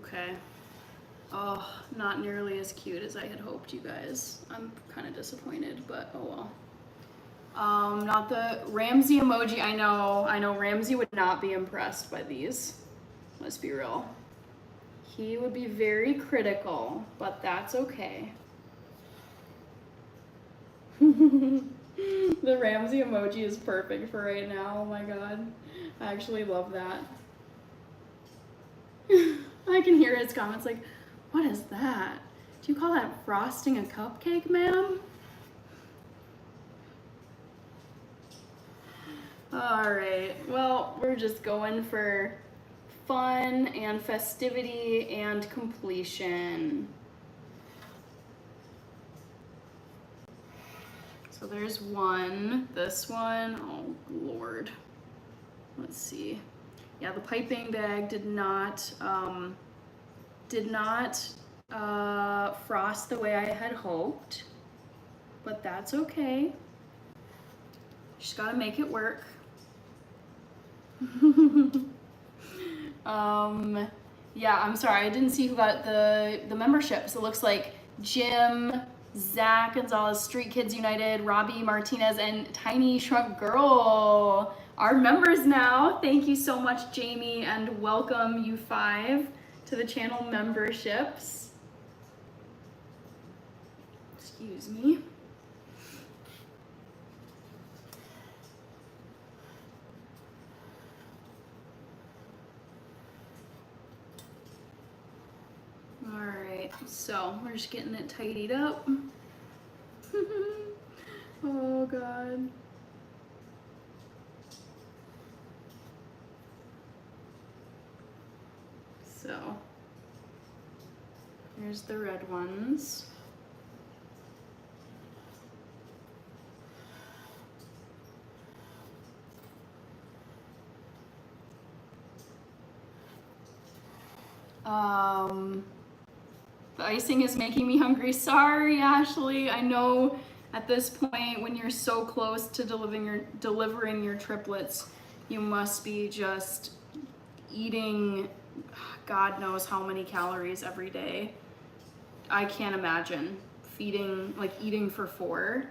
Okay. Oh, not nearly as cute as I had hoped, you guys. I'm kind of disappointed, but oh well. Not the Ramsey emoji. I know Ramsey would not be impressed by these. Let's be real. He would be very critical, but that's okay. The Ramsey emoji is perfect for right now. Oh my god. I actually love that. I can hear his comments like, what is that? Do you call that frosting a cupcake, ma'am? All right, well, we're just going for fun and festivity and completion. So there's one, this one, oh Lord. Let's see. Yeah, the piping bag did not frost the way I had hoped, but that's okay. Just gotta make it work. Yeah, I'm sorry, I didn't see who got the memberships. It looks like Jim, Zach Gonzalez, Street Kids United, Robbie Martinez, and Tiny Shrunk Girl are members now. Thank you so much, Jamie, and welcome you 5 to the channel memberships. Excuse me. All right, so we're just getting it tidied up. Oh God. So here's the red ones. The icing is making me hungry. Sorry, Ashley. I know at this point when you're so close to delivering your triplets, you must be just eating God knows how many calories every day. I can't imagine eating for 4.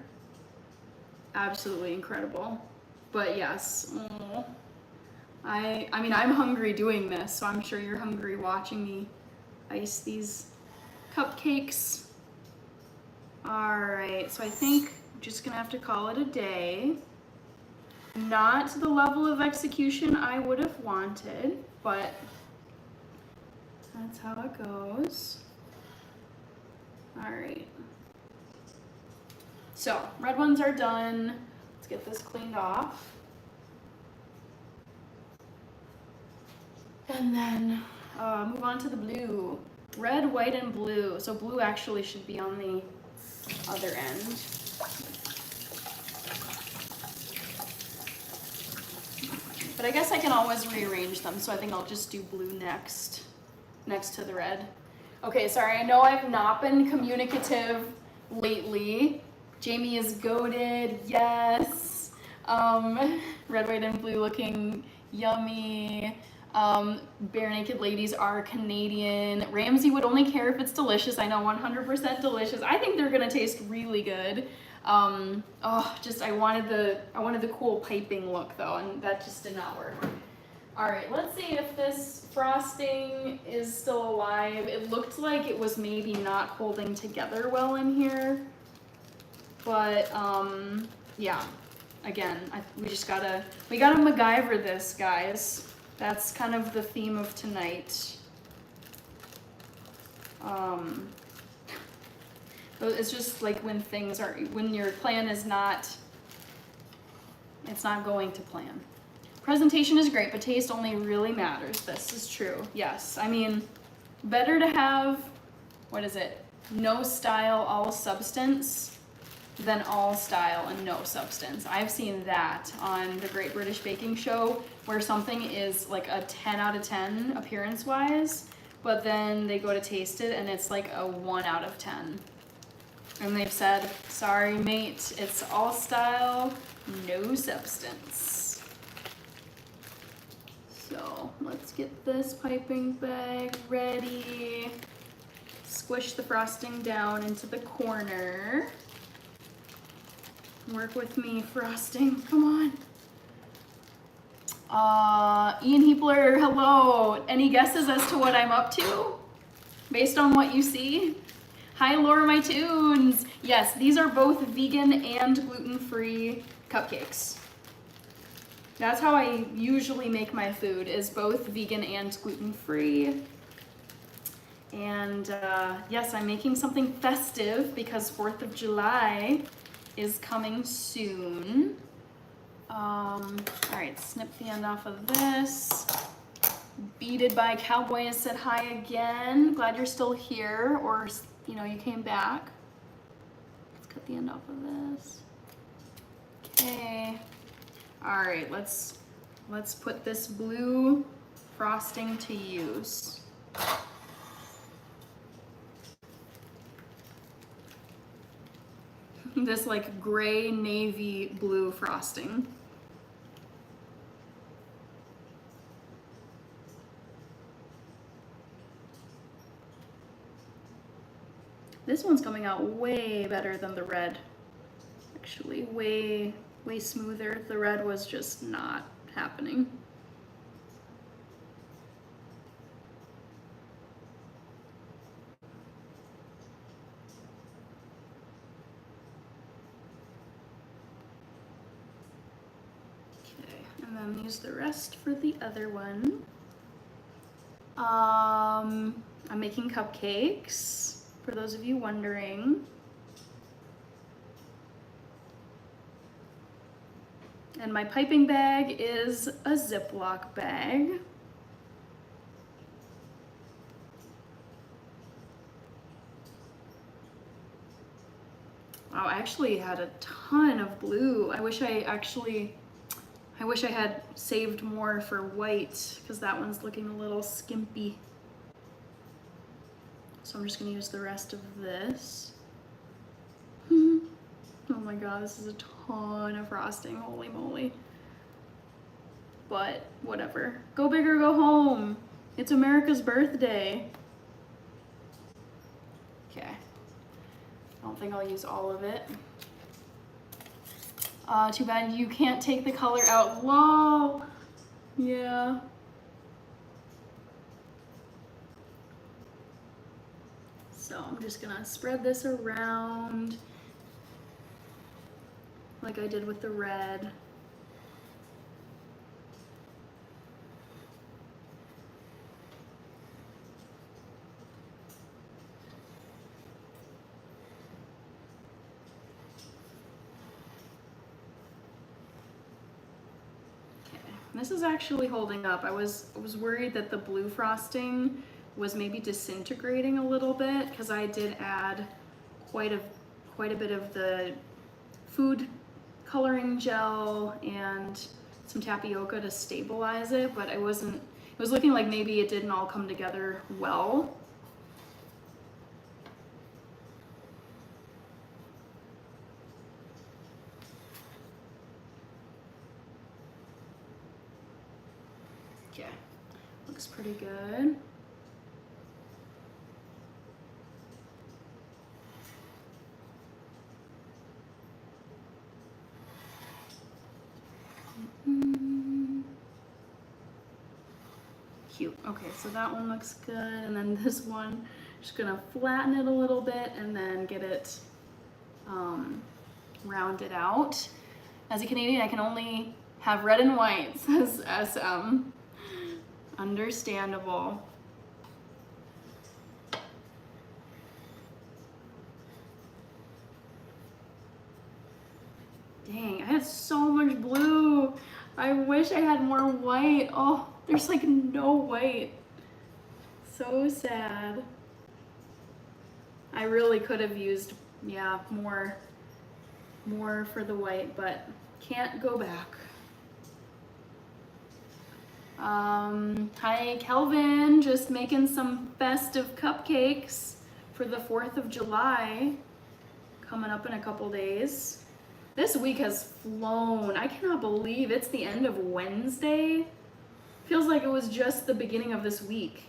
Absolutely incredible. But yes, I mean, I'm hungry doing this, so I'm sure you're hungry watching me ice these cupcakes. All right, so I think I'm just gonna have to call it a day. Not to the level of execution I would have wanted, but that's how it goes. All right. So, red ones are done. Let's get this cleaned off. And then move on to the blue. Red, white, and blue. So blue actually should be on the other end. But But I guess I can always rearrange them, so I think I'll just do blue next to the red. Okay, sorry, I know I've not been communicative lately. Jamie is goated, yes. Red, white, and blue looking yummy. Bare Naked Ladies are Canadian. Ramsey would only care if it's delicious. I know, 100% delicious. I think they're gonna taste really good. I wanted the cool piping look though, and that just did not work. All right, let's see if this frosting is still alive. It looked like it was maybe not holding together well in here, but yeah. Again, we gotta MacGyver this, guys. That's kind of the theme of tonight. It's just like when your plan is it's not going to plan. Presentation is great, but taste only really matters. This is true, yes. I mean, better to have, what is it? No style, all substance, than all style and no substance. I've seen that on the Great British Baking Show, where something is like a 10 out of 10 appearance-wise, but then they go to taste it and it's like a 1 out of 10. And they've said, sorry mate, it's all style, no substance. So let's get this piping bag ready. Squish the frosting down into the corner. Work with me, frosting, come on. Ian Heepler, hello. Any guesses as to what I'm up to? Based on what you see? Hi, Laura, my tunes. Yes, these are both vegan and gluten-free cupcakes. That's how I usually make my food, is both vegan and gluten-free. And yes, I'm making something festive because 4th of July is coming soon. All right, snip the end off of this. Beaded by Cowboys said hi again. Glad you're still here, or you know, you came back. Let's cut the end off of this. Okay. All right, let's put this blue frosting to use. This like gray navy blue frosting. This one's coming out way better than the red. Actually, way smoother. The red was just not happening. Okay, and then use the rest for the other one. I'm making cupcakes, for those of you wondering. And my piping bag is a Ziploc bag. Wow, I actually had a ton of blue. I wish I had saved more for white, because that one's looking a little skimpy. So I'm just gonna use the rest of this. Oh my god, this is a ton of frosting, holy moly. But whatever. Go big or go home. It's America's birthday. Okay. I don't think I'll use all of it. Too bad you can't take the color out. Lol. Yeah. So I'm just gonna spread this around like I did with the red. This is actually holding up. I was worried that the blue frosting was maybe disintegrating a little bit, because I did add quite a bit of the food coloring gel and some tapioca to stabilize it, but it was looking like maybe it didn't all come together well. Okay, looks pretty good. Cute. Okay, so that one looks good, and then this one, just gonna flatten it a little bit and then get it rounded out. As a Canadian, I can only have red and white, says SM. Understandable. Dang, I had so much blue. I wish I had more white. Oh, there's like no white. So sad. I really could have used, yeah, more for the white, but can't go back. Hi Kelvin, just making some festive cupcakes for the 4th of July, coming up in a couple days. This week has flown. I cannot believe it's the end of Wednesday. Feels like it was just the beginning of this week.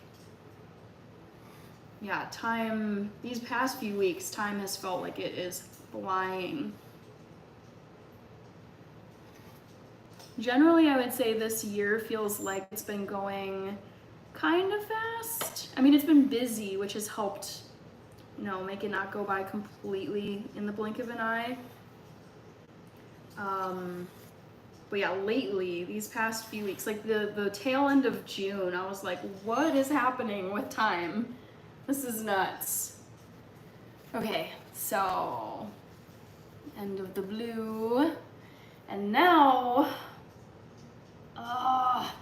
Yeah, time, these past few weeks, time has felt like it is flying. Generally, I would say this year feels like it's been going kind of fast. I mean, it's been busy, which has helped, you know, make it not go by completely in the blink of an eye. But yeah, lately, these past few weeks, like the tail end of June, I was like, what is happening with time? This is nuts. Okay, so end of the blue. And now,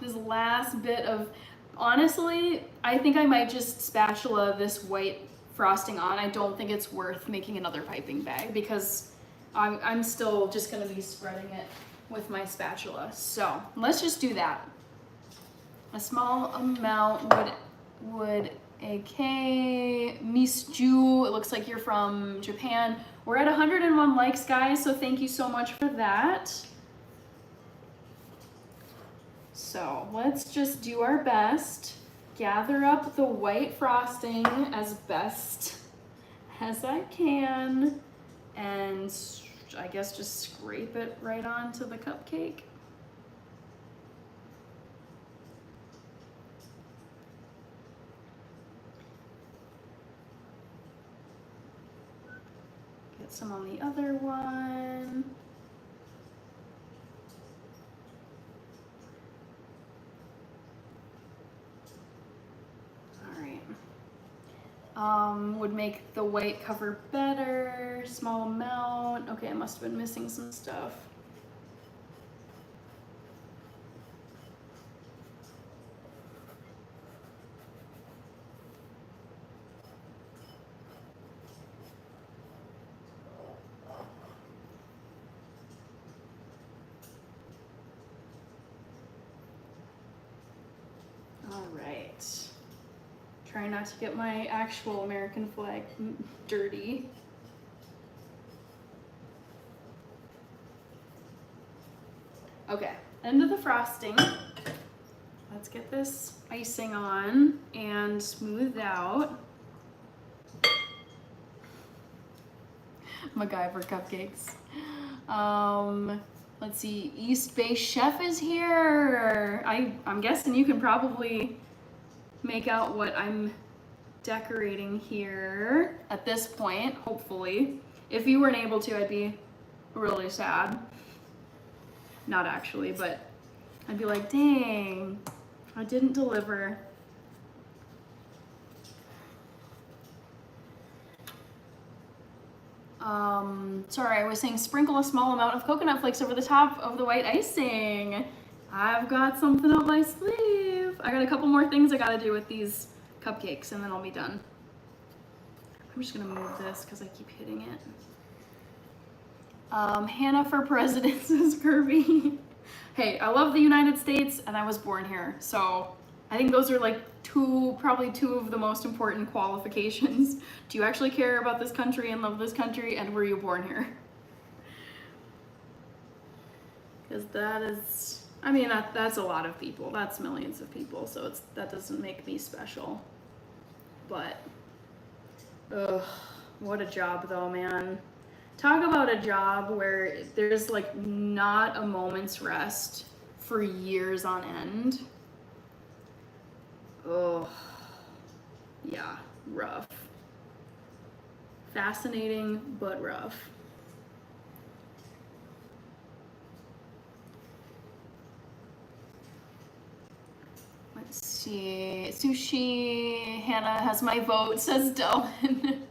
this last bit of, honestly, I think I might just spatula this white frosting on. I don't think it's worth making another piping bag because I'm still just gonna be spreading it with my spatula. So let's just do that. A small amount would AK Miss Ju, it looks like you're from Japan. We're at 101 likes, guys, so thank you so much for that. So let's just do our best. Gather up the white frosting as best as I can, and I guess just scrape it right onto the cupcake. Get some on the other one. Would make the white cover better, small amount. Okay, I must have been missing some stuff. All right. Try not to get my actual American flag dirty. Okay, end of the frosting. Let's get this icing on and smoothed out. MacGyver cupcakes. Let's see, East Bay Chef is here. I'm guessing you can probably make out what I'm decorating here at this point, hopefully. If you weren't able to, I'd be really sad. Not actually, but I'd be like, dang, I didn't deliver. Sorry, I was saying sprinkle a small amount of coconut flakes over the top of the white icing. I've got something up my sleeve. I got a couple more things I gotta do with these cupcakes and then I'll be done. I'm just gonna move this because I keep hitting it. Hannah for president, says Kirby. Hey, I love the United States and I was born here. So I think those are like probably two of the most important qualifications. Do you actually care about this country and love this country, and were you born here? Because that is, I mean, that's a lot of people. That's millions of people. So that doesn't make me special. But, ugh, what a job though, man. Talk about a job where there's like not a moment's rest for years on end. Oh, yeah, rough. Fascinating, but rough. Let's see. Sushi, Hannah has my vote, says Dylan.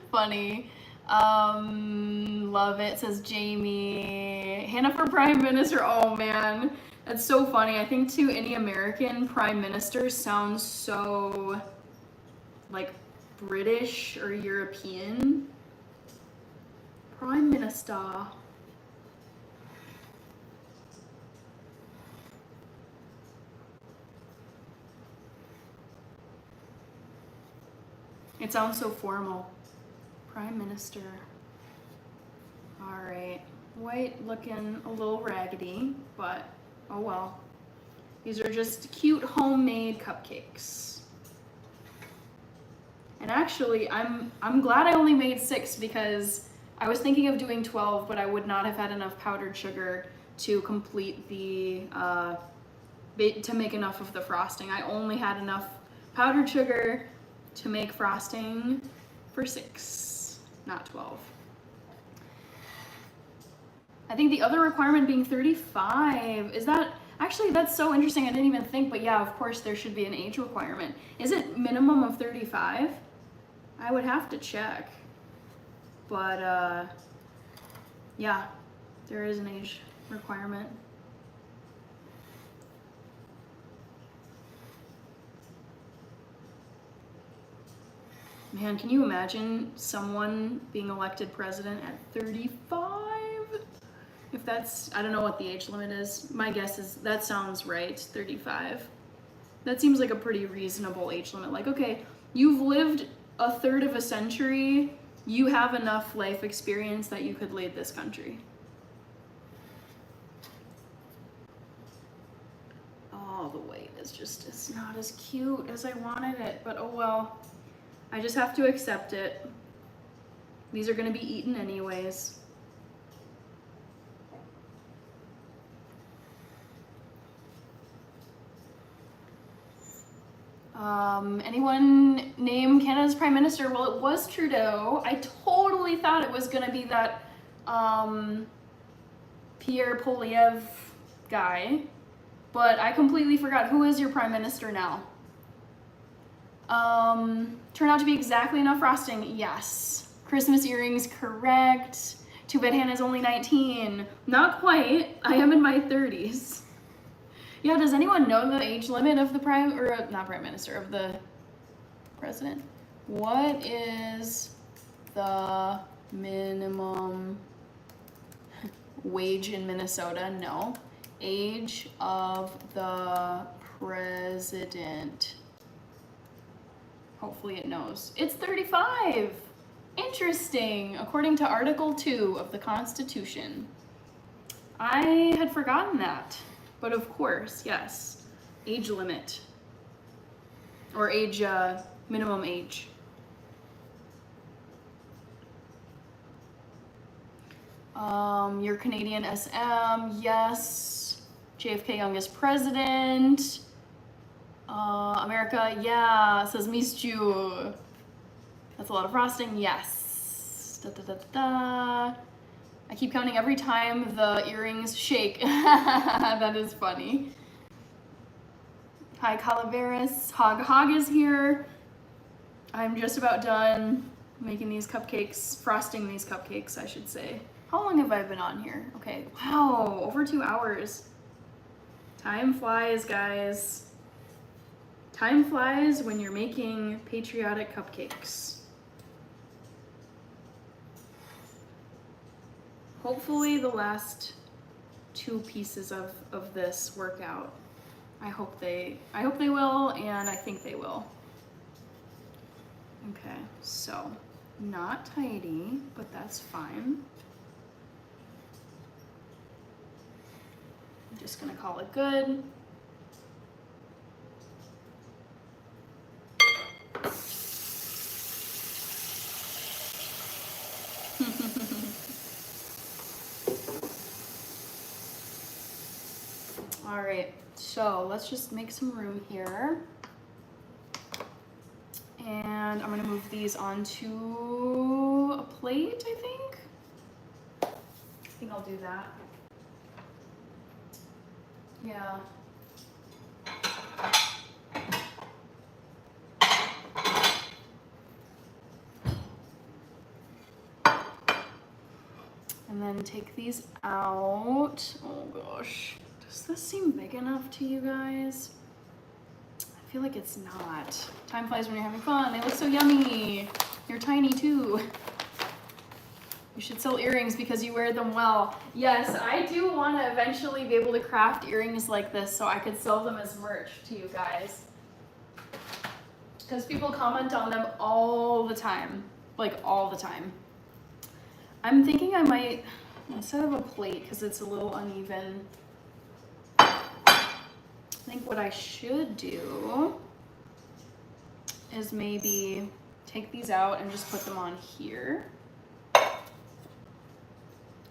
Funny. Love it, says Jamie. Hannah for Prime Minister. Oh man, that's so funny. I think to any American, Prime Minister sounds so like British or European. Prime Minister. It sounds so formal. Prime Minister. All right. White looking a little raggedy, but oh well. These are just cute homemade cupcakes. And actually, I'm glad I only made 6 because I was thinking of doing 12, but I would not have had enough powdered sugar to complete the, to make enough of the frosting. I only had enough powdered sugar to make frosting for 6, not 12. I think the other requirement being 35, is that, actually that's so interesting, I didn't even think, but yeah, of course there should be an age requirement. Is it minimum of 35? I would have to check, but yeah, there is an age requirement. Man, can you imagine someone being elected president at 35? If that's, I don't know what the age limit is. My guess is that sounds right, 35. That seems like a pretty reasonable age limit. Like, okay, you've lived a third of a century, you have enough life experience that you could lead this country. Oh, the white is just, it's not as cute as I wanted it, but oh well. I just have to accept it. These are gonna be eaten anyways. Anyone name Canada's Prime Minister? Well, it was Trudeau. I totally thought it was gonna be that Pierre Poilievre guy, but I completely forgot. Who is your Prime Minister now? Turn out to be exactly enough frosting. Yes. Christmas earrings, correct. Too bad Hannah's only 19. Not quite. I am in my 30s. Yeah, does anyone know the age limit of the not Prime Minister, of the president? What is the minimum wage in Minnesota? No. Age of the president. Hopefully it knows. It's 35. Interesting. According to Article 2 of the Constitution. I had forgotten that. But of course, yes. Age limit. Or age, minimum age. Your Canadian SM, yes. JFK youngest president. America, yeah, says missed you. That's a lot of frosting, yes. Da, da, da, da, da. I keep counting every time the earrings shake. That is funny. Hi, Calaveras. Hog is here. I'm just about done making these cupcakes, frosting these cupcakes, I should say. How long have I been on here? Okay, wow, over 2 hours. Time flies, guys. Time flies when you're making patriotic cupcakes. Hopefully the last 2 pieces of this work out. I hope they will, and I think they will. Okay, so not tidy, but that's fine. I'm just gonna call it good. All right, so let's just make some room here. And I'm gonna move these onto a plate, I think. I think I'll do that. Yeah. And then take these out. Oh gosh. Does this seem big enough to you guys? I feel like it's not. Time flies when you're having fun. They look so yummy. You're tiny too. You should sell earrings because you wear them well. Yes, I do want to eventually be able to craft earrings like this so I could sell them as merch to you guys. Because people comment on them all the time. Like all the time. I'm thinking I might, instead of a plate, because it's a little uneven, I think what I should do is maybe take these out and just put them on here.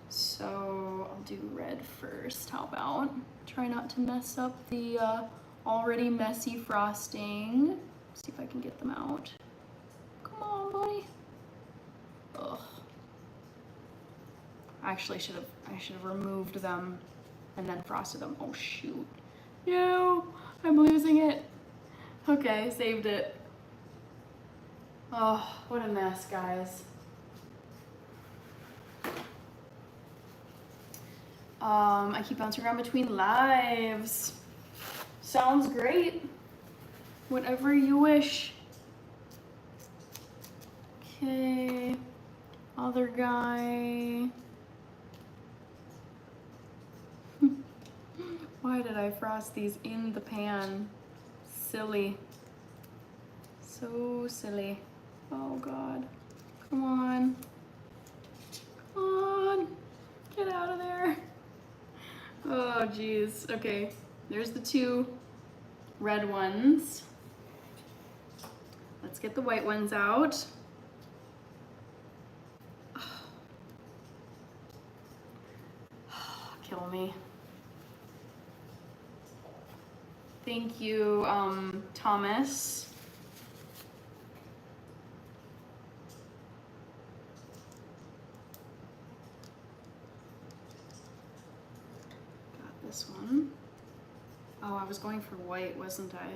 So I'll do red first. How about? Try not to mess up the already messy frosting. See if I can get them out. Come on, buddy. Ugh. Actually, I should have removed them and then frosted them. Oh shoot. No, I'm losing it. Okay, saved it. Oh, what a mess, guys. I keep bouncing around between lives. Sounds great. Whatever you wish. Okay. Other guy. Why did I frost these in the pan? Silly. So silly. Oh God. Come on. Come on. Get out of there. Oh geez. Okay. There's the 2 red ones. Let's get the white ones out. Kill me. Thank you, Thomas. Got this one. Oh, I was going for white, wasn't I?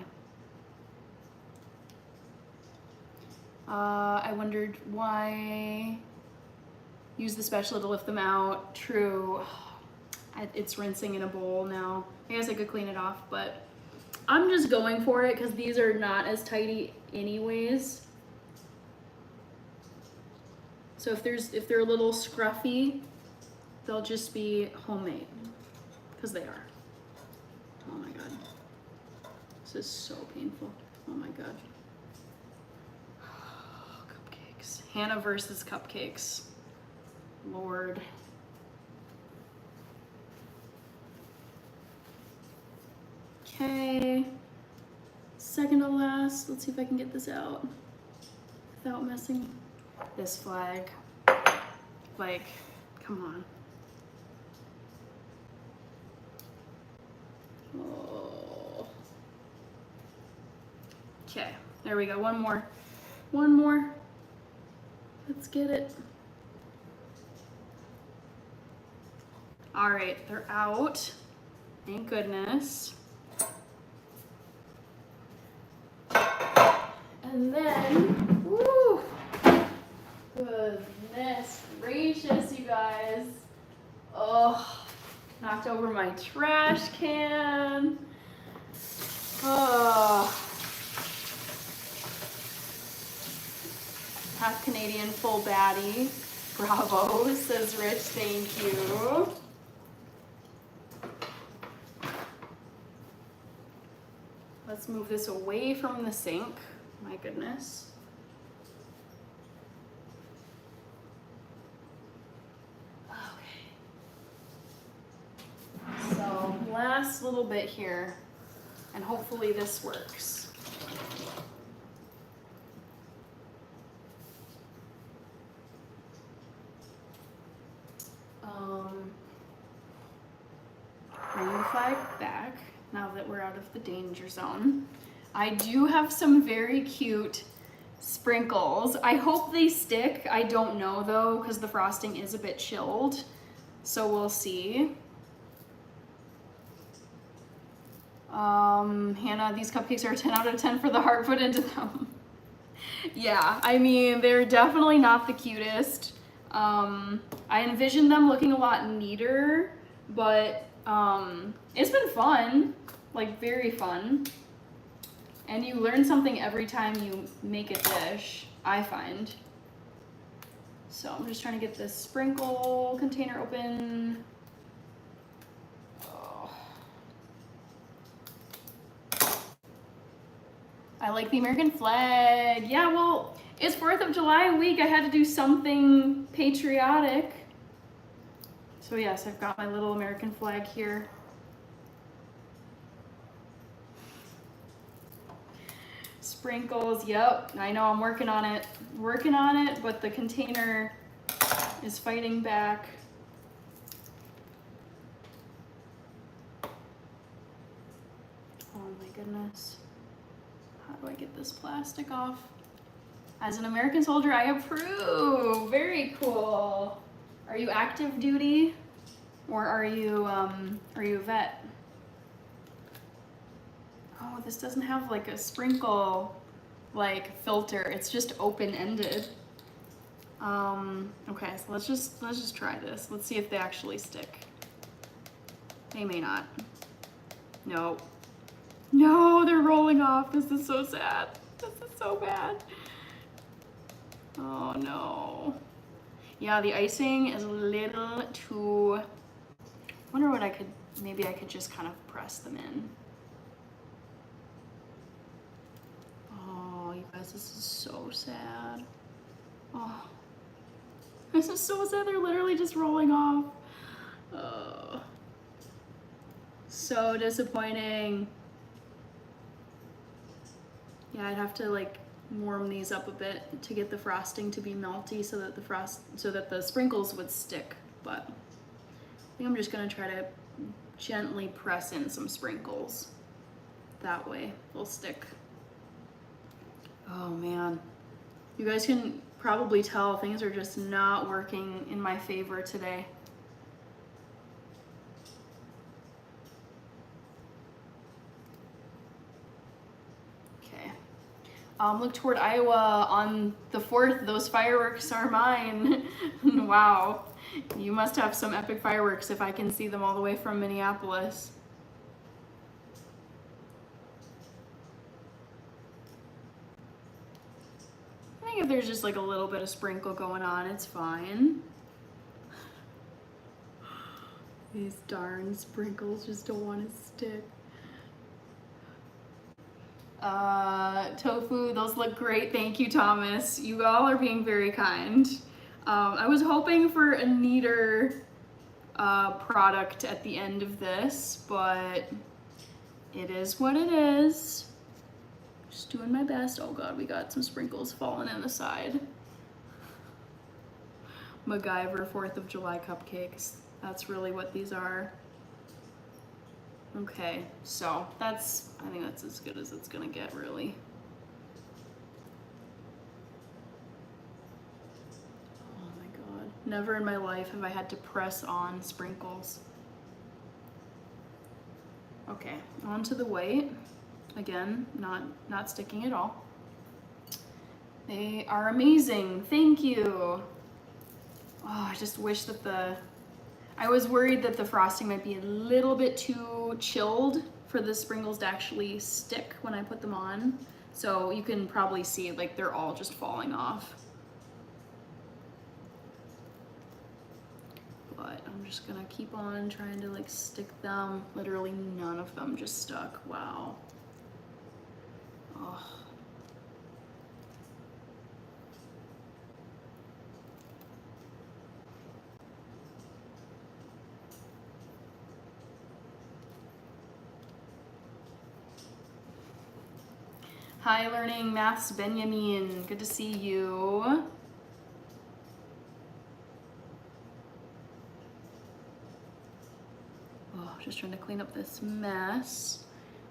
I wondered why use the spatula to lift them out. True. It's rinsing in a bowl now. I guess I could clean it off, but I'm just going for it because these are not as tidy anyways. So if they're a little scruffy, they'll just be homemade because they are. Oh my God. This is so painful. Oh my God. Cupcakes. Hannah versus cupcakes. Lord. Okay, second to last. Let's see if I can get this out without messing this flag. Like, come on. Oh. Okay, there we go. One more. One more. Let's get it. All right, they're out. Thank goodness. And then, woo, goodness gracious, you guys. Oh, knocked over my trash can. Oh. Half Canadian, full baddie. Bravo, says Rich, thank you. Let's move this away from the sink. My goodness. Okay. So last little bit here, and hopefully this works. Bring the flag back now that we're out of the danger zone. I do have some very cute sprinkles. I hope they stick. I don't know though, because the frosting is a bit chilled. So we'll see. Hannah, these cupcakes are a 10 out of 10 for the heart put into them. Yeah, I mean, they're definitely not the cutest. I envisioned them looking a lot neater, but it's been fun, like very fun. And you learn something every time you make a dish, I find. So I'm just trying to get this sprinkle container open. Oh. I like the American flag. Yeah, well, it's 4th of July week. I had to do something patriotic. So yes, I've got my little American flag here. Sprinkles, yep, I know, I'm working on it, but the container is fighting back. Oh my goodness. How do I get this plastic off? As an American soldier, I approve. Very cool. Are you active duty, or are you a vet? Oh, this doesn't have like a sprinkle like filter. It's just open-ended. Okay, so let's just try this. Let's see if they actually stick. They may not. No. No, they're rolling off. This is so sad. This is so bad. Oh no. Yeah, the icing is a little too, I wonder what maybe I could just kind of press them in. Oh, you guys, this is so sad. Oh, this is so sad. They're literally just rolling off. Oh, so disappointing. Yeah, I'd have to like warm these up a bit to get the frosting to be melty so that the sprinkles would stick. But I think I'm just gonna try to gently press in some sprinkles. That way they'll stick. Oh man, you guys can probably tell things are just not working in my favor today. Okay. Look toward Iowa on the 4th. Those fireworks are mine. Wow. You must have some epic fireworks if I can see them all the way from Minneapolis. I think if there's just like a little bit of sprinkle going on, it's fine. These darn sprinkles just don't want to stick. Tofu, those look great. Thank you, Thomas. You all are being very kind. I was hoping for a neater product at the end of this, but it is what it is. Just doing my best. Oh God, we got some sprinkles falling in the side. MacGyver 4th of July cupcakes. That's really what these are. Okay, so I think that's as good as it's gonna get, really. Oh my God. Never in my life have I had to press on sprinkles. Okay, onto the white. Again, not sticking at all. They are amazing, thank you. Oh, I just wish that I was worried that the frosting might be a little bit too chilled for the sprinkles to actually stick when I put them on. So you can probably see like they're all just falling off. But I'm just gonna keep on trying to like stick them. Literally none of them just stuck, wow. Oh. Hi, Learning Maths Benjamin. Good to see you. Oh, just trying to clean up this mess.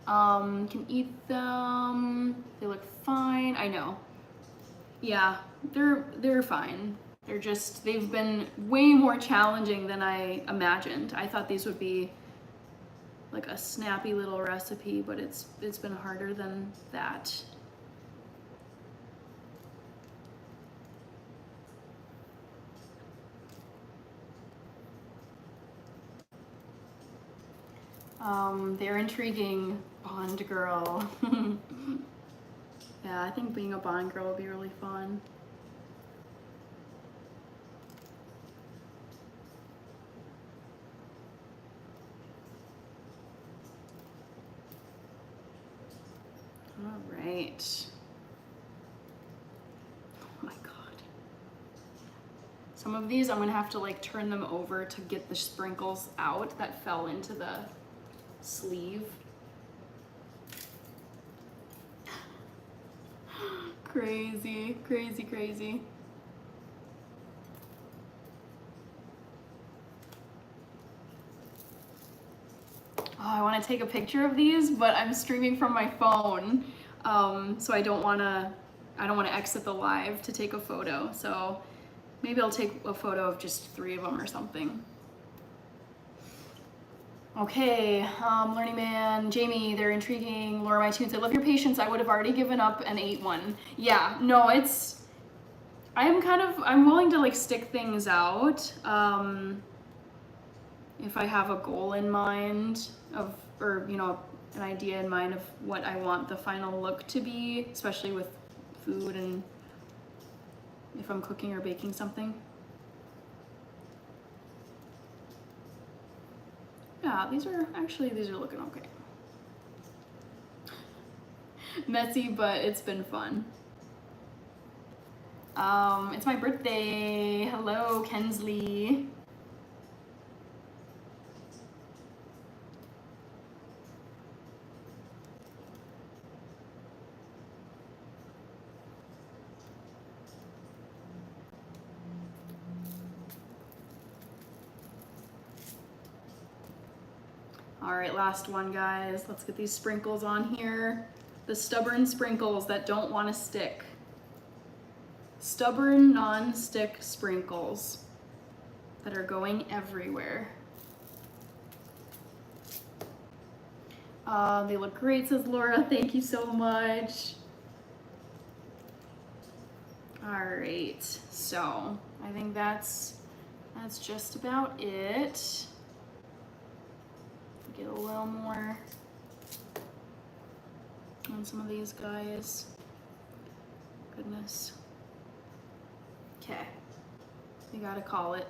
Can eat them. They look fine. I know. Yeah, they're fine. They've been way more challenging than I imagined. I thought these would be like a snappy little recipe, but it's been harder than that. They're intriguing. Bond girl. Yeah, I think being a Bond girl would be really fun. All right. Oh my God. Some of these I'm gonna have to like turn them over to get the sprinkles out that fell into the sleeve. Crazy, crazy, crazy. Oh, I want to take a picture of these, but I'm streaming from my phone, so I don't want to exit the live to take a photo. So maybe I'll take a photo of just 3 of them or something. Okay, Learning Man, Jamie, they're intriguing. Laura, my tunes, I love your patience. I would have already given up and ate one. Yeah, no, I'm willing to like stick things out. If I have a goal in mind or you know, an idea in mind of what I want the final look to be, especially with food and if I'm cooking or baking something. Yeah, these are looking okay. Messy, but it's been fun. It's my birthday. Hello, Kensley. All right, last one, guys. Let's get these sprinkles on here. The stubborn sprinkles that don't want to stick. Stubborn, non-stick sprinkles that are going everywhere. They look great, says Laura. Thank you so much. All right, so I think that's just about it. Get a little more on some of these guys. Goodness. Okay, we gotta call it.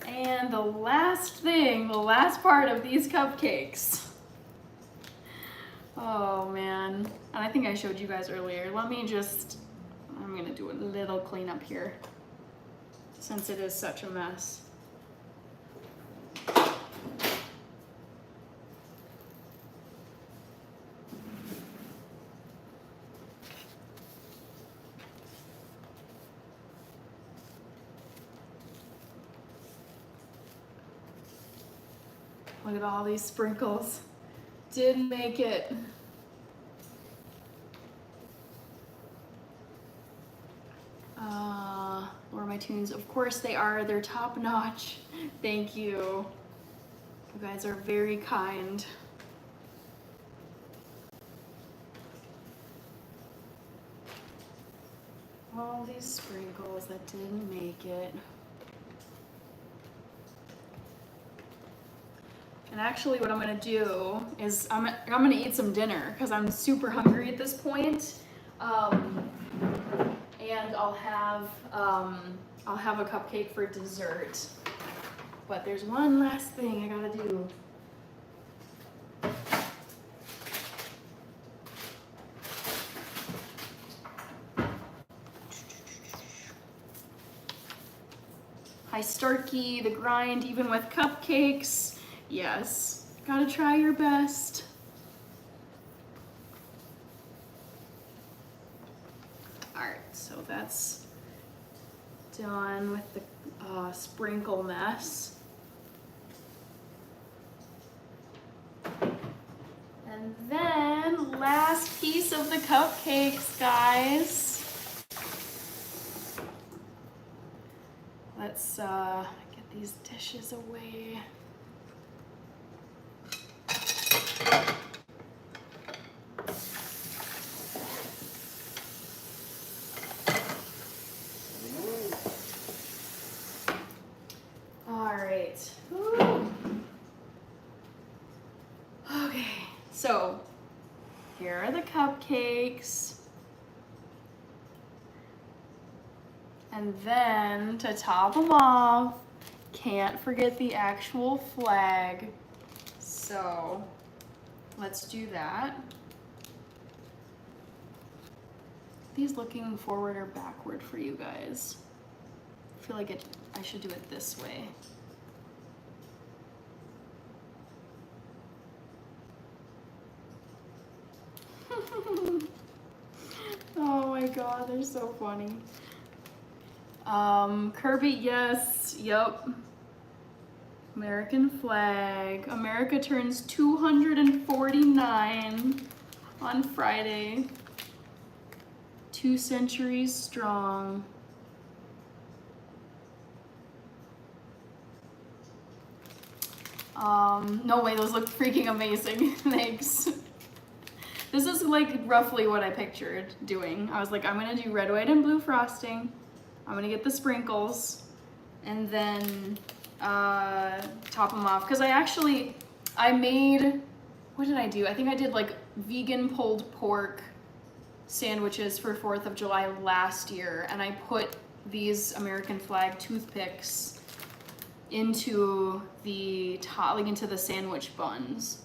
And the last thing, the last part of these cupcakes. Oh man, and I think I showed you guys earlier. I'm gonna do a little cleanup here since it is such a mess. Look at all these sprinkles. Didn't make it. Or my tunes, of course they are. They're top notch. Thank you. You guys are very kind. All these sprinkles that didn't make it. And actually what I'm gonna do is I'm gonna eat some dinner because I'm super hungry at this point. And I'll have a cupcake for dessert. But there's one last thing I gotta do. Starkey, the grind, even with cupcakes. Yes, gotta try your best. All right, so that's done with the sprinkle mess. And then last piece of the cupcakes, guys. Let's get these dishes away. All right. Woo. Okay, so here are the cupcakes. And then to top them off, can't forget the actual flag. So let's do that. These looking forward or backward for you guys? I feel like I should do it this way. Oh my god, they're so funny. Kirby, yes, yep. American flag. America turns 249 on Friday. 2 centuries strong. No way, those look freaking amazing. Thanks. This is like roughly what I pictured doing. I was like, I'm gonna do red, white, and blue frosting. I'm gonna get the sprinkles and then top them off. Cause I made, what did I do? I think I did like vegan pulled pork sandwiches for 4th of July last year. And I put these American flag toothpicks into the top, like into the sandwich buns,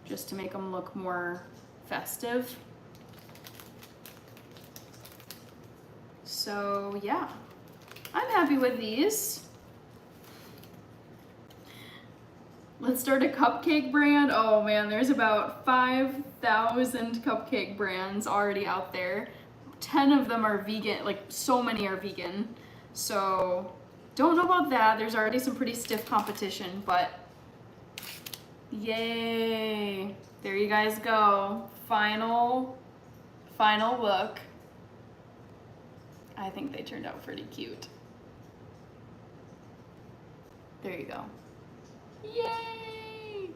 just to make them look more festive. So yeah, I'm happy with these. Let's start a cupcake brand. Oh man, there's about 5,000 cupcake brands already out there. 10 of them are vegan, like so many are vegan. So don't know about that. There's already some pretty stiff competition, but yay. There you guys go. Final look. I think they turned out pretty cute. There you go. Yay!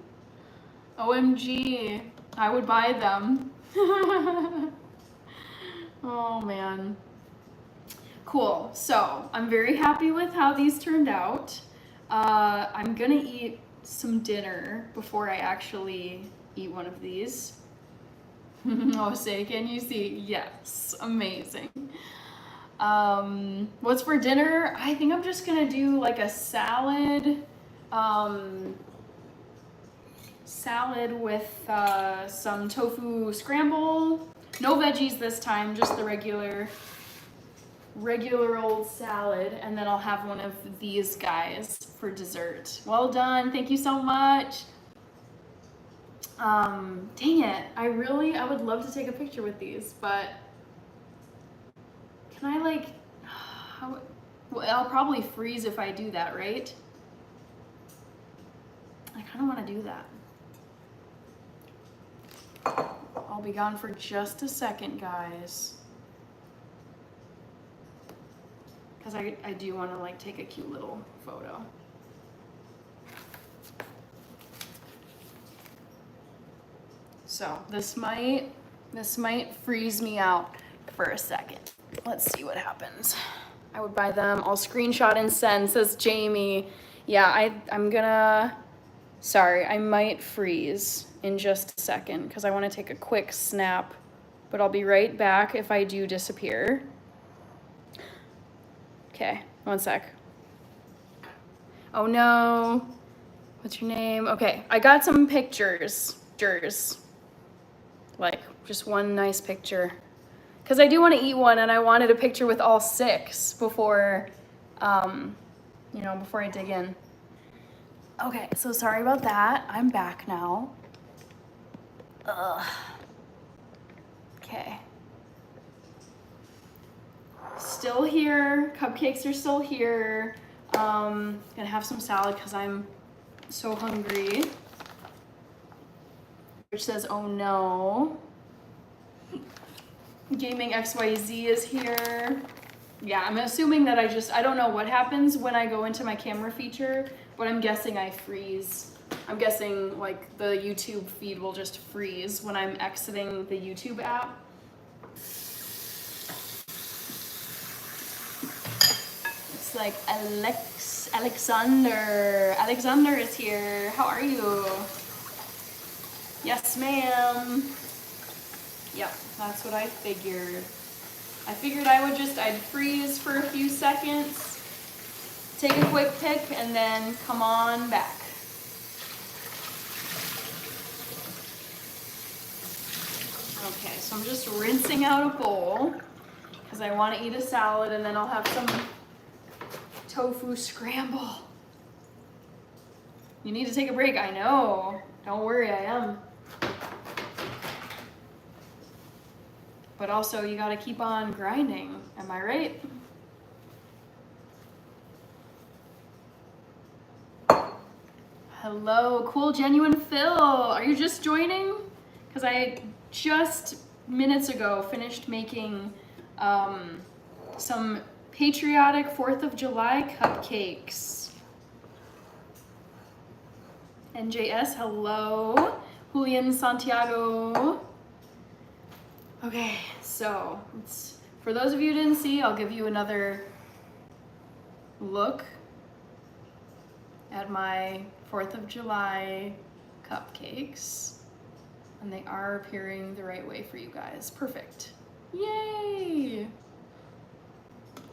OMG, I would buy them. Oh man. Cool, so I'm very happy with how these turned out. I'm gonna eat some dinner before I actually eat one of these. Oh, say, can you see? Yes, amazing. What's for dinner? I think I'm just gonna do like a salad, with some tofu scramble. No veggies this time, just the regular old salad, and then I'll have one of these guys for dessert. Well done, thank you so much. Dang it, I would love to take a picture with these, but can I like, well, I'll probably freeze if I do that, right? I kind of want to do that. I'll be gone for just a second, guys. Because I do want to like take a cute little photo. So this might freeze me out for a second. Let's see what happens. I would buy them. I'll screenshot and send, says Jamie. Yeah, I'm gonna, sorry, I might freeze in just a second because I want to take a quick snap, but I'll be right back if I do disappear. Okay, one sec. Oh no, what's your name? Okay, I got some pictures, like just one nice picture. Because I do want to eat one, and I wanted a picture with all 6 before you know, before I dig in. Okay, so sorry about that. I'm back now. Ugh. Okay. Still here. Cupcakes are still here. Gonna have some salad because I'm so hungry. Which says, oh no. Gaming XYZ is here. Yeah, I'm assuming that I don't know what happens when I go into my camera feature, but I'm guessing I freeze. I'm guessing like the YouTube feed will just freeze when I'm exiting the YouTube app. It's like Alexander. Alexander is here. How are you? Yes, ma'am. Yep, that's what I figured. I figured I'd freeze for a few seconds, take a quick pic, and then come on back. Okay, so I'm just rinsing out a bowl because I want to eat a salad and then I'll have some tofu scramble. You need to take a break, I know. Don't worry, I am. But also, you gotta keep on grinding, am I right? Hello, Cool Genuine Phil. Are you just joining? Because I just minutes ago finished making some patriotic 4th of July cupcakes. NJS, hello. Julian Santiago. Okay, so for those of you who didn't see, I'll give you another look at my 4th of July cupcakes. And they are appearing the right way for you guys. Perfect. Yay!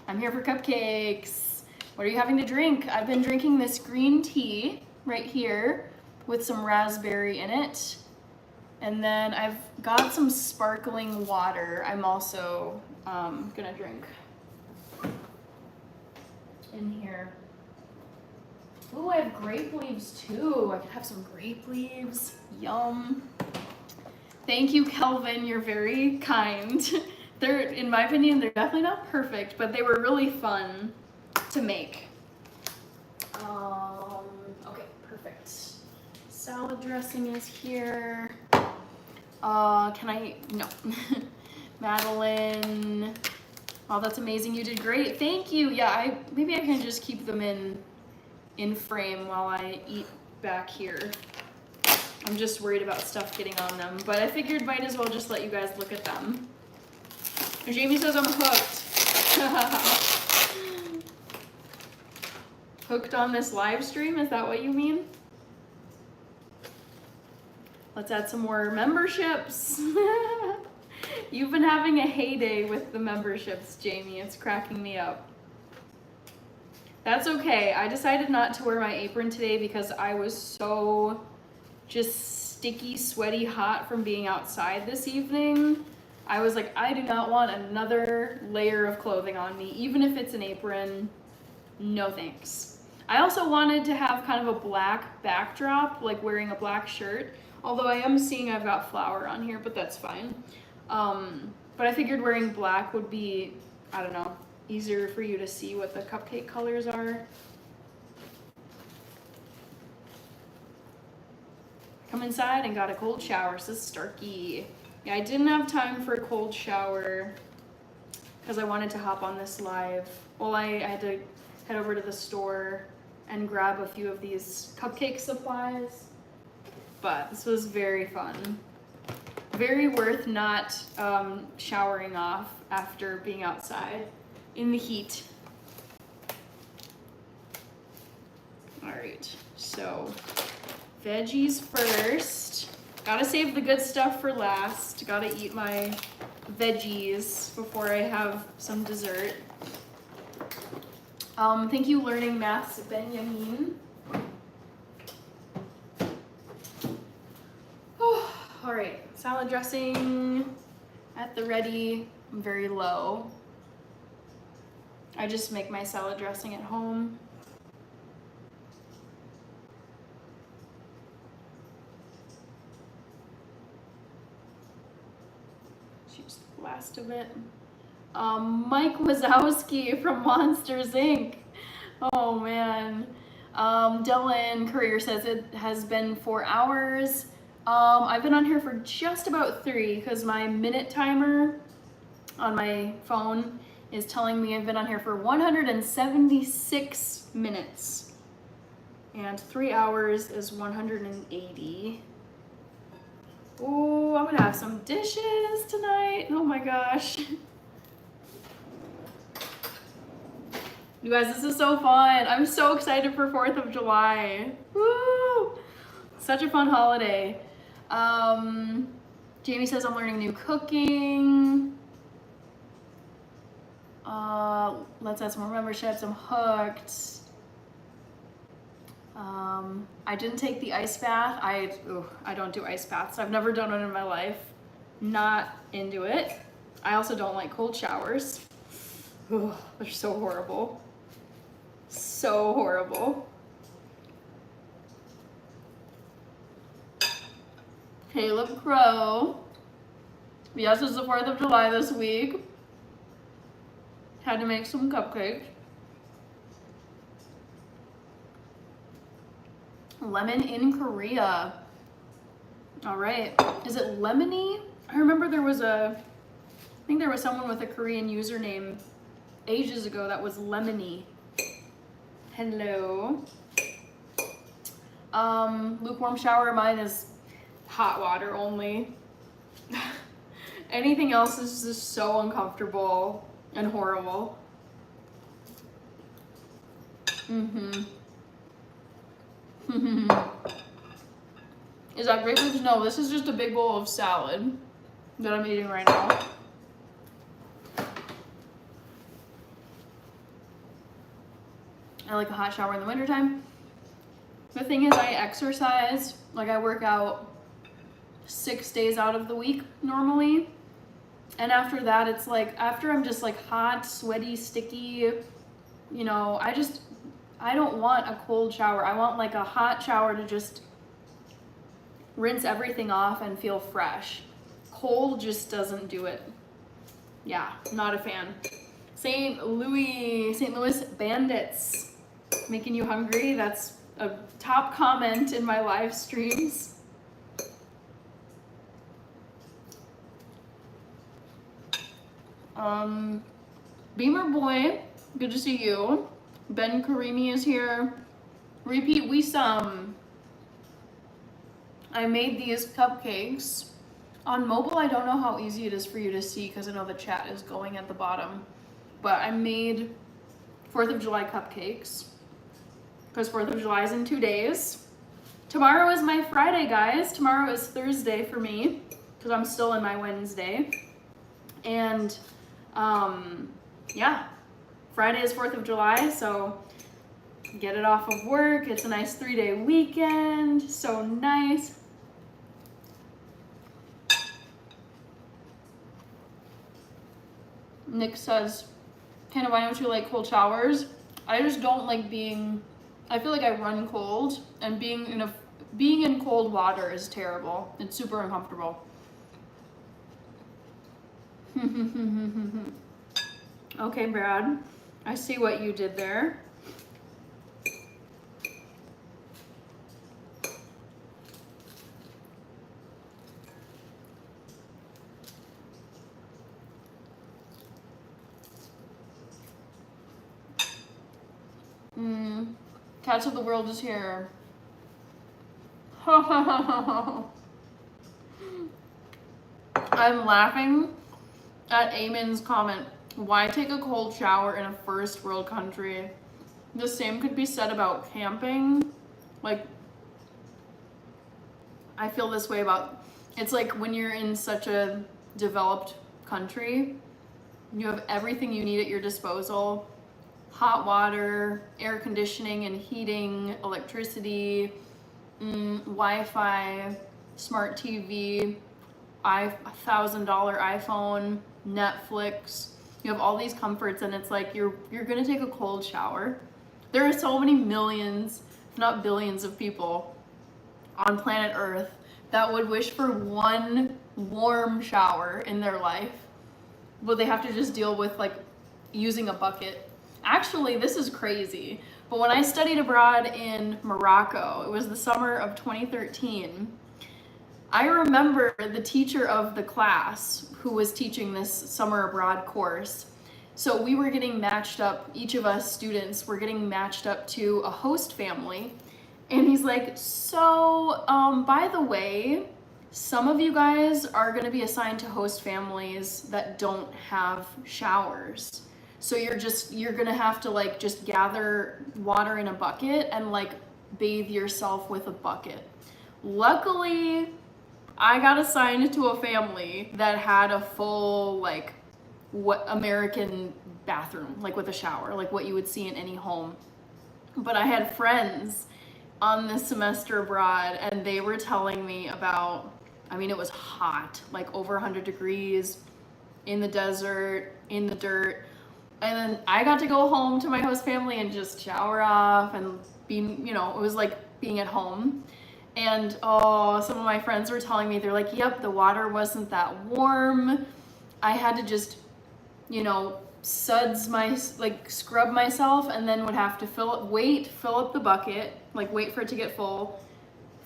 I'm here for cupcakes. What are you having to drink? I've been drinking this green tea right here with some raspberry in it. And then I've got some sparkling water I'm also gonna drink in here. Ooh, I have grape leaves too. I could have some grape leaves. Yum. Thank you, Kelvin. You're very kind. They're, in my opinion, they're definitely not perfect, but they were really fun to make. Okay, perfect. Salad dressing is here. No. Madeline. Oh, that's amazing. You did great. Thank you. Yeah, maybe I can just keep them in frame while I eat back here. I'm just worried about stuff getting on them, but I figured might as well just let you guys look at them. Jamie says I'm hooked. Hooked on this live stream? Is that what you mean? Let's add some more memberships. You've been having a heyday with the memberships, Jamie. It's cracking me up. That's okay. I decided not to wear my apron today because I was so just sticky, sweaty, hot from being outside this evening. I was like, I do not want another layer of clothing on me, even if it's an apron. No thanks. I also wanted to have kind of a black backdrop, like wearing a black shirt. Although I am seeing I've got flour on here, but that's fine. But I figured wearing black would be, I don't know, easier for you to see what the cupcake colors are. Come inside and got a cold shower, says Starkey. Yeah, I didn't have time for a cold shower because I wanted to hop on this live. Well, I had to head over to the store and grab a few of these cupcake supplies. But this was very fun. Very worth not showering off after being outside in the heat. All right, so veggies first. Gotta save the good stuff for last. Gotta eat my veggies before I have some dessert. Thank you, Learning Maths, Benjamin. All right, salad dressing at the ready. I'm very low. I just make my salad dressing at home. Just the last of it. Mike Wazowski from Monsters Inc. Oh man. Dylan Courier says it has been 4 hours. I've been on here for just about 3 because my minute timer on my phone is telling me I've been on here for 176 minutes. And 3 hours is 180. Oh, I'm gonna have some dishes tonight. Oh my gosh. You guys, this is so fun. I'm so excited for 4th of July. Woo! Such a fun holiday. Jamie says I'm learning new cooking. Let's add some more memberships. I'm hooked. I didn't take the ice bath. I don't do ice baths. I've never done one in my life. Not into it. I also don't like cold showers. Ugh, they're so horrible. So horrible. Caleb Crow. Yes, it's the 4th of July this week. Had to make some cupcakes. Lemon in Korea. All right. Is it lemony? I remember there was I think there was someone with a Korean username ages ago that was lemony. Hello. Lukewarm shower. Mine is hot water only. Anything else is just so uncomfortable and horrible. Is that grapefruit? No, this is just a big bowl of salad that I'm eating right now. I like a hot shower in the wintertime. The thing is, I exercise, like I work out 6 days out of the week normally. And after that, it's like, after I'm just like hot, sweaty, sticky, you know, I don't want a cold shower. I want like a hot shower to just rinse everything off and feel fresh. Cold just doesn't do it. Yeah, not a fan. St. Louis Bandits. Making you hungry? That's a top comment in my live streams. Beamer Boy, good to see you. Ben Karimi is here. Repeat Wisam. I made these cupcakes. On mobile, I don't know how easy it is for you to see because I know the chat is going at the bottom. But I made 4th of July cupcakes because 4th of July is in 2 days. Tomorrow is my Friday, guys. Tomorrow is Thursday for me because I'm still in my Wednesday. And yeah, Friday is 4th of July, so get it off of work. It's a nice 3-day weekend. So nice. Nick says, Hannah, why don't you like cold showers? I just don't like I feel like I run cold, and being in cold water is terrible. It's super uncomfortable. Okay, Brad, I see what you did there. Cats of the World is here. I'm laughing at Eamon's comment. Why take a cold shower in a first world country? The same could be said about camping. Like, I feel this way about, it's like when you're in such a developed country, you have everything you need at your disposal. Hot water, air conditioning and heating, electricity, Wi-Fi, smart TV, $1,000 iPhone, Netflix. You have all these comforts, and it's like you're gonna take a cold shower. There are so many millions, if not billions, of people on planet Earth that would wish for one warm shower in their life, but they have to just deal with like using a bucket. Actually, this is crazy, but when I studied abroad in Morocco, it was the summer of 2013, I remember the teacher of the class who was teaching this summer abroad course. So we were getting matched up, each of us students were getting matched up to a host family. And he's like, so, by the way, some of you guys are gonna be assigned to host families that don't have showers. So you're gonna have to like just gather water in a bucket and like bathe yourself with a bucket. Luckily, I got assigned to a family that had a full like what American bathroom, like with a shower, like what you would see in any home. But I had friends on this semester abroad and they were telling me about, I mean, it was hot, like over 100 degrees in the desert, in the dirt. And then I got to go home to my host family and just shower off and be, you know, it was like being at home. And oh, some of my friends were telling me, they're like, yep, the water wasn't that warm. I had to just, you know, scrub myself and then would have to fill up the bucket, like wait for it to get full,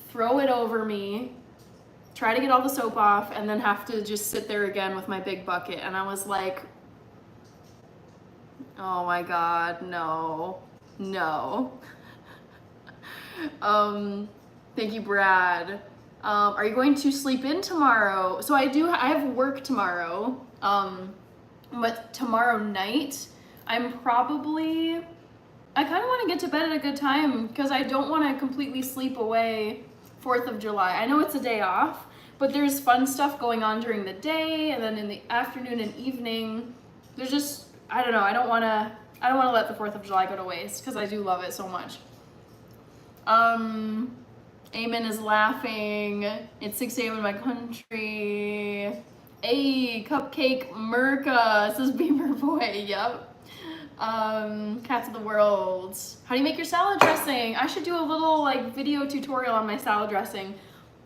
throw it over me, try to get all the soap off, and then have to just sit there again with my big bucket. And I was like, oh my God, no. Thank you, Brad. Are you going to sleep in tomorrow? So I have work tomorrow. But tomorrow night, I kind of want to get to bed at a good time because I don't want to completely sleep away 4th of July. I know it's a day off, but there's fun stuff going on during the day, and then in the afternoon and evening, there's just, I don't know, I don't want to let the 4th of July go to waste because I do love it so much. Eamon is laughing. It's 6 a.m. in my country. Hey, Cupcake Merca, says Beamer Boy, yep. Cats of the World. How do you make your salad dressing? I should do a little like video tutorial on my salad dressing.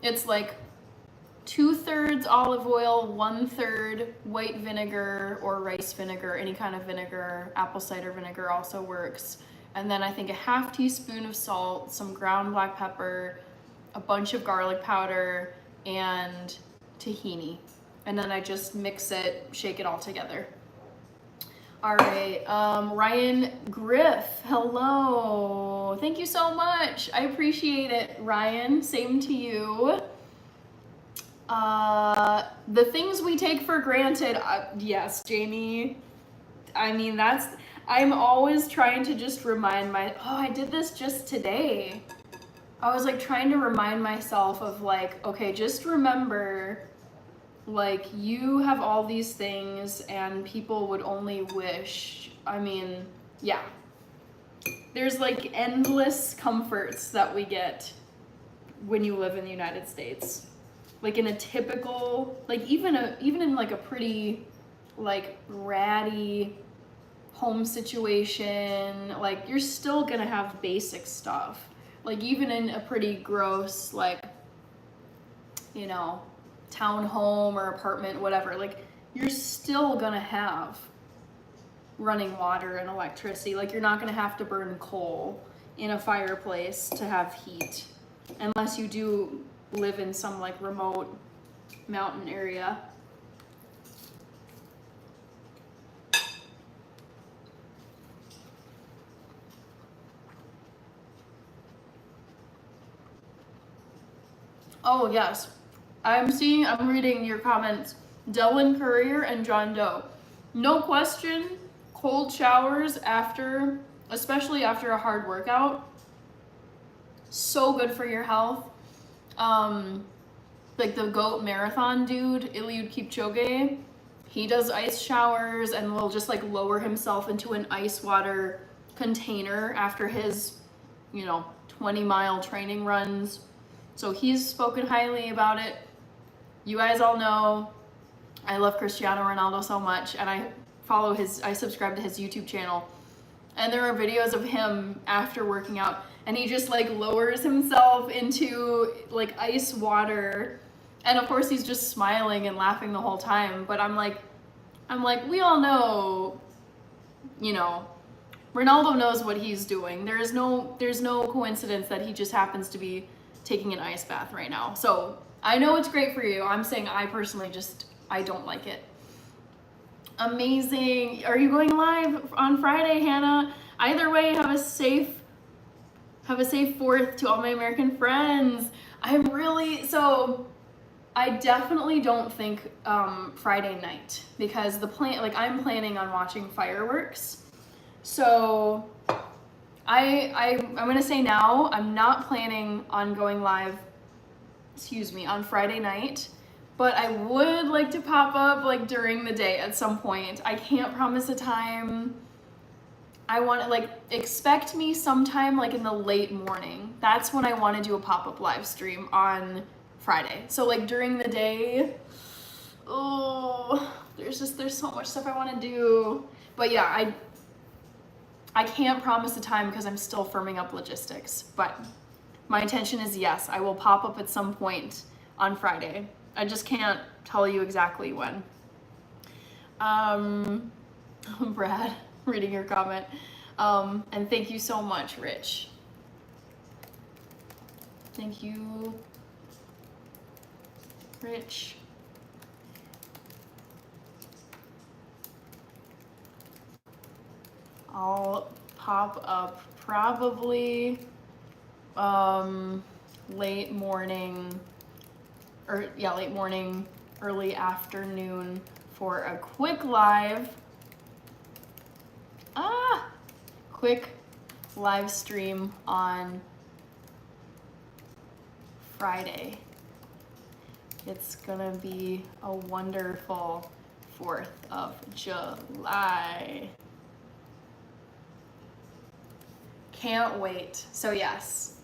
It's like 2/3 olive oil, 1/3 white vinegar or rice vinegar, any kind of vinegar. Apple cider vinegar also works. And then I think a half teaspoon of salt, some ground black pepper, a bunch of garlic powder, and tahini. And then I just mix it, shake it all together. All right, Ryan Griff, hello. Thank you so much. I appreciate it, Ryan. Same to you. The things we take for granted, yes, Jamie. I mean, I'm always trying to just remind I did this just today. I was like trying to remind myself of like, okay, just remember, like, you have all these things and people would only wish, I mean, yeah. There's like endless comforts that we get when you live in the United States. Like in a typical, like even in like a pretty like ratty home situation, like you're still gonna have basic stuff. Like even in a pretty gross, like, you know, townhome or apartment, whatever, like you're still gonna have running water and electricity. Like you're not gonna have to burn coal in a fireplace to have heat, unless you do live in some like remote mountain area. Oh yes, I'm reading your comments. Dylan Courier and John Doe. No question, cold showers after, especially after a hard workout, so good for your health. Like the GOAT marathon dude, Eliud Kipchoge, he does ice showers and will just like lower himself into an ice water container after his, 20-mile training runs. So he's spoken highly about it. You guys all know I love Cristiano Ronaldo so much, and I subscribe to his YouTube channel. And there are videos of him after working out, and he just like lowers himself into like ice water And of course he's just smiling and laughing the whole time, but I'm like, we all know, you know, Ronaldo knows what he's doing. There's no coincidence that he just happens to be taking an ice bath right now. So I know it's great for you. I'm saying I personally I don't like it. Amazing. Are you going live on Friday, Hannah? Either way, have a safe 4th to all my American friends. I definitely don't think Friday night, because I'm planning on watching fireworks. So I'm gonna say now, I'm not planning on going live, on Friday night, but I would like to pop up like during the day at some point. I can't promise a time. I want to expect me sometime like in the late morning. That's when I want to do a pop-up live stream on Friday. So like during the day, there's so much stuff I want to do. But yeah, I can't promise a time because I'm still firming up logistics. But my intention is yes, I will pop up at some point on Friday. I just can't tell you exactly when. Brad, reading your comment. And thank you so much, Rich. Thank you, Rich. I'll pop up probably late morning, early afternoon for a quick live. Quick live stream on Friday. It's gonna be a wonderful 4th of July. Can't wait. So yes,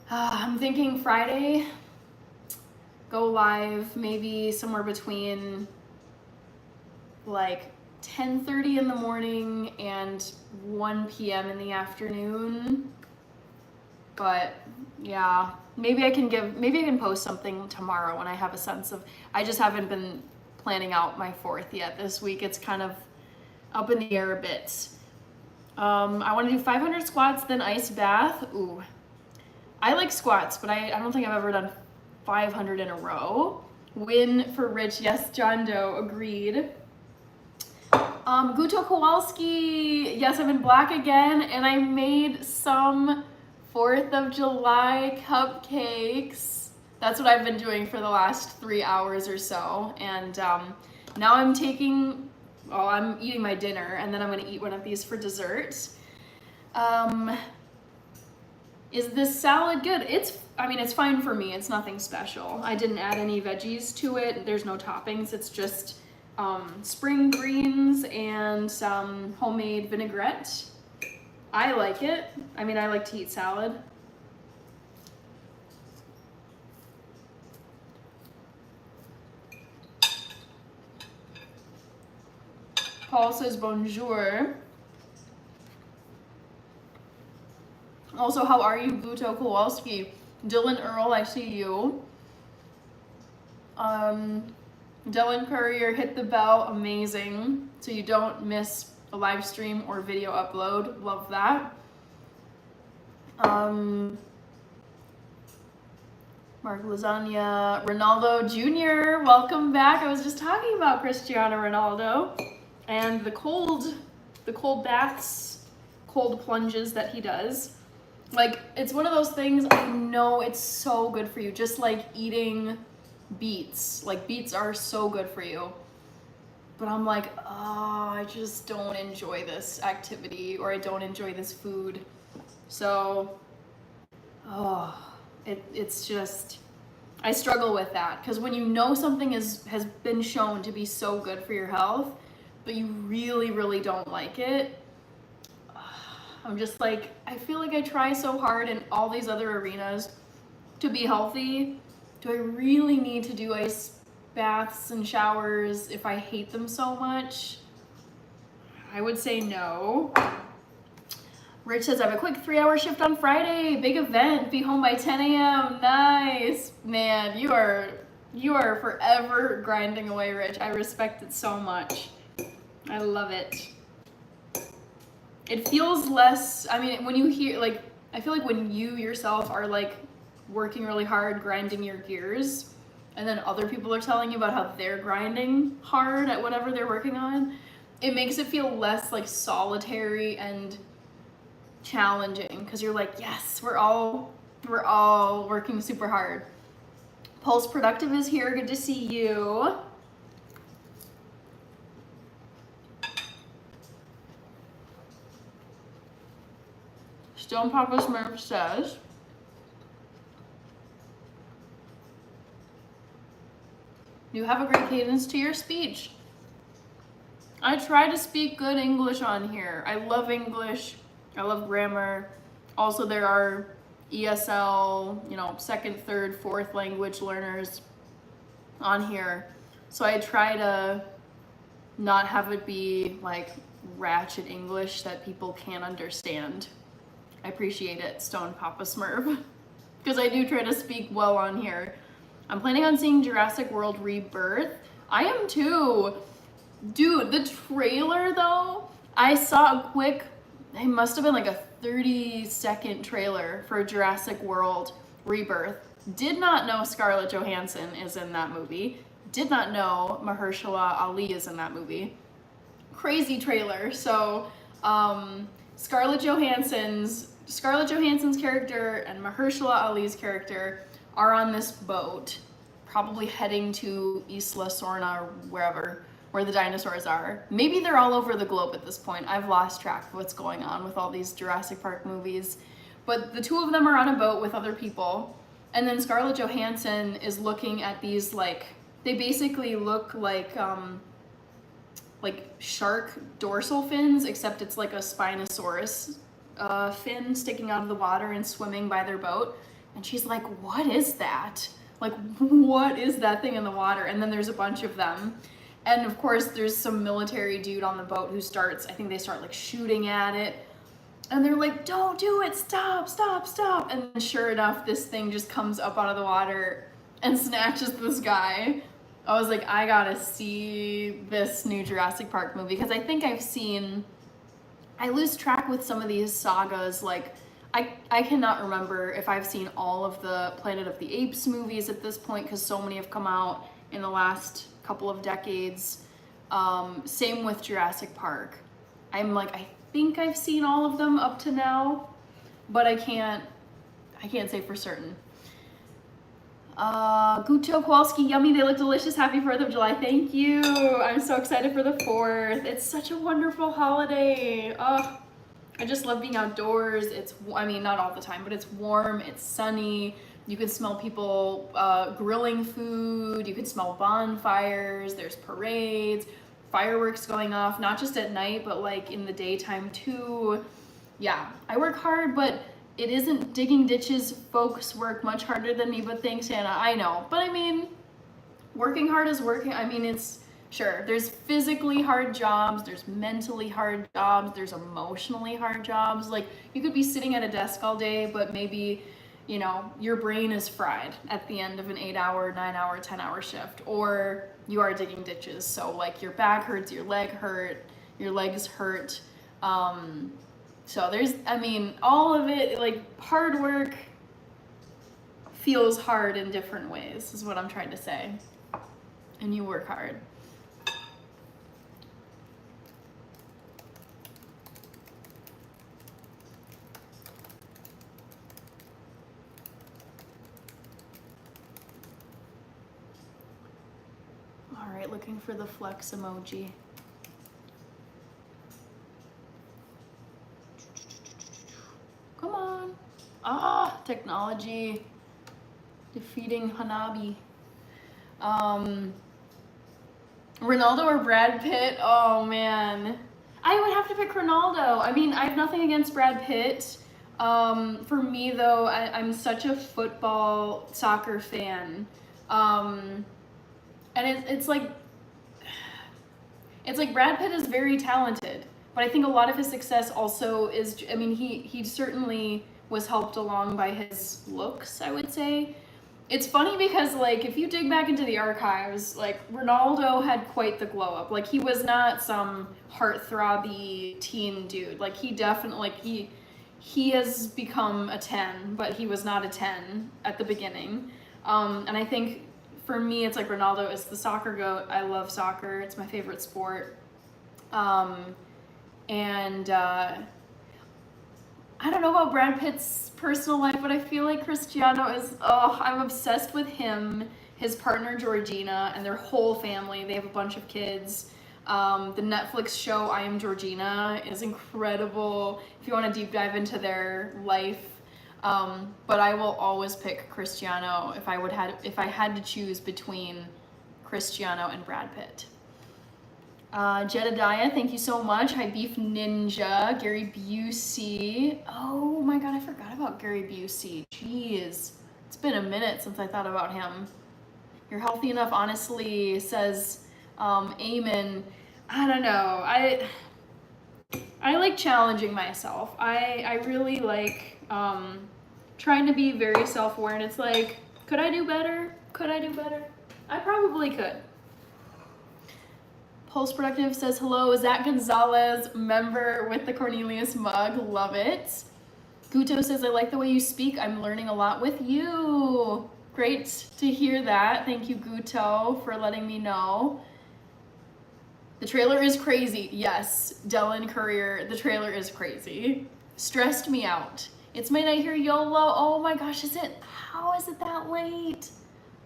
I'm thinking Friday, go live maybe somewhere between like 10:30 in the morning and 1 p.m. in the afternoon. But yeah, maybe I can post something tomorrow when I have a sense of, I just haven't been planning out my 4th yet this week. It's kind of up in the air a bit. I want to do 500 squats, then ice bath. Ooh, I like squats, but I don't think I've ever done 500 in a row. Win for Rich. Yes, John Doe, agreed. Guto Kowalski, yes, I'm in black again, and I made some 4th of July cupcakes. That's what I've been doing for the last 3 hours or so, and now I'm eating my dinner, and then I'm gonna eat one of these for dessert. Is this salad good? It's fine for me. It's nothing special. I didn't add any veggies to it. There's no toppings. It's just spring greens and some homemade vinaigrette. I like it. I like to eat salad. Paul says bonjour. Also, how are you, Guto Kowalski? Dylan Earl, I see you. Dylan Courier, hit the bell, amazing. So you don't miss a live stream or video upload, love that. Mark Lasagna, Ronaldo Jr., welcome back. I was just talking about Cristiano Ronaldo and the cold baths, cold plunges that he does. Like, it's one of those things, I know it's so good for you, just like eating beets. Like, beets are so good for you. But I'm like, I just don't enjoy this activity, or I don't enjoy this food. So, it's just, I struggle with that. Because when you know something has been shown to be so good for your health, but you really, really don't like it, I'm just like, I feel like I try so hard in all these other arenas to be healthy. Do I really need to do ice baths and showers if I hate them so much? I would say no. Rich says, I have a quick 3-hour shift on Friday. Big event. Be home by 10 a.m. Nice. Man, you are You are forever grinding away, Rich. I respect it so much. I love it. It feels less, I mean, when you hear, like, I feel like when you yourself are like working really hard, grinding your gears, and then other people are telling you about how they're grinding hard at whatever they're working on, it makes it feel less like solitary and challenging, because you're like, yes, we're all working super hard. Pulse Productive is here. Good to see you. Stone Papa Smurf says, you have a great cadence to your speech. I try to speak good English on here. I love English. I love grammar. Also, there are ESL, you know, second, third, fourth language learners on here. So I try to not have it be like ratchet English that people can't understand. I appreciate it, Stone Papa Smurf, because I do try to speak well on here. I'm planning on seeing Jurassic World Rebirth. I am too. Dude, the trailer though, I saw a quick, it must have been like a 30-second trailer for Jurassic World Rebirth. Did not know Scarlett Johansson is in that movie. Did not know Mahershala Ali is in that movie. Crazy trailer. So, Scarlett Johansson's character and Mahershala Ali's character are on this boat, probably heading to Isla Sorna or wherever, where the dinosaurs are. Maybe they're all over the globe at this point. I've lost track of what's going on with all these Jurassic Park movies. But the two of them are on a boat with other people. And then Scarlett Johansson is looking at these, like, they basically look like shark dorsal fins, except it's like a Spinosaurus fin sticking out of the water and swimming by their boat. And she's like, what is that? Like, what is that thing in the water? And then there's a bunch of them. And of course, there's some military dude on the boat who starts, I think they start like shooting at it. And they're like, don't do it, stop, stop, stop. And sure enough, this thing just comes up out of the water and snatches this guy. I was like, I gotta see this new Jurassic Park movie, because I think I lose track with some of these sagas. Like, I cannot remember if I've seen all of the Planet of the Apes movies at this point, because so many have come out in the last couple of decades. Same with Jurassic Park. I'm like, I think I've seen all of them up to now, but I can't say for certain. Guto Kowalski, yummy, they look delicious. Happy 4th of July. Thank you. I'm so excited for the 4th. It's such a wonderful holiday. Oh, I just love being outdoors. It's, I mean, not all the time, but it's warm, it's sunny. You can smell people grilling food. You can smell bonfires. There's parades, fireworks going off, not just at night, but like in the daytime too. Yeah, I work hard, but it isn't digging ditches. Folks work much harder than me, but thanks, Hannah. I know, but I mean, working hard is working. I mean, it's sure, there's physically hard jobs, there's mentally hard jobs, there's emotionally hard jobs. Like, you could be sitting at a desk all day, but maybe, you know, your brain is fried at the end of an 8-hour, 9-hour, 10-hour shift, or you are digging ditches. So like your back hurts, your leg hurt, your legs hurt. So there's, I mean, all of it, like, hard work feels hard in different ways, is what I'm trying to say. And you work hard. All right, looking for the flex emoji. Come on. Ah, technology defeating Hanabi. Ronaldo or Brad Pitt? Oh man, I would have to pick Ronaldo. I mean, I have nothing against Brad Pitt. For me though, I'm such a football, soccer fan. And it's like Brad Pitt is very talented, but I think a lot of his success also is, I mean, he certainly was helped along by his looks, I would say. It's funny because, like, if you dig back into the archives, like, Ronaldo had quite the glow up. Like, he was not some heartthrobby teen dude. Like, he definitely, like, he has become a 10, but he was not a 10 at the beginning. And I think for me, it's like Ronaldo is the soccer goat. I love soccer. It's my favorite sport. I don't know about Brad Pitt's personal life, but I feel like Cristiano is, I'm obsessed with him, his partner Georgina, and their whole family. They have a bunch of kids. The Netflix show I Am Georgina is incredible if you want to deep dive into their life. But I will always pick Cristiano if I had to choose between Cristiano and Brad Pitt. Jedediah, thank you so much. Hi, Beef Ninja. Gary Busey. Oh my god, I forgot about Gary Busey. Jeez. It's been a minute since I thought about him. You're healthy enough, honestly, says Eamon. I don't know. I like challenging myself. I really like trying to be very self-aware, and it's like, could I do better? Could I do better? I probably could. Pulse Productive says, hello, Zach Gonzalez, member with the Cornelius mug, love it. Guto says, I like the way you speak, I'm learning a lot with you. Great to hear that. Thank you, Guto, for letting me know. The trailer is crazy. Yes, Dylan Courier, the trailer is crazy. Stressed me out. It's my night here, YOLO. Oh my gosh, how is it that late?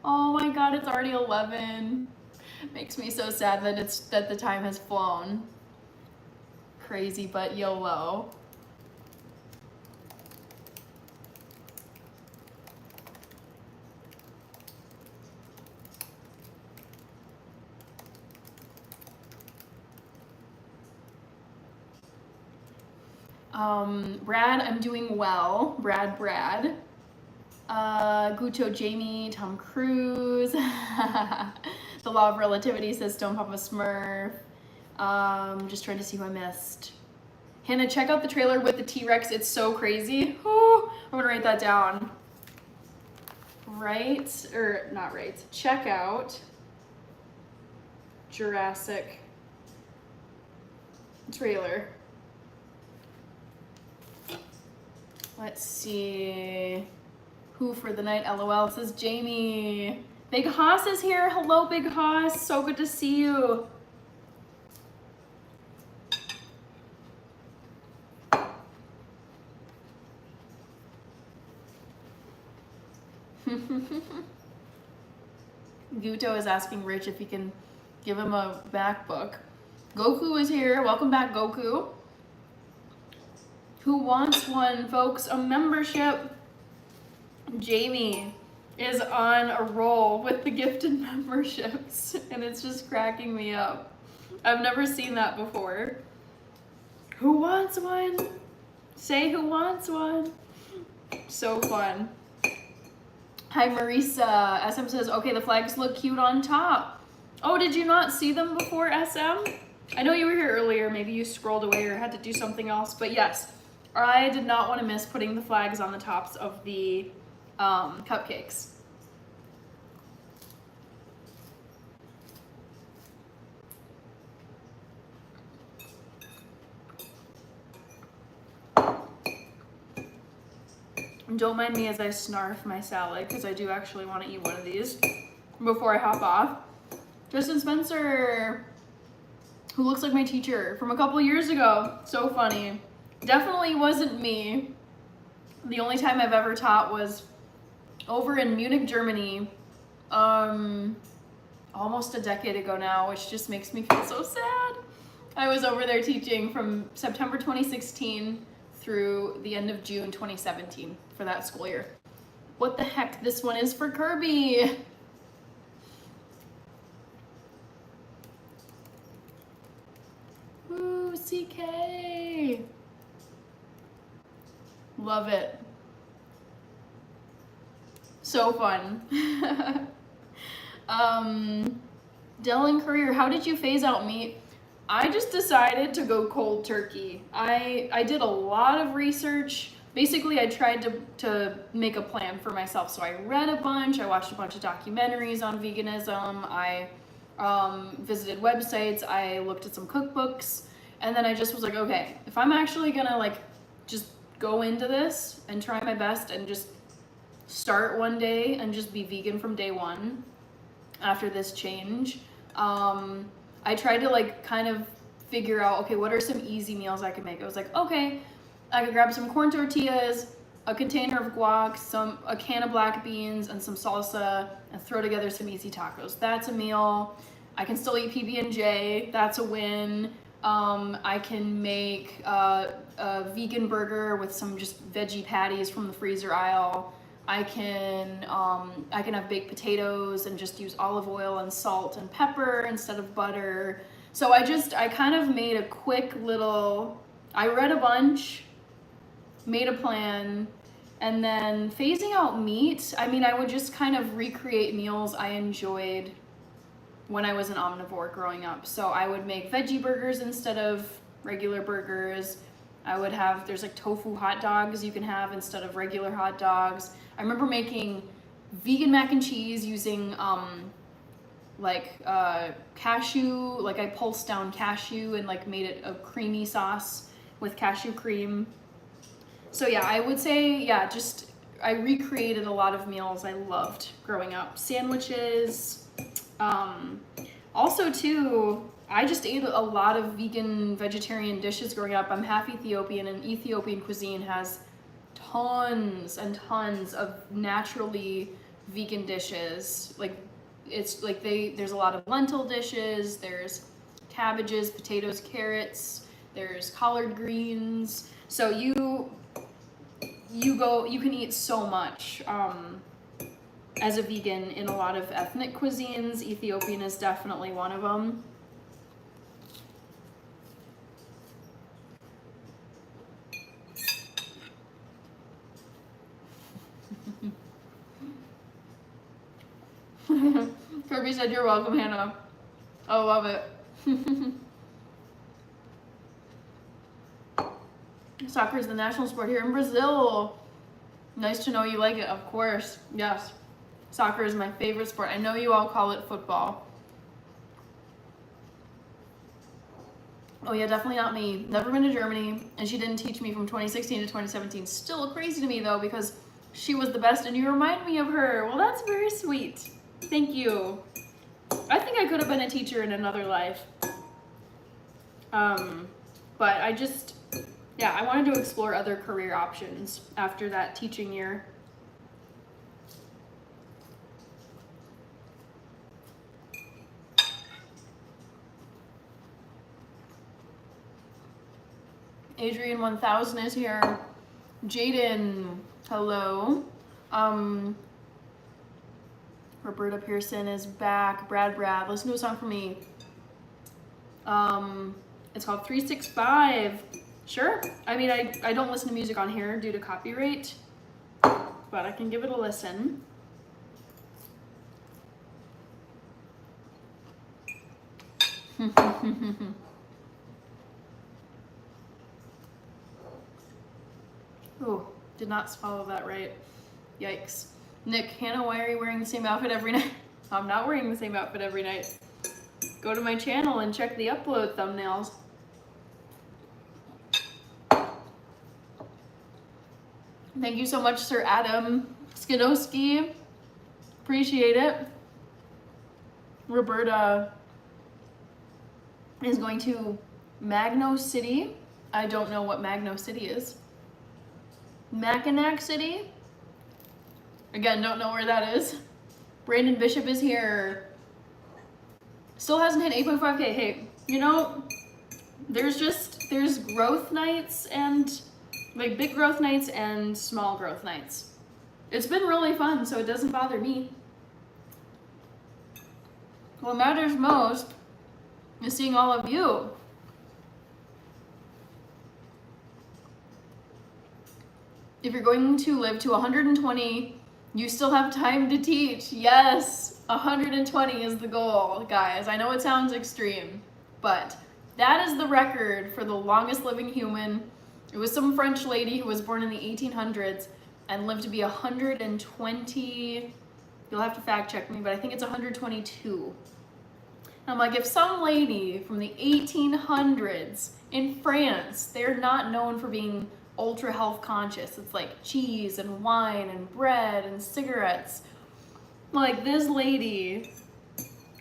Oh my god, it's already 11. Makes me so sad that the time has flown. Crazy, but YOLO. Brad, I'm doing well. Brad. Guto, Jamie, Tom Cruise. The Law of Relativity says Stone Papa Smurf. Just trying to see who I missed. Hannah, check out the trailer with the T-Rex. It's so crazy. Oh, I'm gonna write that down. Check out Jurassic trailer. Let's see. Who for the night? LOL says Jamie. Big Hoss is here. Hello, Big Hoss. So good to see you. Guto is asking Rich if he can give him a MacBook. Goku is here. Welcome back, Goku. Who wants one, folks? A membership. Jamie is on a roll with the gifted memberships, and it's just cracking me up. I've never seen that before. Who wants one? Say who wants one. So fun. Hi, Marisa. SM says, okay, the flags look cute on top. Oh, did you not see them before, SM? I know you were here earlier. Maybe you scrolled away or had to do something else, but yes, I did not want to miss putting the flags on the tops of the cupcakes. Don't mind me as I snarf my salad, because I do actually want to eat one of these before I hop off. Justin Spencer, who looks like my teacher from a couple years ago. So funny. Definitely wasn't me. The only time I've ever taught was over in Munich, Germany, almost a decade ago now, which just makes me feel so sad. I was over there teaching from September 2016 through the end of June 2017 for that school year. What the heck? This one is for Kirby. Ooh, CK. Love it. So fun. Dylan Courier, how did you phase out meat? I just decided to go cold turkey. I did a lot of research basically I tried to make a plan for myself. So I read a bunch, I watched a bunch of documentaries on veganism, I visited websites, I looked at some cookbooks, and then I just was like, okay, if I'm actually gonna like just go into this and try my best and just start one day and just be vegan from day one after this change, I tried to like kind of figure out, okay, what are some easy meals I could make? I was like, okay, I could grab some corn tortillas, a container of guac, a can of black beans, and some salsa, and throw together some easy tacos. That's a meal. I can still eat PB&J. That's a win. I can make a vegan burger with some just veggie patties from the freezer aisle. I can have baked potatoes and just use olive oil and salt and pepper instead of butter. So I kind of made a quick little, I read a bunch, made a plan, and then phasing out meat, I mean, I would just kind of recreate meals I enjoyed when I was an omnivore growing up. So I would make veggie burgers instead of regular burgers. I would have, there's like tofu hot dogs you can have instead of regular hot dogs. I remember making vegan mac and cheese using cashew, like I pulsed down cashew and like made it a creamy sauce with cashew cream. So yeah, I would say, yeah, just I recreated a lot of meals I loved growing up. Sandwiches. Also too, I just ate a lot of vegan, vegetarian dishes growing up. I'm half Ethiopian, and Ethiopian cuisine has tons and tons of naturally vegan dishes. Like it's like there's a lot of lentil dishes, there's cabbages, potatoes, carrots, there's collard greens. So you can eat so much as a vegan in a lot of ethnic cuisines. Ethiopian is definitely one of them. Kirby said, "You're welcome, Hannah." I love it. Soccer is the national sport here in Brazil. Nice to know you like it, of course. Yes. Soccer is my favorite sport. I know you all call it football. Oh yeah, definitely not me. Never been to Germany, and she didn't teach me from 2016 to 2017. Still crazy to me though, because she was the best and you remind me of her. Well, that's very sweet. Thank you. I think I could have been a teacher in another life. But I wanted to explore other career options after that teaching year. Adrian 1000 is here. Jaden, hello. Roberta Pearson is back. Brad, listen to a song for me. It's called 365. Sure. I mean, I don't listen to music on here due to copyright, but I can give it a listen. Oh, did not swallow that right. Yikes. Nick, Hannah, why are you wearing the same outfit every night? I'm not wearing the same outfit every night. Go to my channel and check the upload thumbnails. Thank you so much, Sir Adam Skidowski. Appreciate it. Roberta is going to Magno City. I don't know what Magno City is. Mackinac City? Again, don't know where that is. Brandon Bishop is here. Still hasn't hit 8.5K. Hey, you know, there's growth nights and like big growth nights and small growth nights. It's been really fun, so it doesn't bother me. What matters most is seeing all of you. If you're going to live to 120, you still have time to teach. Yes, 120 is the goal, guys. I know it sounds extreme, but that is the record for the longest living human. It was some French lady who was born in the 1800s and lived to be 120, you'll have to fact check me, but I think it's 122. And I'm like, if some lady from the 1800s in France, they're not known for being ultra health conscious. It's like cheese and wine and bread and cigarettes. Like this lady,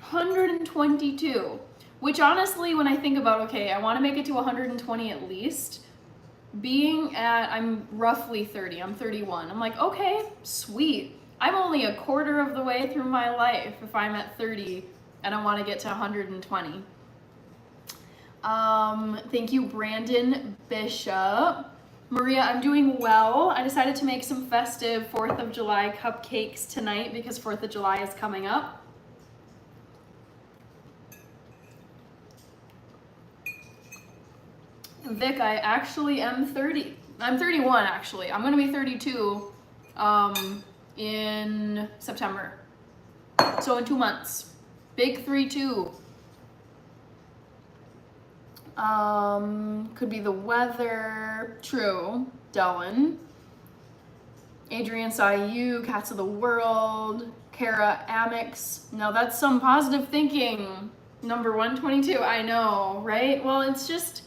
122, which honestly, when I think about, okay, I want to make it to 120 at least, I'm roughly 30, I'm 31. I'm like, okay, sweet. I'm only a quarter of the way through my life if I'm at 30 and I want to get to 120. Thank you, Brandon Bishop. Maria, I'm doing well. I decided to make some festive 4th of July cupcakes tonight because 4th of July is coming up. Vic, I actually am 30. I'm 31 actually. I'm gonna be 32 in September. So in 2 months. Big 3-2. Could be the weather. True. Dylan. Adrian Sayu, Cats of the World. Kara Amix. Now that's some positive thinking. Number 122. I know, right? Well, it's just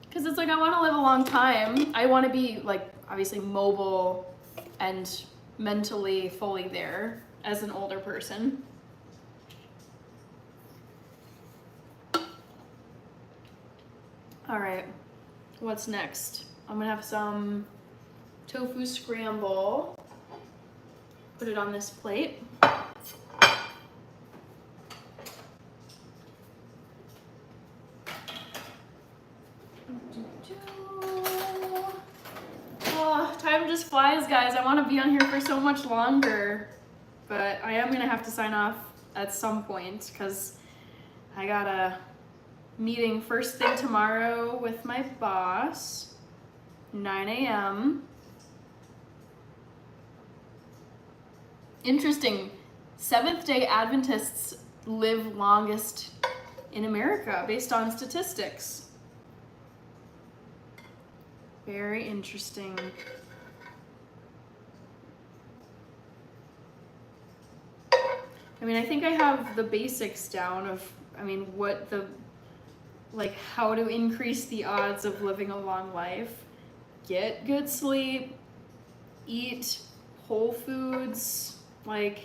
because it's like I want to live a long time. I want to be like obviously mobile and mentally fully there as an older person. All right, what's next? I'm gonna have some tofu scramble. Put it on this plate. Oh, time just flies, guys. I want to be on here for so much longer, but I am gonna have to sign off at some point because I got a meeting first thing tomorrow with my boss, 9 a.m. Interesting. Seventh-day Adventists live longest in America based on statistics. Very interesting. I mean, I think I have the basics down of, what the, like how to increase the odds of living a long life. Get good sleep, eat whole foods, like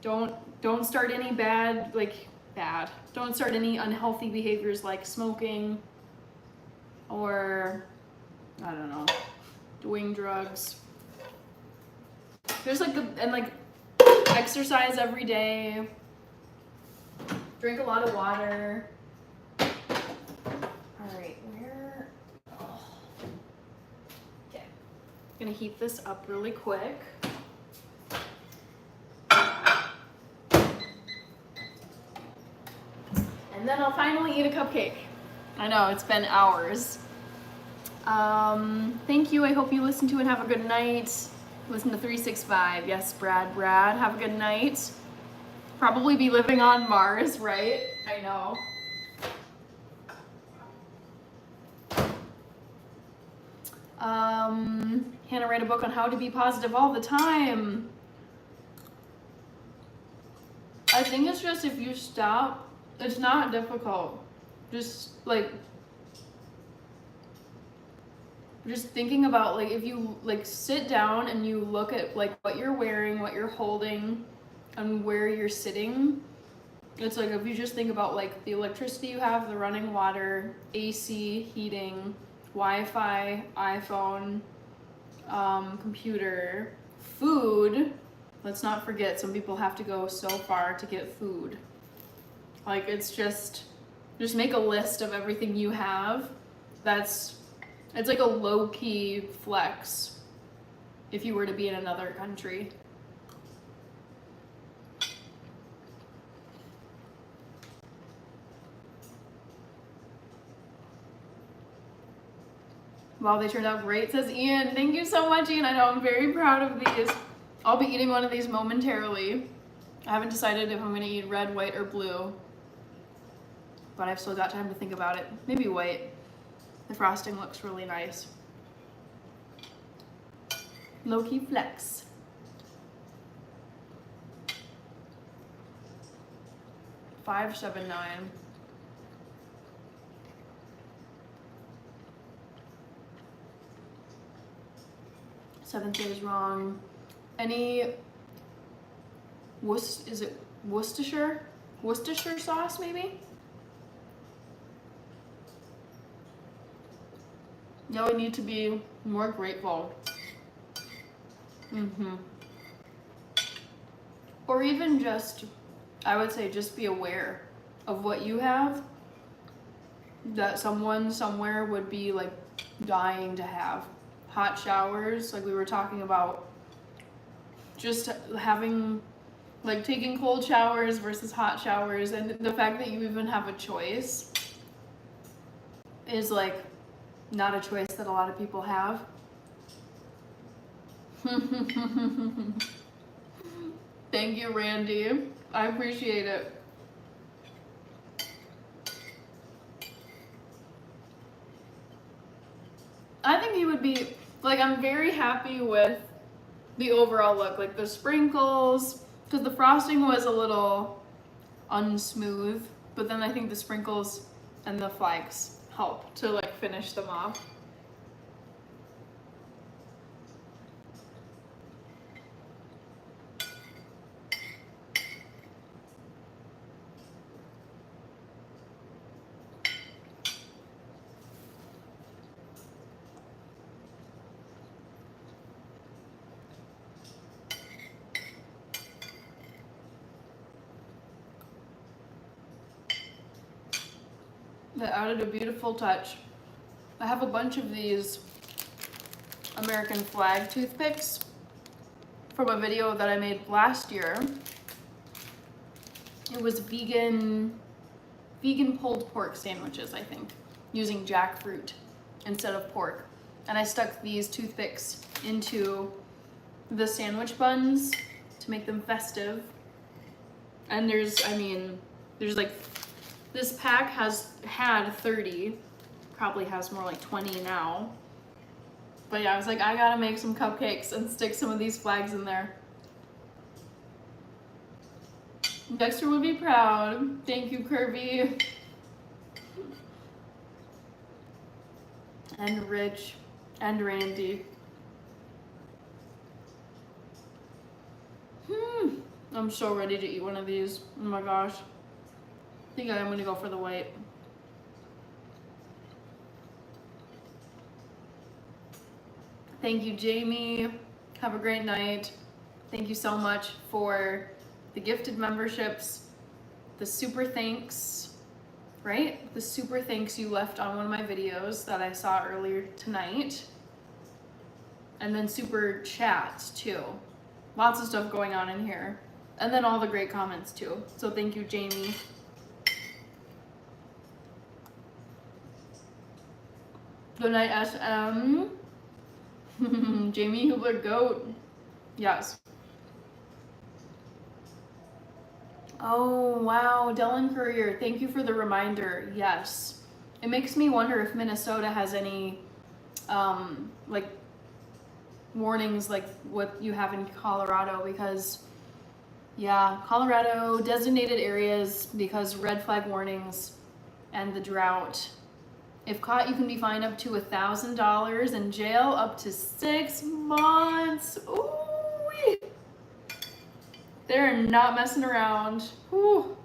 don't start any don't start any unhealthy behaviors like smoking or I don't know, doing drugs. There's exercise every day, drink a lot of water. All right, okay, I'm gonna heat this up really quick. And then I'll finally eat a cupcake. I know, it's been hours. Thank you. I hope you listen to it. Have a good night. Listen to 365. Yes, Brad. Have a good night. Probably be living on Mars, right? I know. Hannah, write a book on how to be positive all the time. I think it's just if you stop, it's not difficult. Just thinking about if you sit down and you look at what you're wearing, what you're holding, and where you're sitting. It's if you just think about the electricity you have, the running water, AC, heating, Wi-Fi, iPhone, computer, food. Let's not forget, some people have to go so far to get food. It's just make a list of everything you have. It's like a low-key flex if you were to be in another country. Wow, they turned out great, says Ian. Thank you so much, Ian. I know, I'm very proud of these. I'll be eating one of these momentarily. I haven't decided if I'm gonna eat red, white, or blue, but I've still got time to think about it. Maybe white. The frosting looks really nice. Low-key flex. $5.79. Seventh is wrong. Any is it Worcestershire sauce maybe? Yeah, we need to be more grateful. Or even just, I would say, just be aware of what you have that someone somewhere would be like dying to have. Hot showers, like we were talking about, just having, like taking cold showers versus hot showers, and the fact that you even have a choice is like not a choice that a lot of people have. Thank you, Randy. I appreciate it. I think he would be, like, I'm very happy with the overall look, like the sprinkles, because the frosting was a little unsmooth, but then I think the sprinkles and the flags help to like finish them off. That added a beautiful touch. I have a bunch of these American flag toothpicks from a video that I made last year. It was vegan pulled pork sandwiches, I think, using jackfruit instead of pork. And I stuck these toothpicks into the sandwich buns to make them festive. And there's like, this pack had 30, probably has more like 20 now. But yeah, I was like, I gotta make some cupcakes and stick some of these flags in there. Dexter would be proud. Thank you, Kirby. And Rich and Randy. I'm so ready to eat one of these. Oh my gosh. I think I'm gonna go for the white. Thank you, Jamie. Have a great night. Thank you so much for the gifted memberships, the super thanks, right? The super thanks you left on one of my videos that I saw earlier tonight. And then super chats too. Lots of stuff going on in here. And then all the great comments too. So thank you, Jamie. Good night, SM. Jamie Hubler Goat. Yes. Oh, wow. Dylan Courier, thank you for the reminder. Yes. It makes me wonder if Minnesota has any, like, warnings like what you have in Colorado, because, yeah, Colorado designated areas because red flag warnings and the drought. If caught, you can be fined up to $1,000 and jail up to 6 months. Ooh, they're not messing around. Whew.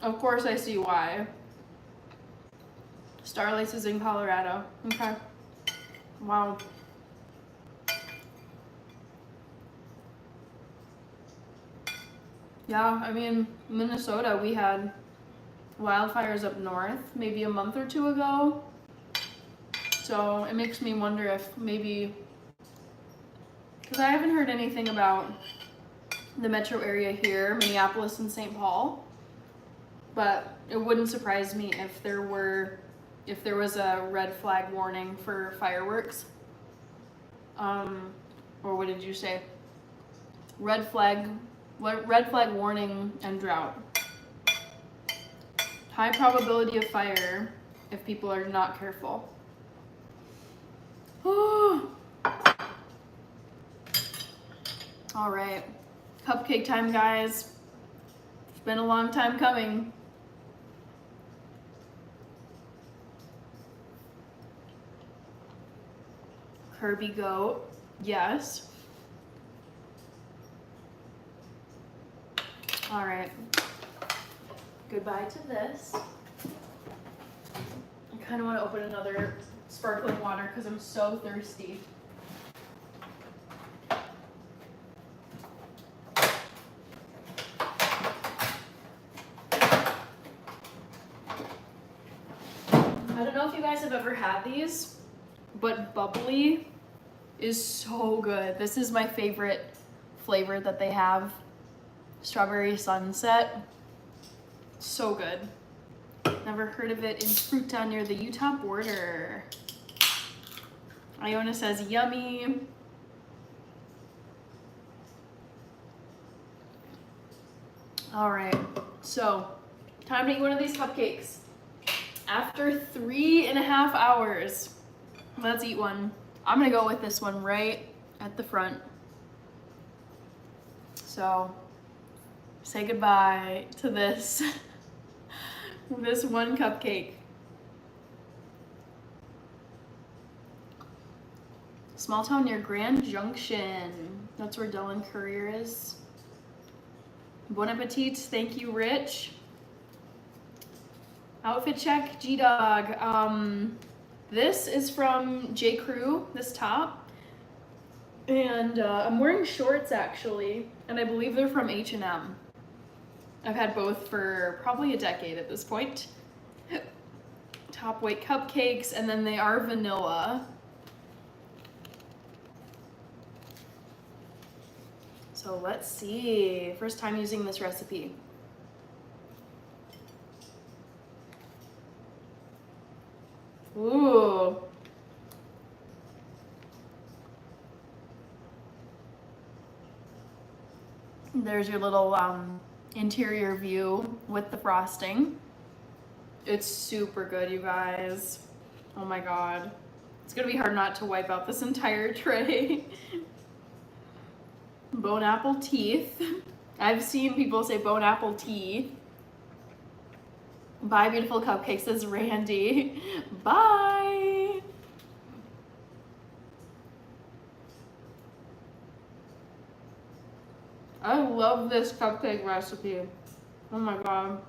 Of course, I see why. Starlace is in Colorado. Okay. Wow. Yeah, I mean, Minnesota, we had wildfires up north maybe a month or two ago. So it makes me wonder if maybe, because I haven't heard anything about the metro area here, Minneapolis and St. Paul, but it wouldn't surprise me if there was a red flag warning for fireworks. Or what did you say? Red flag warning and drought. High probability of fire if people are not careful. All right, cupcake time, guys. It's been a long time coming. Kirby goat, yes. All right, goodbye to this. I kind of want to open another sparkling water because I'm so thirsty. I don't know if you guys have ever had these, but bubbly is so good. This is my favorite flavor that they have. Strawberry sunset. So good. Never heard of it in Fruta near the Utah border. Iona says yummy. All right, so time to eat one of these cupcakes. After 3.5 hours, let's eat one. I'm gonna go with this one right at the front. So say goodbye to this, this one cupcake. Small town near Grand Junction. That's where Dylan Courier is. Bon appetit, thank you, Rich. Outfit check, G-Dog. This is from J. Crew, this top. And I'm wearing shorts actually, and I believe they're from H&M. I've had both for probably a decade at this point. Top weight cupcakes, and then they are vanilla. So let's see, first time using this recipe. Ooh. There's your little interior view with the frosting. It's super good, you guys. Oh my God. It's gonna be hard not to wipe out this entire tray. Bone apple teeth. I've seen people say bone apple tea. Bye, beautiful cupcakes, says Randy. Bye. I love this cupcake recipe. Oh my God.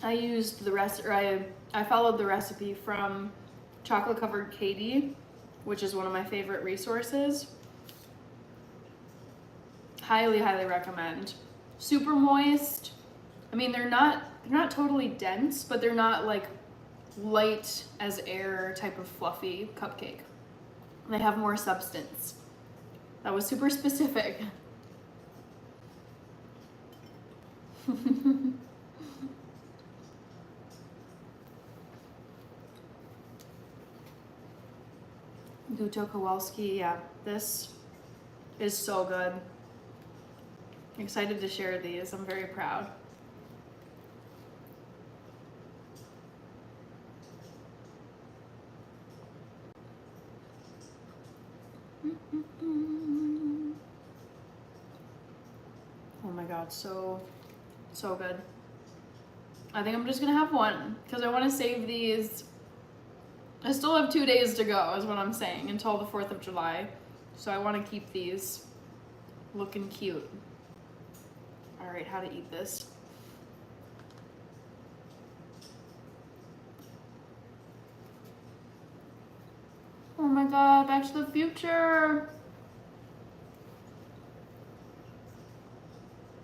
I used the rest, or I followed the recipe from Chocolate Covered Katie, which is one of my favorite resources. Highly, highly recommend. Super moist. I mean, they're not totally dense, but they're not like light as air type of fluffy cupcake. They have more substance. That was super specific. Guto Kowalski, yeah, this is so good. Excited to share these, I'm very proud. Oh my God, so good. I think I'm just gonna have one because I want to save these. I still have 2 days to go is what I'm saying until the 4th of July. So I want to keep these looking cute. All right, how to eat this. Oh my God, Back to the Future.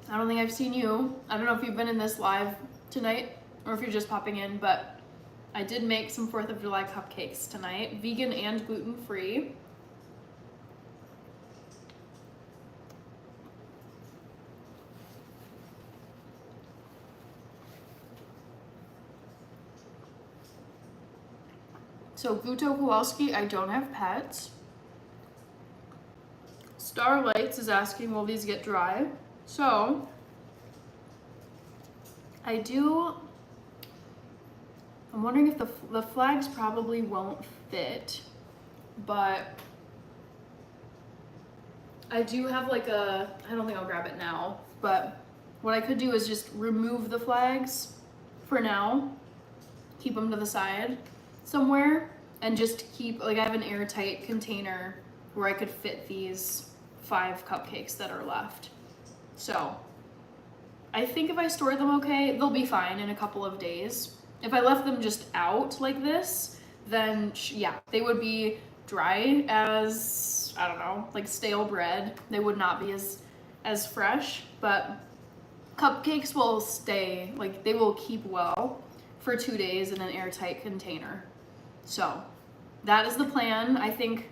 I don't think I've seen you. I don't know if you've been in this live tonight or if you're just popping in, but I did make some 4th of July cupcakes tonight, vegan and gluten-free. So Guto Kowalski, I don't have pets. Starlights is asking, will these get dry? So I'm wondering if the flags probably won't fit, but I do have like I don't think I'll grab it now, but what I could do is just remove the flags for now, keep them to the side somewhere, and just keep, like, I have an airtight container where I could fit these 5 cupcakes that are left. So I think if I store them okay, they'll be fine in a couple of days. If I left them just out like this, then yeah, they would be dry as, I don't know, like stale bread. They would not be as fresh, but cupcakes will stay, like, they will keep well for 2 days in an airtight container. So that is the plan. I think,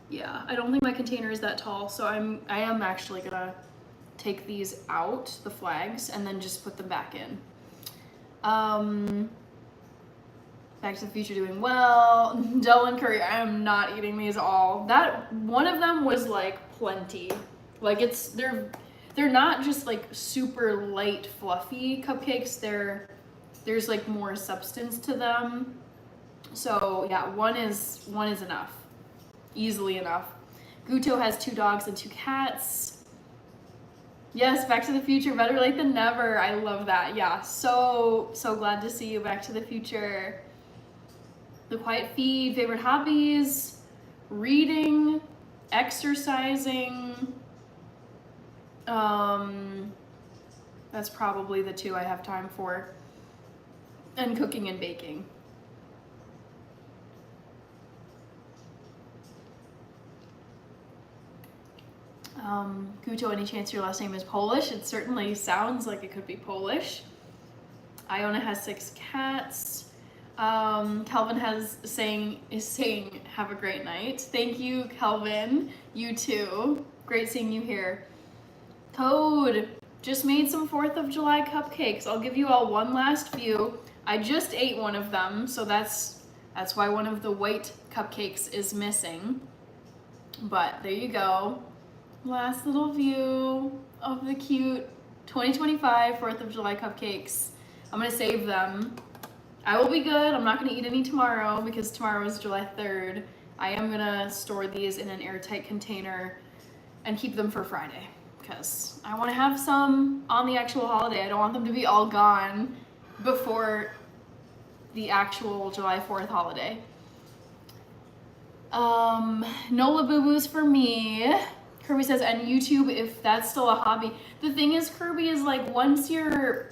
yeah, I don't think my container is that tall, so I am actually gonna take these out, the flags, and then just put them back in. Back to the Future doing well. Dylan Curry, I am not eating these all. That one of them was like plenty. Like, they're not just like super light fluffy cupcakes. There's like more substance to them. So yeah, one is enough. Easily enough. Guto has 2 dogs and 2 cats. Yes, Back to the Future, better late than never. I love that. Yeah, so glad to see you, Back to the Future. The Quiet Feed, favorite hobbies, reading, exercising. That's probably the 2 I have time for. And cooking and baking. Guto, any chance your last name is Polish? It certainly sounds like it could be Polish. Iona has 6 cats. Kelvin is saying have a great night. Thank you, Kelvin. You too. Great seeing you here. Code, just made some 4th of July cupcakes. I'll give you all one last view. I just ate one of them, so that's why one of the white cupcakes is missing. But there you go. Last little view of the cute 2025 4th of July cupcakes. I'm gonna save them. I will be good. I'm not gonna eat any tomorrow because tomorrow is July 3rd. I am gonna store these in an airtight container and keep them for Friday because I wanna have some on the actual holiday. I don't want them to be all gone before the actual July 4th holiday. Nola Boo-Boos for me. Kirby says, and YouTube, if that's still a hobby. The thing is, Kirby, is like once you're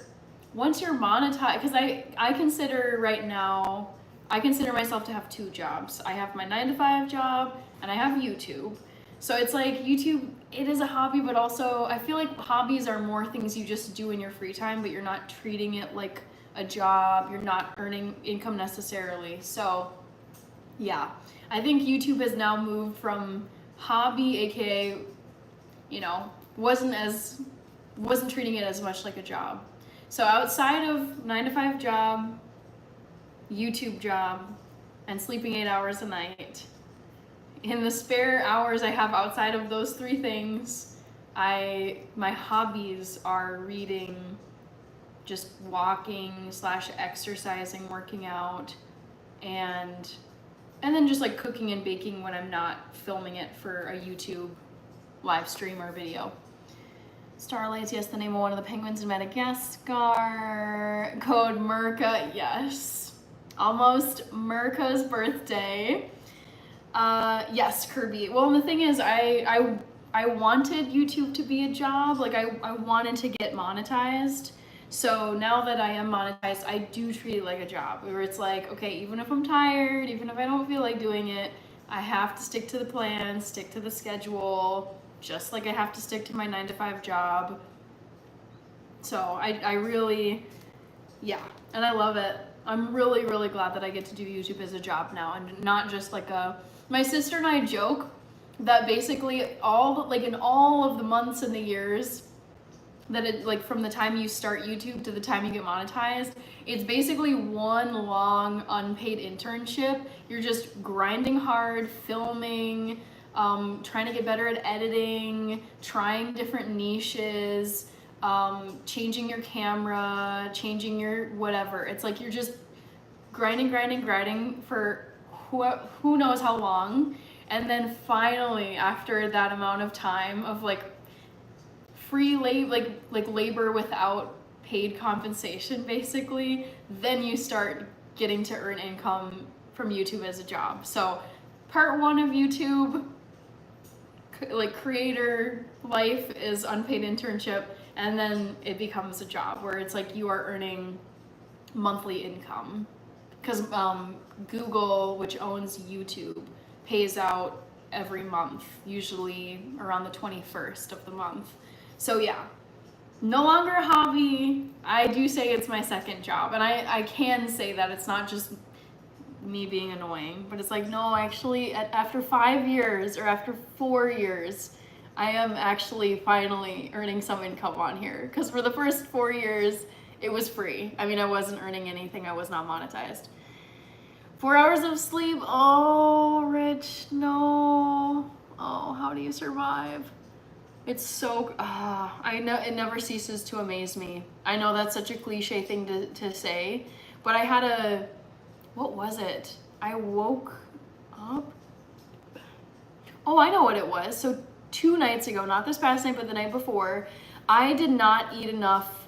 monetized, because I consider right now, I consider myself to have 2 jobs. I have my 9-to-5 job and I have YouTube. So it's like YouTube, it is a hobby, but also I feel like hobbies are more things you just do in your free time, but you're not treating it like a job. You're not earning income necessarily. So yeah, I think YouTube has now moved from hobby, aka, you know, wasn't treating it as much like a job. So outside of 9-to-5 job, YouTube job, and sleeping 8 hours a night, in the spare hours I have outside of those 3 things, my hobbies are reading, just walking / exercising, working out, and then just like cooking and baking when I'm not filming it for a YouTube live stream or video. Starlights, yes, the name of one of the penguins in Madagascar. Code Merca, yes. Almost Merca's birthday. Yes, Kirby. Well, and the thing is, I wanted YouTube to be a job. Like, I wanted to get monetized. So now that I am monetized, I do treat it like a job, where it's like, okay, even if I'm tired, even if I don't feel like doing it, I have to stick to the plan, stick to the schedule, just like I have to stick to my 9-to-5 job. So I really, yeah, and I love it. I'm really, really glad that I get to do YouTube as a job now and not just like my sister and I joke that basically in all of the months and the years that it, like, from the time you start YouTube to the time you get monetized, it's basically one long unpaid internship. You're just grinding hard, filming, trying to get better at editing, trying different niches, changing your camera, changing your whatever. It's like you're just grinding for who knows how long. And then finally, after that amount of time of like free labor, like labor without paid compensation, basically, then you start getting to earn income from YouTube as a job. So part one of YouTube, like creator life, is unpaid internship, and then it becomes a job where it's like you are earning monthly income, because Google, which owns YouTube, pays out every month, usually around the 21st of the month. So yeah, no longer a hobby. I do say it's my second job, and I can say that it's not just me being annoying, but it's like, no, actually, after 5 years or after 4 years, I am actually finally earning some income on here. Because for the first 4 years, it was free. I mean, I wasn't earning anything. I was not monetized. 4 hours of sleep. Oh, Rich, no. Oh, how do you survive? It's so, I know it never ceases to amaze me. I know that's such a cliche thing to say, but I had what was it? I woke up. Oh, I know what it was. So 2 nights ago, not this past night, but the night before, I did not eat enough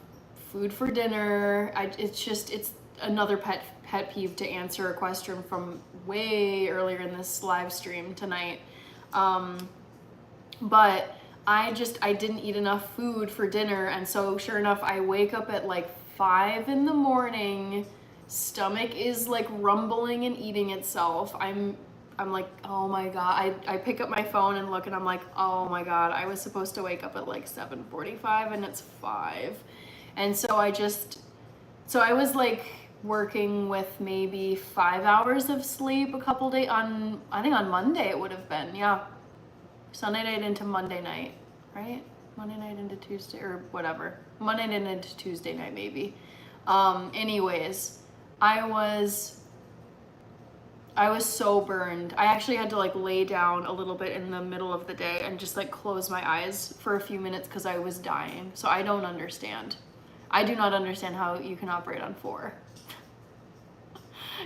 food for dinner. It's another pet peeve to answer a question from way earlier in this live stream tonight. But I didn't eat enough food for dinner, and so sure enough, I wake up at like 5 in the morning. Stomach is like rumbling and eating itself. I'm like, oh my God. I pick up my phone and look, and I'm like, oh my God, I was supposed to wake up at like 7:45 and it's 5. And so I was like working with maybe 5 hours of sleep a couple days I think on Monday it would have been, yeah. Sunday night into Monday night, right? Monday night into Tuesday, or whatever. Monday night into Tuesday night, maybe. Anyways, I was so burned. I actually had to like lay down a little bit in the middle of the day and just like close my eyes for a few minutes because I was dying. So I don't understand. I do not understand how you can operate on 4.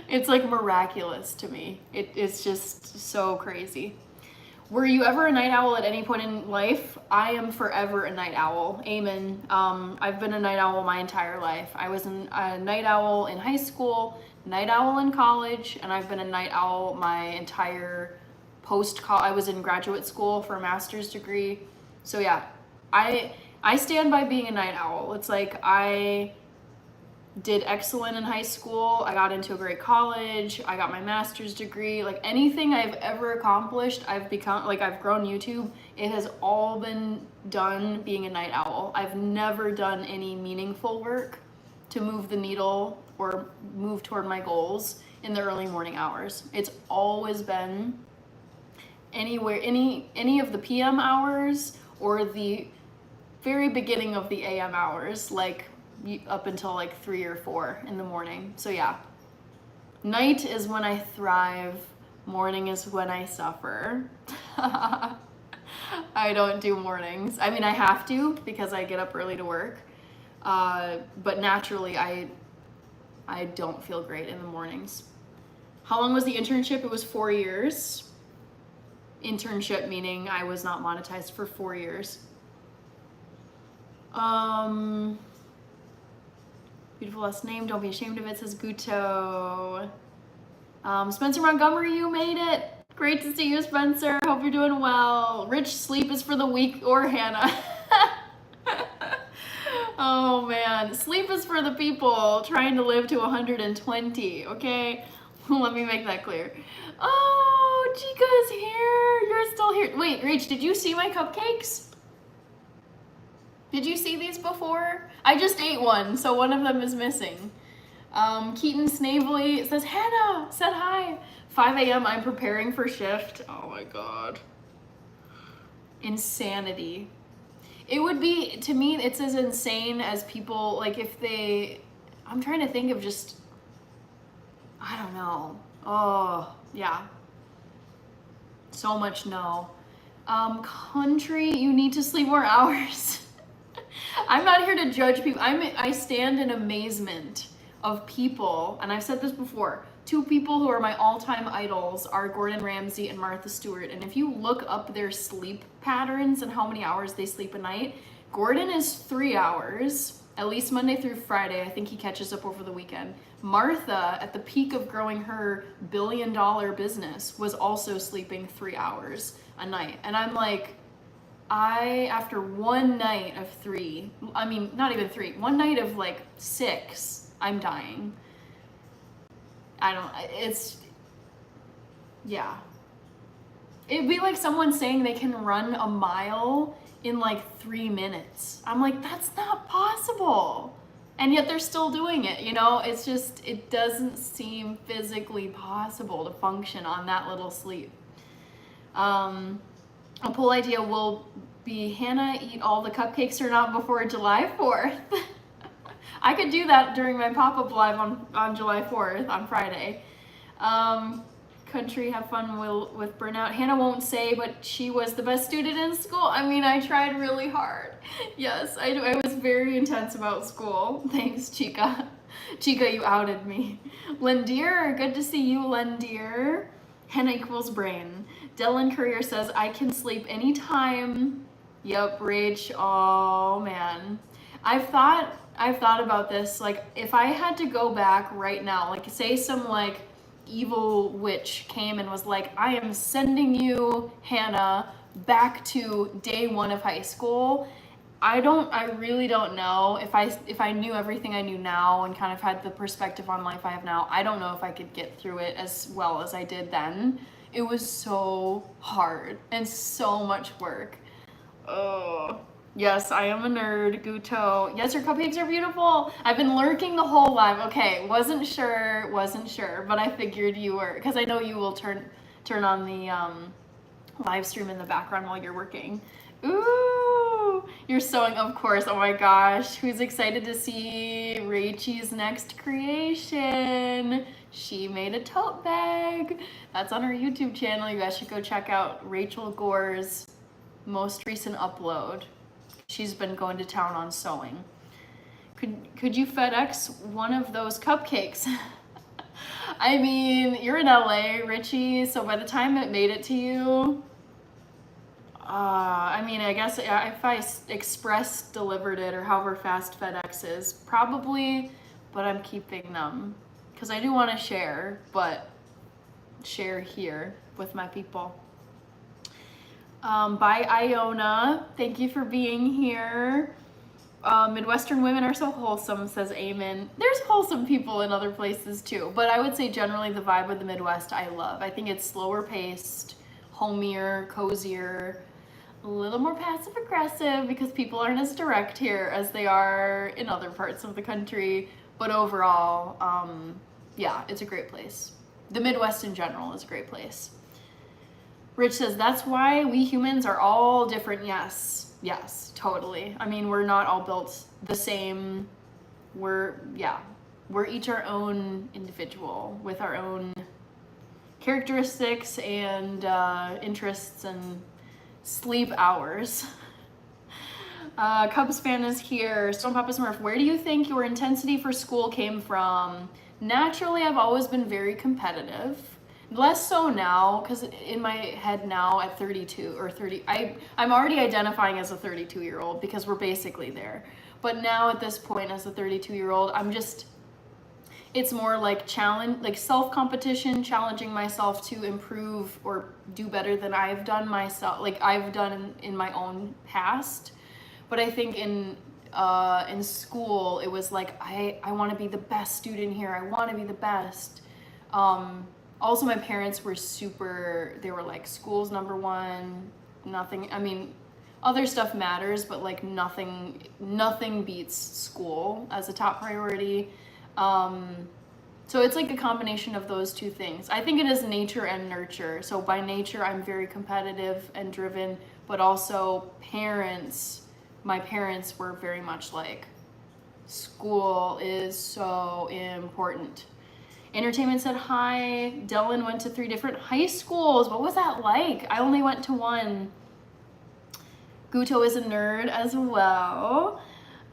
It's like miraculous to me. It's just so crazy. Were you ever a night owl at any point in life? I am forever a night owl. Amen. I've been a night owl my entire life. I was a night owl in high school, night owl in college, and I've been a night owl my entire post-college. I was in graduate school for a master's degree. So yeah, I stand by being a night owl. It's like I did excellent in high school. I got into a great college. I got my master's degree. Like anything I've ever accomplished, I've grown YouTube. It has all been done being a night owl. I've never done any meaningful work to move the needle or move toward my goals in the early morning hours. It's always been any of the PM hours or the very beginning of the AM hours, like up until like 3 or 4 in the morning. So yeah, night is when I thrive, morning is when I suffer. I don't do mornings. I mean, I have to because I get up early to work, but naturally I don't feel great in the mornings. How long was the internship? It was 4 years. Internship meaning I was not monetized for 4 years. Beautiful last name, don't be ashamed of it, says Guto. Spencer Montgomery, you made it. Great to see you, Spencer. Hope you're doing well. Rich, sleep is for the weak, or Hannah. Oh man, sleep is for the people trying to live to 120, okay? Let me make that clear. Oh, Chica's here. You're still here. Wait, Rach, did you see my cupcakes? Did you see these before? I just ate one, so one of them is missing. Keaton Snavely says, Hannah said hi. 5 a.m. I'm preparing for shift. Oh my God. Insanity. It would be, to me, it's as insane as people, like if they, I'm trying to think of just, I don't know. Oh, yeah. So much no. Country, you need to sleep more hours. I'm not here to judge people. I stand in amazement of people, and I've said this before, two people who are my all-time idols are Gordon Ramsay and Martha Stewart. And if you look up their sleep patterns and how many hours they sleep a night, Gordon is 3 hours, at least Monday through Friday. I think he catches up over the weekend. Martha, at the peak of growing her billion-dollar business, was also sleeping 3 hours a night. And I'm like, after one night of 3, I mean, not even 3, one night of like 6, I'm dying. Yeah. It'd be like someone saying they can run a mile in like 3 minutes. I'm like, that's not possible. And yet they're still doing it, you know? It's just, it doesn't seem physically possible to function on that little sleep. A poll idea will be, Hannah eat all the cupcakes or not before July 4th. I could do that during my pop-up live on July 4th, on Friday. Country, have fun with burnout. Hannah won't say, but she was the best student in school. I mean, I tried really hard. Yes, I was very intense about school. Thanks, Chica. Chica, you outed me. Lendier, good to see you, Lendier. Hannah equals brain. Dylan Courier says, I can sleep anytime. Yep, Rach, oh man. I've thought about this, like, if I had to go back right now, like, say some, like, evil witch came and was like, I am sending you, Hannah, back to day 1 of high school. I really don't know if I knew everything I knew now and kind of had the perspective on life I have now. I don't know if I could get through it as well as I did then. It was so hard and so much work. Oh. Yes, I am a nerd, Guto. Yes, your cupcakes are beautiful. I've been lurking the whole live. Okay, wasn't sure, but I figured you were, because I know you will turn on the live stream in the background while you're working. Ooh, you're sewing, of course. Oh my gosh, who's excited to see Rachel's next creation? She made a tote bag. That's on her YouTube channel. You guys should go check out Rachel Gore's most recent upload. She's been going to town on sewing. Could you FedEx one of those cupcakes? I mean, you're in LA, Richie, so by the time it made it to you, I mean, I guess if I express delivered it or however fast FedEx is, probably, but I'm keeping them because I do want to share, but share here with my people. Bye, Iona. Thank you for being here. Midwestern women are so wholesome, says Amen. There's wholesome people in other places too, but I would say generally the vibe of the Midwest I love. I think it's slower paced, homier, cozier, a little more passive aggressive because people aren't as direct here as they are in other parts of the country. But overall, yeah, it's a great place. The Midwest in general is a great place. Rich says, that's why we humans are all different. Yes, totally. I mean, we're not all built the same. We're each our own individual with our own characteristics and interests and sleep hours. Cubs fan is here. Stone Papa Smurf, where do you think your intensity for school came from? Naturally, I've always been very competitive. Less so now, because in my head now at 32 or 30, I'm already identifying as a 32-year-old because we're basically there. But now at this point as a 32-year-old, it's more like self-competition, challenging myself to improve or do better than I've done myself, like I've done in my own past. But I think in school, it was like, I want to be the best student here. I want to be the best. Also, my parents were they were like, school's number one, nothing, I mean, other stuff matters, but like nothing beats school as a top priority. So it's like a combination of those two things. I think it is nature and nurture. So by nature, I'm very competitive and driven, but also my parents were very much like, school is so important. Entertainment said hi. Dylan went to 3 different high schools. What was that like? I only went to one. Guto is a nerd as well.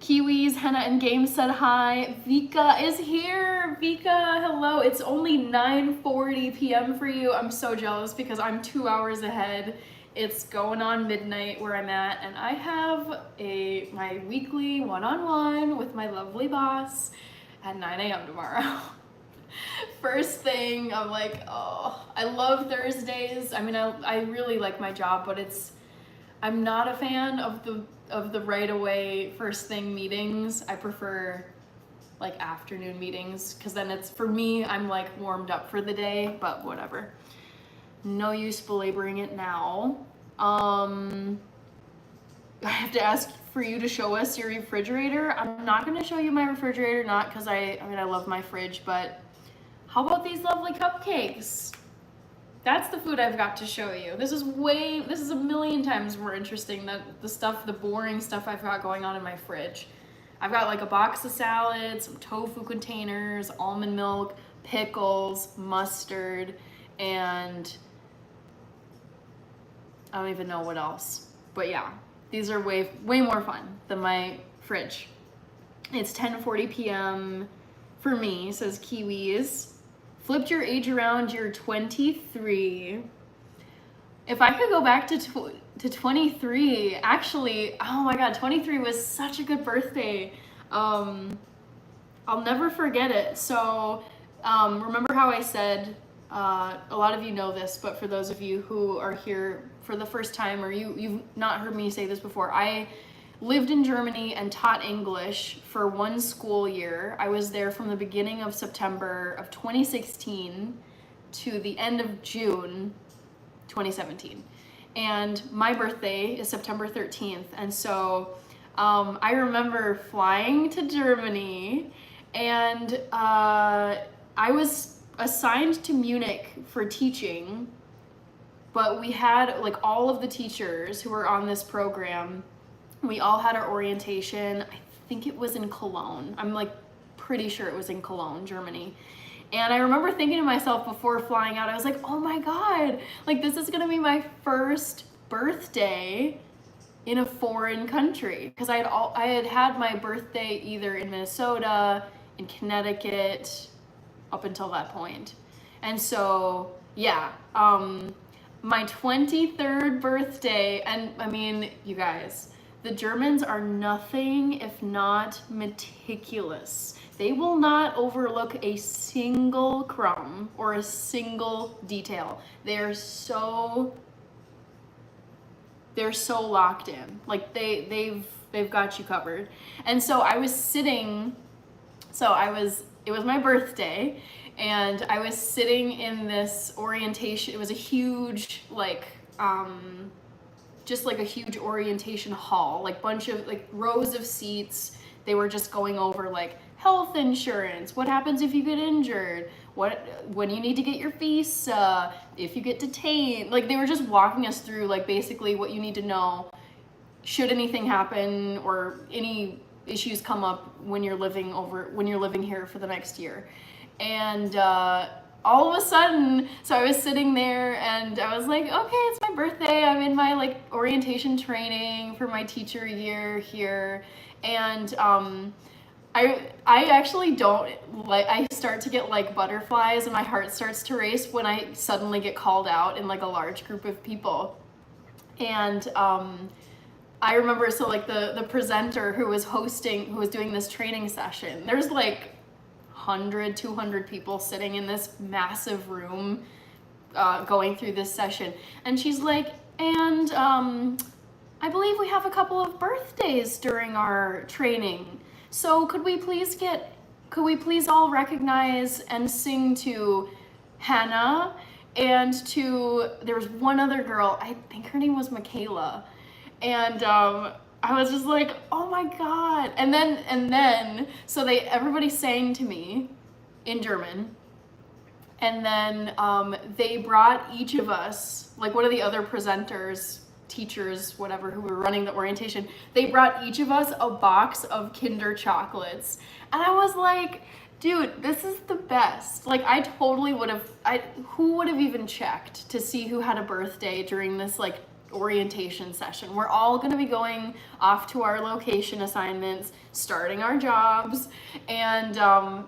Kiwis, Henna and Games said hi. Vika is here. Vika, hello. It's only 9:40 p.m. for you. I'm so jealous because I'm 2 hours ahead. It's going on midnight where I'm at, and I have my weekly one-on-one with my lovely boss at 9 a.m. tomorrow. First thing, I'm like, oh, I love Thursdays. I mean, I really like my job, but I'm not a fan of the right away first thing meetings. I prefer like afternoon meetings because then it's, for me, I'm like warmed up for the day, but whatever. No use belaboring it now. I have to ask for you to show us your refrigerator. I'm not going to show you my refrigerator, not because I love my fridge, but how about these lovely cupcakes? That's the food I've got to show you. This is a million times more interesting than the boring stuff I've got going on in my fridge. I've got like a box of salad, some tofu containers, almond milk, pickles, mustard, and I don't even know what else. But yeah, these are way more fun than my fridge. It's 10:40 p.m. for me, says Kiwis. Flipped your age around, you're 23. If I could go back to 23, actually, oh my God, 23 was such a good birthday. I'll never forget it. So remember how I said, a lot of you know this, but for those of you who are here for the first time, or you've not heard me say this before, I lived in Germany and taught English for one school year. I was there from the beginning of September of 2016 to the end of June 2017. And my birthday is September 13th. And so I remember flying to Germany, and I was assigned to Munich for teaching, but we had like all of the teachers who were on this program, we all had our orientation. I think it was in Cologne. I'm like pretty sure it was in Cologne, Germany. And I remember thinking to myself before flying out, I was like, oh my God, like this is gonna be my first birthday in a foreign country. Because I had my birthday either in Minnesota, in Connecticut, up until that point. And so, yeah, my 23rd birthday, and I mean, you guys, the Germans are nothing if not meticulous. They will not overlook a single crumb or a single detail. They're so locked in. Like they've got you covered. And so I was sitting, it was my birthday, and I was sitting in this orientation. It was a huge just like a huge orientation hall, like bunch of like rows of seats. They were just going over like health insurance, what happens if you get injured, when you need to get your visa, if you get detained. Like they were just walking us through like basically what you need to know should anything happen or any issues come up when you're living here for the next year. And all of a sudden, so I was sitting there and I was like, okay, it's my birthday. I'm in my like orientation training for my teacher year here. And I actually don't like, I start to get like butterflies and my heart starts to race when I suddenly get called out in like a large group of people. And I remember, so like the presenter who was doing this training session, there's like 100, 200 people sitting in this massive room going through this session. And she's like, and I believe we have a couple of birthdays during our training. So could we please all recognize and sing to Hannah and there was one other girl, I think her name was Michaela. And I was just like, oh my God. And then, so everybody sang to me in German. And then they brought each of us, like one of the other presenters, teachers, whatever, who were running the orientation, they brought each of us a box of Kinder chocolates. And I was like, dude, this is the best. Like I totally who would have even checked to see who had a birthday during this like orientation session. We're all gonna be going off to our location assignments, starting our jobs, and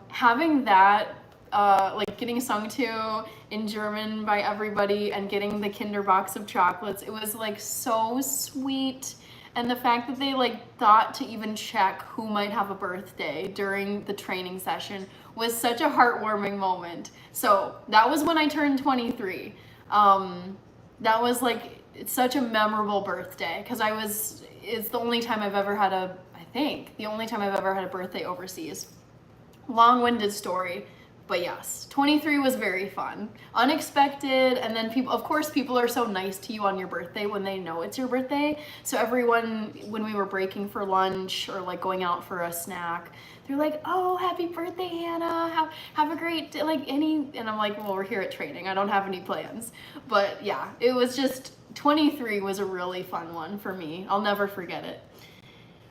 having that, like getting sung to in German by everybody and getting the Kinder box of chocolates, it was like so sweet. And the fact that they like thought to even check who might have a birthday during the training session was such a heartwarming moment. So that was when I turned 23. That was like, it's such a memorable birthday because it's the only time I've ever had the only time I've ever had a birthday overseas. Long-winded story. But yes, 23 was very fun, unexpected, and then of course people are so nice to you on your birthday when they know it's your birthday. So everyone, when we were breaking for lunch or like going out for a snack, they're like, "Oh, happy birthday, Hannah! Have a great day." And I'm like, "Well, we're here at training. I don't have any plans." But yeah, it was just 23 was a really fun one for me. I'll never forget it.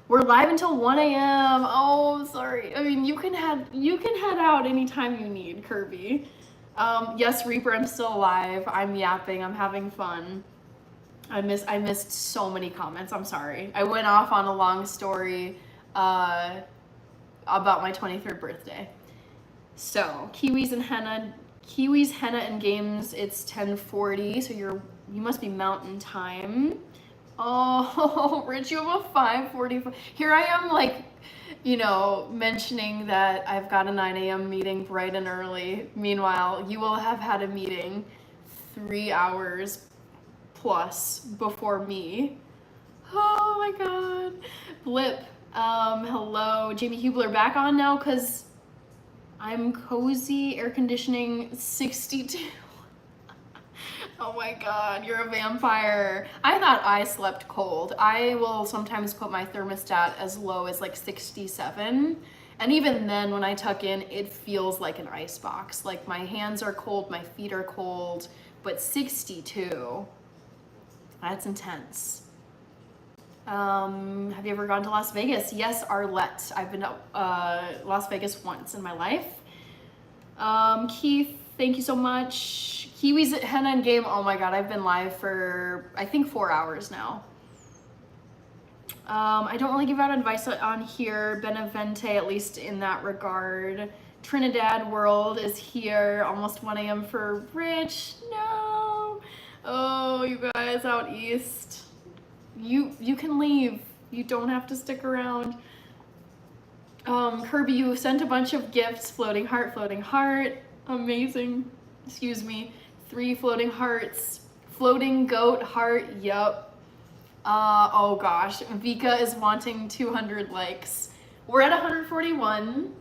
We're live until 1 a.m. Oh, sorry. I mean, you can head out anytime you need, Kirby. Yes, Reaper, I'm still alive. I'm yapping. I'm having fun. I missed so many comments. I'm sorry. I went off on a long story about my 23rd birthday. So, Kiwis, Henna, and Games, it's 10:40, so you must be mountain time. Oh, Rich, you have a 5:45. Here I am, like, mentioning that I've got a 9 a.m. meeting bright and early. Meanwhile, you will have had a meeting 3 hours plus before me. Oh my God. Blip, hello. Jamie Hubler back on now because I'm cozy, air conditioning 62. Oh my God, you're a vampire. I thought I slept cold. I will sometimes put my thermostat as low as like 67. And even then when I tuck in, it feels like an ice box. Like my hands are cold, my feet are cold, but 62, that's intense. Have you ever gone to Las Vegas? Yes, Arlette. I've been to Las Vegas once in my life. Keith, thank you so much. Kiwis at Henna and Game. Oh my God, I've been live for I think 4 hours now. I don't really give out advice on here. Benevente, at least in that regard. Trinidad World is here. Almost 1 a.m. for Rich. No. Oh, you guys out east. You can leave. You don't have to stick around. Kirby, you sent a bunch of gifts. Floating heart. Amazing. Excuse me. 3 floating hearts. Floating goat heart. Yup. Oh gosh. Vika is wanting 200 likes. We're at 141.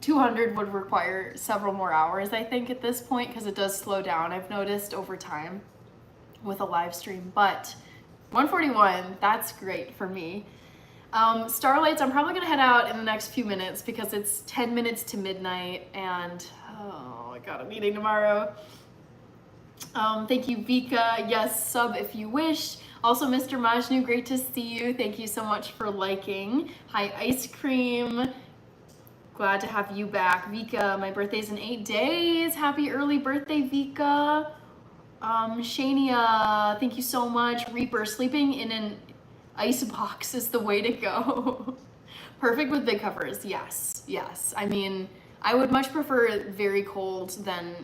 200 would require several more hours, I think, at this point, because it does slow down. I've noticed over time with a live stream, but 141, that's great for me. Starlights, I'm probably gonna head out in the next few minutes because it's 10 minutes to midnight and I got a meeting tomorrow. Thank you, Vika. Yes, sub if you wish. Also, Mr. Majnu, great to see you. Thank you so much for liking. Hi, Ice Cream. Glad to have you back. Vika, my birthday's in 8 days. Happy early birthday, Vika. Shania, thank you so much. Reaper, sleeping in an ice box is the way to go. Perfect with big covers. Yes. I mean, I would much prefer very cold than,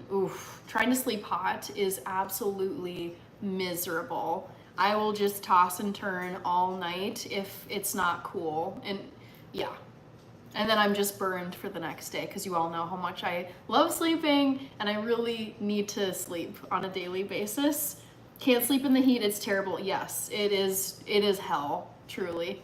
trying to sleep hot is absolutely miserable. I will just toss and turn all night if it's not cool. And yeah. And then I'm just burned for the next day because you all know how much I love sleeping and I really need to sleep on a daily basis. Can't sleep in the heat, it's terrible. Yes, it is hell, truly.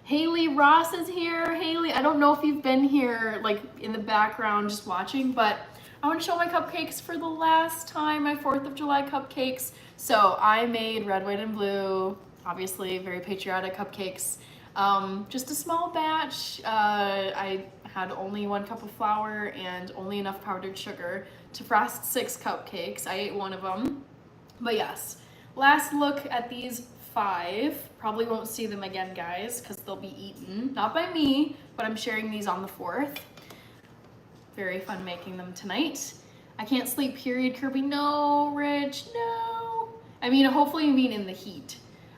Haley Ross is here. Haley, I don't know if you've been here like in the background just watching, but I want to show my cupcakes for the last time, my 4th of July cupcakes. So I made red, white, and blue, obviously very patriotic cupcakes. Just a small batch. I had only 1 cup of flour and only enough powdered sugar to frost 6 cupcakes. I ate 1 of them. But yes, last look at these 5. Probably won't see them again, guys, because they'll be eaten. Not by me, but I'm sharing these on the 4th. Very fun making them tonight. I can't sleep, period, Kirby. No, Rich, no. I mean, hopefully you mean in the heat.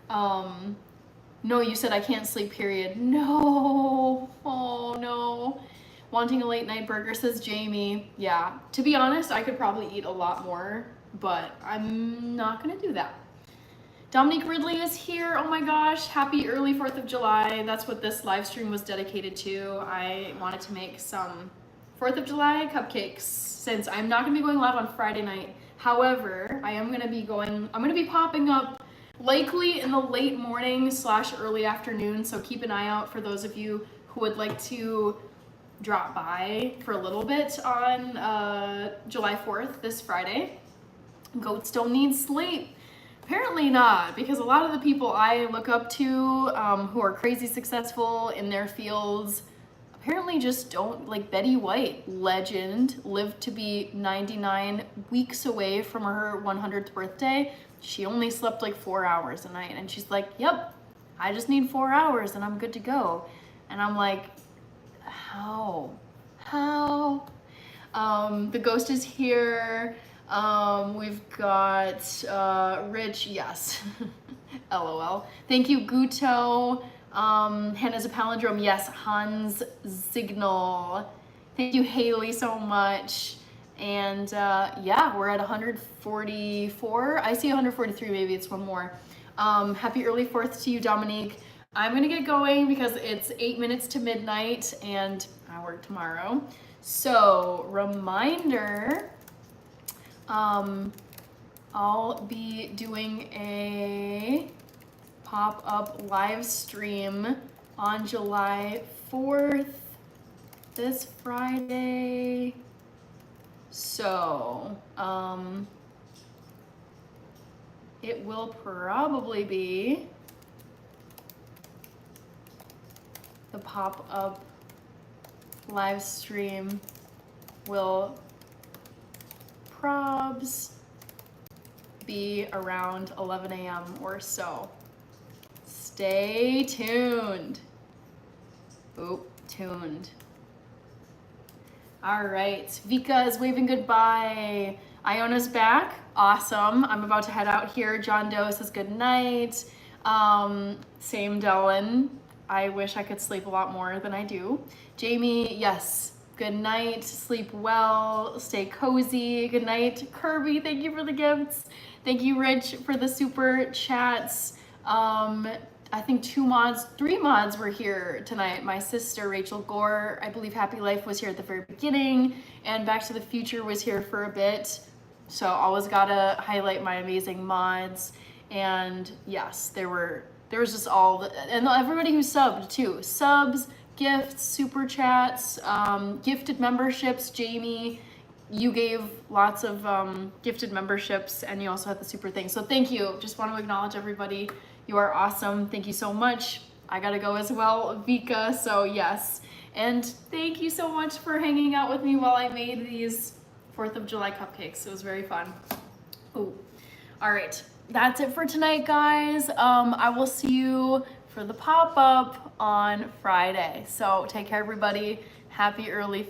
No, you said I can't sleep, period. No. Oh, no. Wanting a late night burger, says Jamie. Yeah, to be honest, I could probably eat a lot more, but I'm not gonna do that. Dominique Ridley is here. Oh my gosh, happy early 4th of July. That's what this live stream was dedicated to. I wanted to make some 4th of July cupcakes since I'm not gonna be going live on Friday night. However, I'm gonna be popping up likely in the late morning / early afternoon. So keep an eye out for those of you who would like to drop by for a little bit on July 4th, this Friday. Goats don't need sleep. Apparently not, because a lot of the people I look up to who are crazy successful in their fields apparently just don't. Like Betty White, legend, lived to be 99 weeks away from her 100th birthday. She only slept like 4 hours a night, and she's like, yep, I just need 4 hours and I'm good to go. And I'm like, how? The ghost is here. We've got Rich, yes. LOL. Thank you, Guto. Hannah's a palindrome, yes. Hans Signal. Thank you, Haley, so much. And yeah, we're at 144. I see 143, maybe it's one more. Happy early 4th to you, Dominique. I'm gonna get going because it's 8 minutes to midnight and I work tomorrow. So, reminder, I'll be doing a pop-up live stream on July 4th, this Friday. So, it will probably be the pop-up live stream will probs be around 11 a.m. or so. Stay tuned. Tuned. All right, Vika is waving goodbye. Iona's back, awesome. I'm about to head out here. John Doe says good night. Same Dylan. I wish I could sleep a lot more than I do. Jamie, yes, good night, sleep well, stay cozy. Good night, Kirby, thank you for the gifts. Thank you, Rich, for the super chats. I think 3 mods were here tonight. My sister, Rachel Gore, I believe Happy Life was here at the very beginning, and Back to the Future was here for a bit. So always gotta highlight my amazing mods. And yes, there was just and everybody who subbed too. Subs, gifts, super chats, gifted memberships. Jamie, you gave lots of gifted memberships, and you also had the super thing. So thank you. Just want to acknowledge everybody. You are awesome. Thank you so much. I gotta go as well, Vika, so yes. And thank you so much for hanging out with me while I made these 4th of July cupcakes. It was very fun. Ooh. All right, that's it for tonight, guys. I will see you for the pop-up on Friday. So take care, everybody. Happy early